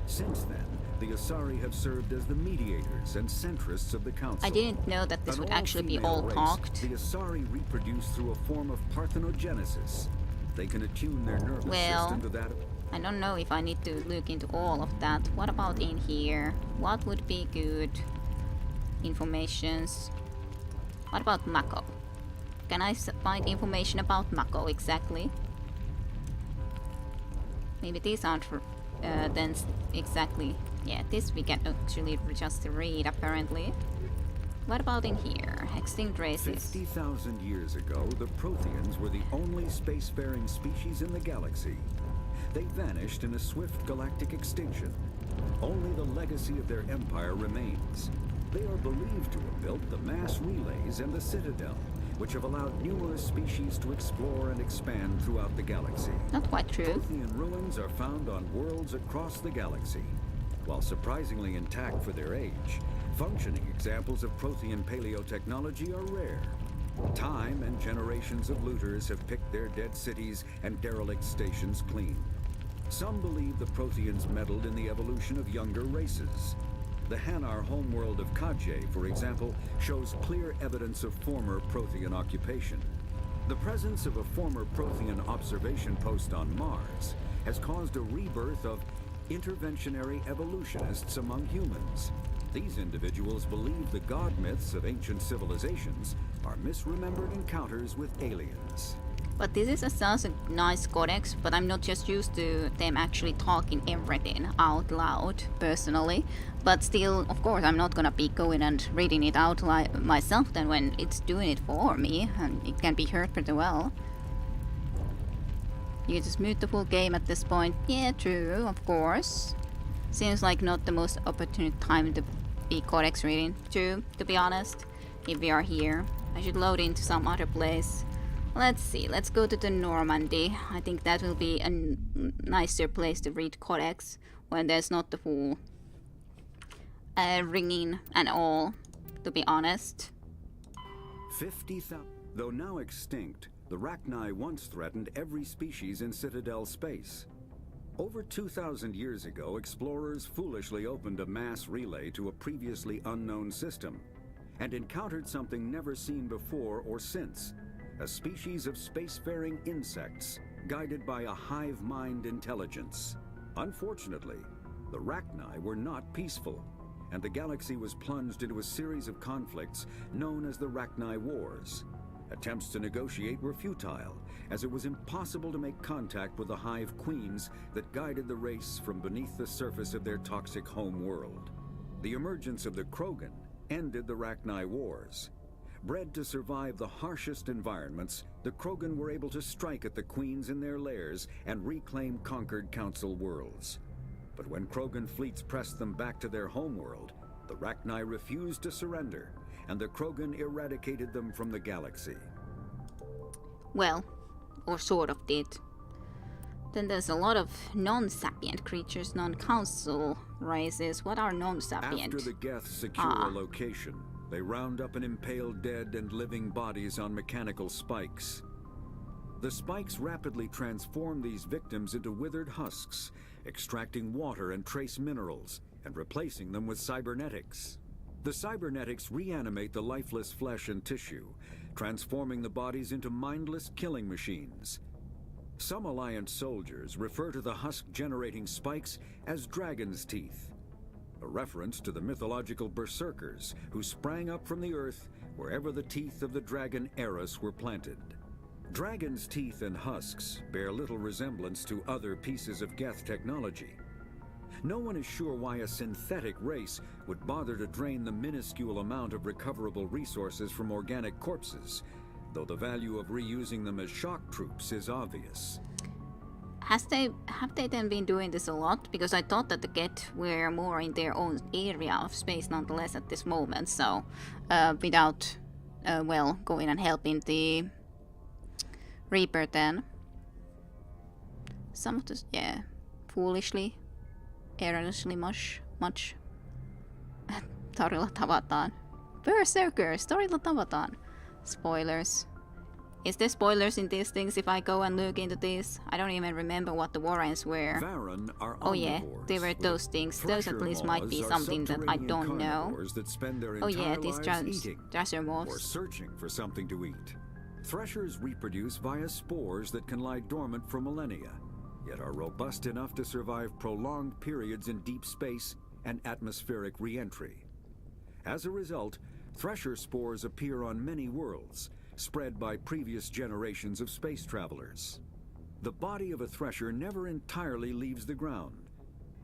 Since then, the Asari have served as the mediators and centrists of the Council. I didn't know that this would actually be all talked. The Asari reproduce through a form of parthenogenesis. They can attune their nervous system to that. I don't know if I need to look into all of that. What about in here? What would be good informations? What about Mako? Can I find information about Mako exactly? Maybe these aren't then exactly. Yeah, this we can actually just read apparently. What about in here? Extinct races. 50,000 years ago, the Protheans were the only spacefaring species in the galaxy. They vanished in a swift galactic extinction. Only the legacy of their empire remains. They are believed to have built the mass relays and the Citadel, which have allowed numerous species to explore and expand throughout the galaxy. Not quite true. Prothean ruins are found on worlds across the galaxy. While surprisingly intact for their age, functioning examples of Prothean paleotechnology are rare. Time and generations of looters have picked their dead cities and derelict stations clean. Some believe the Protheans meddled in the evolution of younger races. The Hanar homeworld of Kaje, for example, shows clear evidence of former Prothean occupation. The presence of a former Prothean observation post on Mars has caused a rebirth of interventionary evolutionists among humans. These individuals believe the god myths of ancient civilizations are misremembered encounters with aliens. But sounds a nice codex, but I'm not just used to them actually talking everything out loud, personally. But still, of course, I'm not gonna be going and reading it out myself then when it's doing it for me, and it can be heard pretty well. You just mute the full game at this point. Yeah, true, of course. Seems like not the most opportune time to be codex reading, too, to be honest. If we are here, I should load into some other place. Let's see, let's go to the Normandy. I think that will be a nicer place to read codex when there's not the full ringing and all, to be honest. 50,000. Though now extinct, the Rachni once threatened every species in Citadel space. Over 2,000 years ago, explorers foolishly opened a mass relay to a previously unknown system and encountered something never seen before or since. A species of spacefaring insects, guided by a hive mind intelligence. Unfortunately, the Rachni were not peaceful, and the galaxy was plunged into a series of conflicts known as the Rachni Wars. Attempts to negotiate were futile, as it was impossible to make contact with the hive queens that guided the race from beneath the surface of their toxic home world. The emergence of the Krogan ended the Rachni Wars. Bred to survive the harshest environments, the Krogan were able to strike at the queens in their lairs and reclaim conquered Council worlds. But when Krogan fleets pressed them back to their homeworld, the Rachni refused to surrender, and the Krogan eradicated them from the galaxy. Well, or sort of did. Then there's a lot of non-sapient creatures, non-council races. What are non-sapient? After the Geth secure a location, they round up and impale dead and living bodies on mechanical spikes. The spikes rapidly transform these victims into withered husks, extracting water and trace minerals, and replacing them with cybernetics. The cybernetics reanimate the lifeless flesh and tissue, transforming the bodies into mindless killing machines. Some Alliance soldiers refer to the husk-generating spikes as dragon's teeth, a reference to the mythological berserkers who sprang up from the earth wherever the teeth of the dragon Eris were planted. Dragon's teeth and husks bear little resemblance to other pieces of Geth technology. No one is sure why a synthetic race would bother to drain the minuscule amount of recoverable resources from organic corpses, though the value of reusing them as shock troops is obvious. Have they then been doing this a lot? Because I thought that the Geth were more in their own area of space nonetheless at this moment, so without, well, going and helping the Reaper then. Some of this, yeah, foolishly, erroneously much. Torilla tavataan. Berserkers, Torilla tavataan. Spoilers. Is there spoilers in these things if I go and look into this? I don't even remember what the Warrens were. Oh yeah, they were those things. Those at least might be something that I don't know. Oh yeah, these Thrasher moths. Or searching for something to eat. Threshers reproduce via spores that can lie dormant for millennia, yet are robust enough to survive prolonged periods in deep space and atmospheric re-entry. As a result, Thresher spores appear on many worlds, spread by previous generations of space travelers. The body of a Thresher never entirely leaves the ground.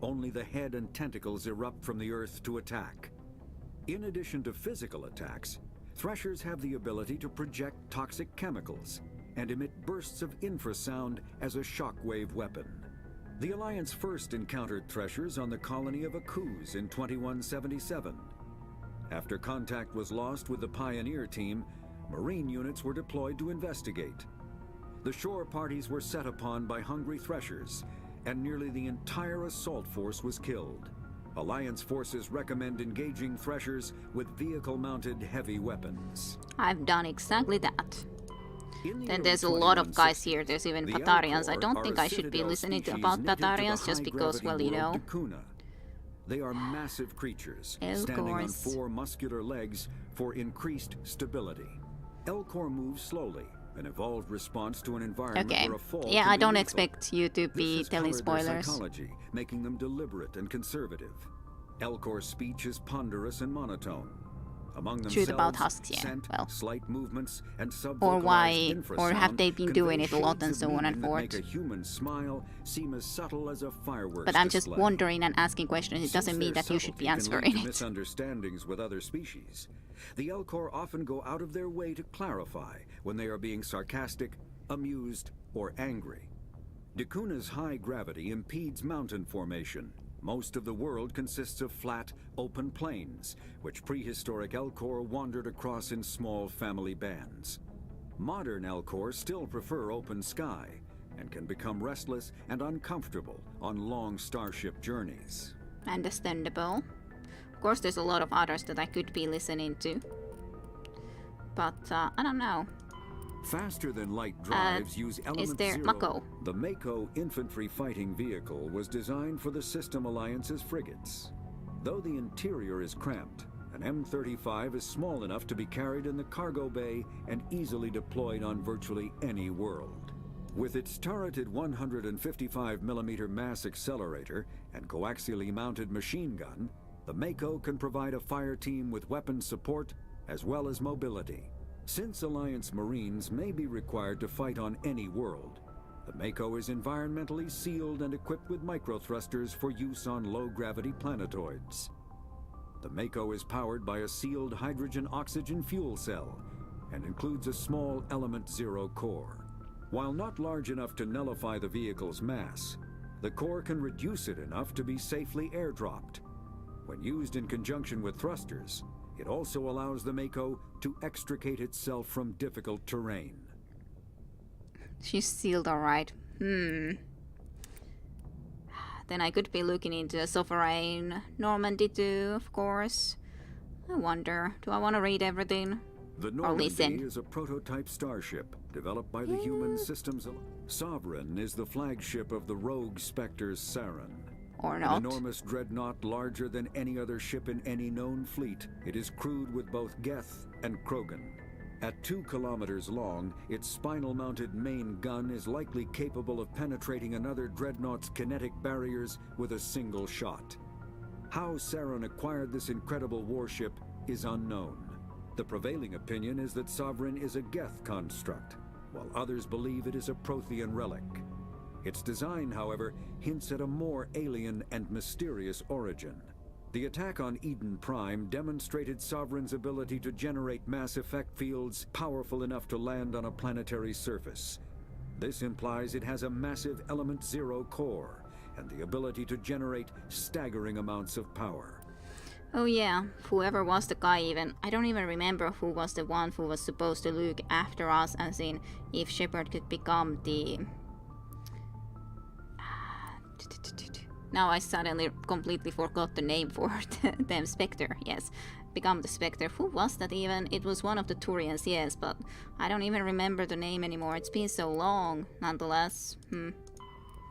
Only the head and tentacles erupt from the earth to attack. In addition to physical attacks, Threshers have the ability to project toxic chemicals and emit bursts of infrasound as a shockwave weapon. The Alliance first encountered Threshers on the colony of Akuz in 2177. After contact was lost with the Pioneer team, Marine units were deployed to investigate. The shore parties were set upon by hungry Threshers, and nearly the entire assault force was killed. Alliance forces recommend engaging Threshers with vehicle-mounted heavy weapons. I've done exactly that. In the Then early there's a lot of guys 2160s, here. There's even the Batarians. I Elcor don't are think a I should be Citadel listening species about native to the Batarians just because, high-gravity well, you know. world Dakuna. They are massive creatures, standing on Elcors. 4 muscular legs for increased stability. Elcor moves slowly, an evolved response to an environment Okay. where a fall Yeah, can I be don't lethal. expect you to This be has telling colored their spoilers. psychology, making them deliberate and conservative. Elcor's speech is ponderous and monotone. Among Truth themselves, about husks, yeah, scent, well. slight movements, and Or why, subvocalized or have infrasound they been doing convey it a lot and shades of so on and meaning that forth. make a human smile seem as subtle as a fireworks But I'm just display. wondering and asking questions. It doesn't Since mean their that you should be subtlety can lead answering to it. misunderstandings with other species, the Elcor often go out of their way to clarify when they are being sarcastic, amused, or angry. Dakuna's high gravity impedes mountain formation. Most of the world consists of flat, open plains, which prehistoric Elcor wandered across in small family bands. Modern Elcor still prefer open sky, and can become restless and uncomfortable on long starship journeys. Understandable. Of course, there's a lot of others that I could be listening to. But, I don't know. Faster-than-light drives use Element is there Zero. Mako? The Mako infantry fighting vehicle was designed for the System Alliance's frigates. Though the interior is cramped, an M35 is small enough to be carried in the cargo bay and easily deployed on virtually any world. With its turreted 155mm mass accelerator and coaxially mounted machine gun, the Mako can provide a fire team with weapon support as well as mobility. Since Alliance Marines may be required to fight on any world, the Mako is environmentally sealed and equipped with microthrusters for use on low-gravity planetoids. The Mako is powered by a sealed hydrogen-oxygen fuel cell and includes a small Element Zero core. While not large enough to nullify the vehicle's mass, the core can reduce it enough to be safely airdropped. When used in conjunction with thrusters, it also allows the Mako to extricate itself from difficult terrain. She's sealed alright. Then I could be looking into Sovereign Normandy too, of course. I wonder, do I want to read everything? The Or Normandy listen? is a prototype starship developed by the Human Systems Sovereign is the flagship of the rogue Spectres Saren. Or An not. enormous dreadnought larger than any other ship in any known fleet, it is crewed with both Geth and Krogan. At 2 kilometers long, its spinal-mounted main gun is likely capable of penetrating another dreadnought's kinetic barriers with a single shot. How Saren acquired this incredible warship is unknown. The prevailing opinion is that Sovereign is a Geth construct, while others believe it is a Prothean relic. Its design, however, hints at a more alien and mysterious origin. The attack on Eden Prime demonstrated Sovereign's ability to generate mass effect fields powerful enough to land on a planetary surface. This implies it has a massive Element Zero core and the ability to generate staggering amounts of power. Oh yeah, whoever was the guy even. I don't even remember who was the one who was supposed to look after us, as in if Shepard could become the... Now I suddenly completely forgot the name for them. Spectre, yes. Become the Spectre. Who was that even? It was one of the Turians, yes, but I don't even remember the name anymore. It's been so long, nonetheless.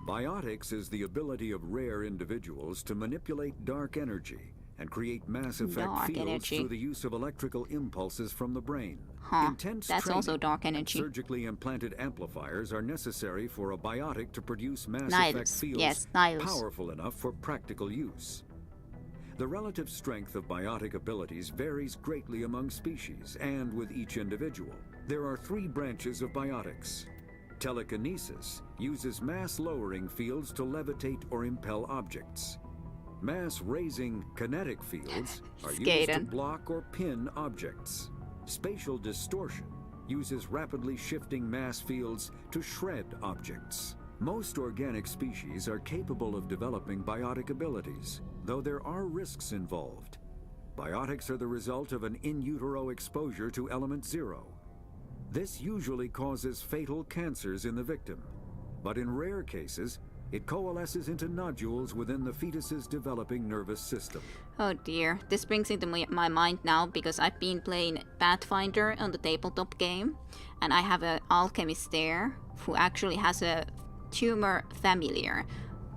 Biotics is the ability of rare individuals to manipulate dark energy and create mass effect Dark fields energy. through the use of electrical impulses from the brain. Huh, Intense that's training also dark energy. and surgically implanted amplifiers are necessary for a biotic to produce mass Nihilus, effect fields yes, Nihilus. powerful enough for practical use. The relative strength of biotic abilities varies greatly among species and with each individual. There are 3 branches of biotics. Telekinesis uses mass-lowering fields to levitate or impel objects. Mass-raising kinetic fields are used to Skaden. block or pin objects. Spatial distortion uses rapidly shifting mass fields to shred objects. Most organic species are capable of developing biotic abilities, though there are risks involved. Biotics are the result of an in utero exposure to Element Zero. This usually causes fatal cancers in the victim, but in rare cases, It coalesces into nodules within the fetus's developing nervous system. Oh dear, this brings into my mind now because I've been playing Pathfinder on the tabletop game, and I have an alchemist there who actually has a tumor familiar.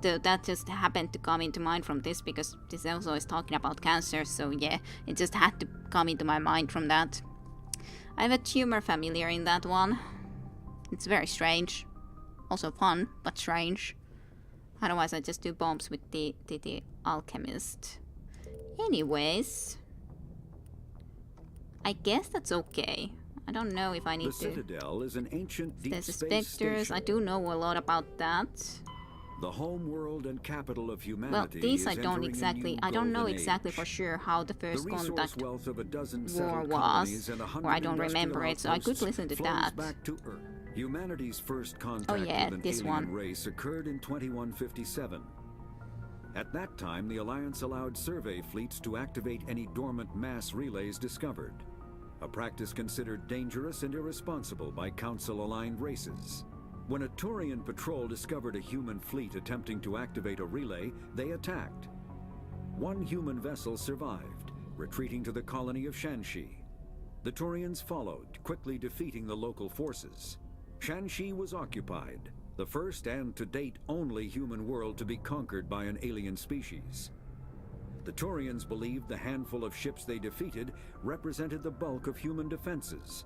That just happened to come into mind from this because this also is talking about cancer, so yeah, it just had to come into my mind from that. I have a tumor familiar in that one. It's very strange. Also fun, but strange. Otherwise I just do bombs with the alchemist. Anyways, I guess that's okay. I don't know if I need to... The Citadel is an ancient deep There's space specters. station. I do know a lot about that. The home world and capital of humanity. Well, these I is don't entering a exactly. new I don't know golden exactly age. for sure how the The first resource contact wealth of a dozen war settled was, colonies and 100 or I don't industrial remember it, so I could outposts listen to flows that. back to Earth. Humanity's first contact Oh yeah, with an this alien one. race occurred in 2157. At that time, the Alliance allowed survey fleets to activate any dormant mass relays discovered, a practice considered dangerous and irresponsible by Council-aligned races. When a Turian patrol discovered a human fleet attempting to activate a relay, they attacked. One human vessel survived, retreating to the colony of Shanxi. The Turians followed, quickly defeating the local forces. Shanxi was occupied, the first and to date only human world to be conquered by an alien species. The Turians believed the handful of ships they defeated represented the bulk of human defenses,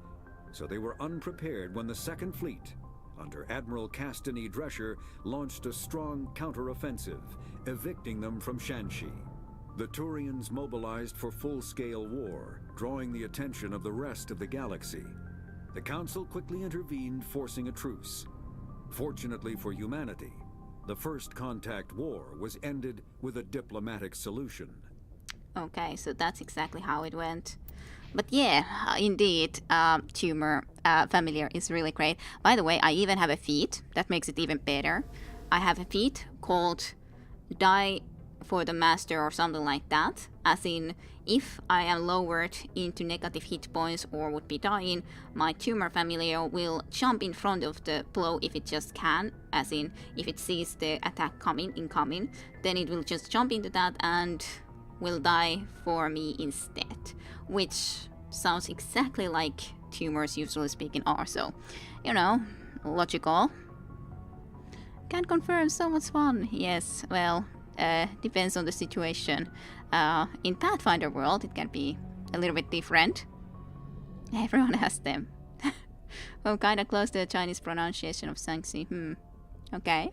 so they were unprepared when the Second Fleet, under Admiral Castany Drescher, launched a strong counteroffensive, evicting them from Shanxi. The Turians mobilized for full-scale war, drawing the attention of the rest of the galaxy. The Council quickly intervened, forcing a truce. Fortunately for humanity, the First Contact War was ended with a diplomatic solution. Okay, so that's exactly how it went. But yeah, indeed, tumor familiar is really great. By the way, I even have a feat that makes it even better. I have a feat called Die for the Master or something like that. As in, if I am lowered into negative hit points or would be dying, my tumor familiar will jump in front of the blow if it just can. As in, if it sees the attack incoming, then it will just jump into that and will die for me instead. Which sounds exactly like tumors usually speaking are, so, you know, logical. Can't confirm, so much fun. Yes, well, depends on the situation. In Pathfinder world, it can be a little bit different. Everyone has them. Oh, kinda close to the Chinese pronunciation of Shanxi. Okay.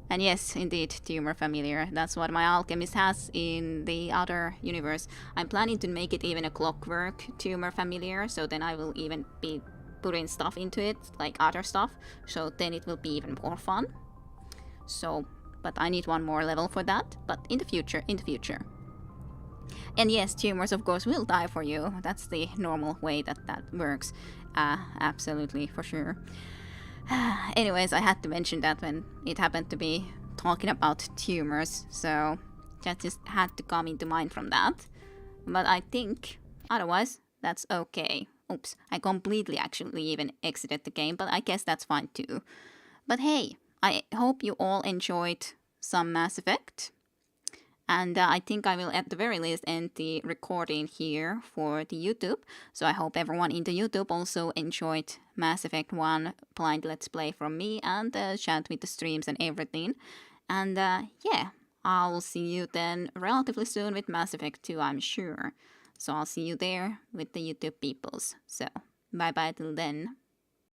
And yes, indeed, tumor familiar. That's what my alchemist has in the other universe. I'm planning to make it even a clockwork tumor familiar, so then I will even be putting stuff into it, like other stuff, so then it will be even more fun. So, but I need one more level for that, but in the future. And yes, tumors of course will die for you. That's the normal way that works. Absolutely, for sure. Anyways, I had to mention that when it happened to be talking about tumors, so that just had to come into mind from that. But I think otherwise that's okay. Oops, I completely actually even exited the game, but I guess that's fine too. But hey, I hope you all enjoyed some Mass Effect. And I think I will at the very least end the recording here for the YouTube. So I hope everyone in the YouTube also enjoyed Mass Effect 1 blind Let's Play from me and chat with the streams and everything. And yeah, I'll see you then relatively soon with Mass Effect 2, I'm sure. So I'll see you there with the YouTube peoples. So bye bye till then.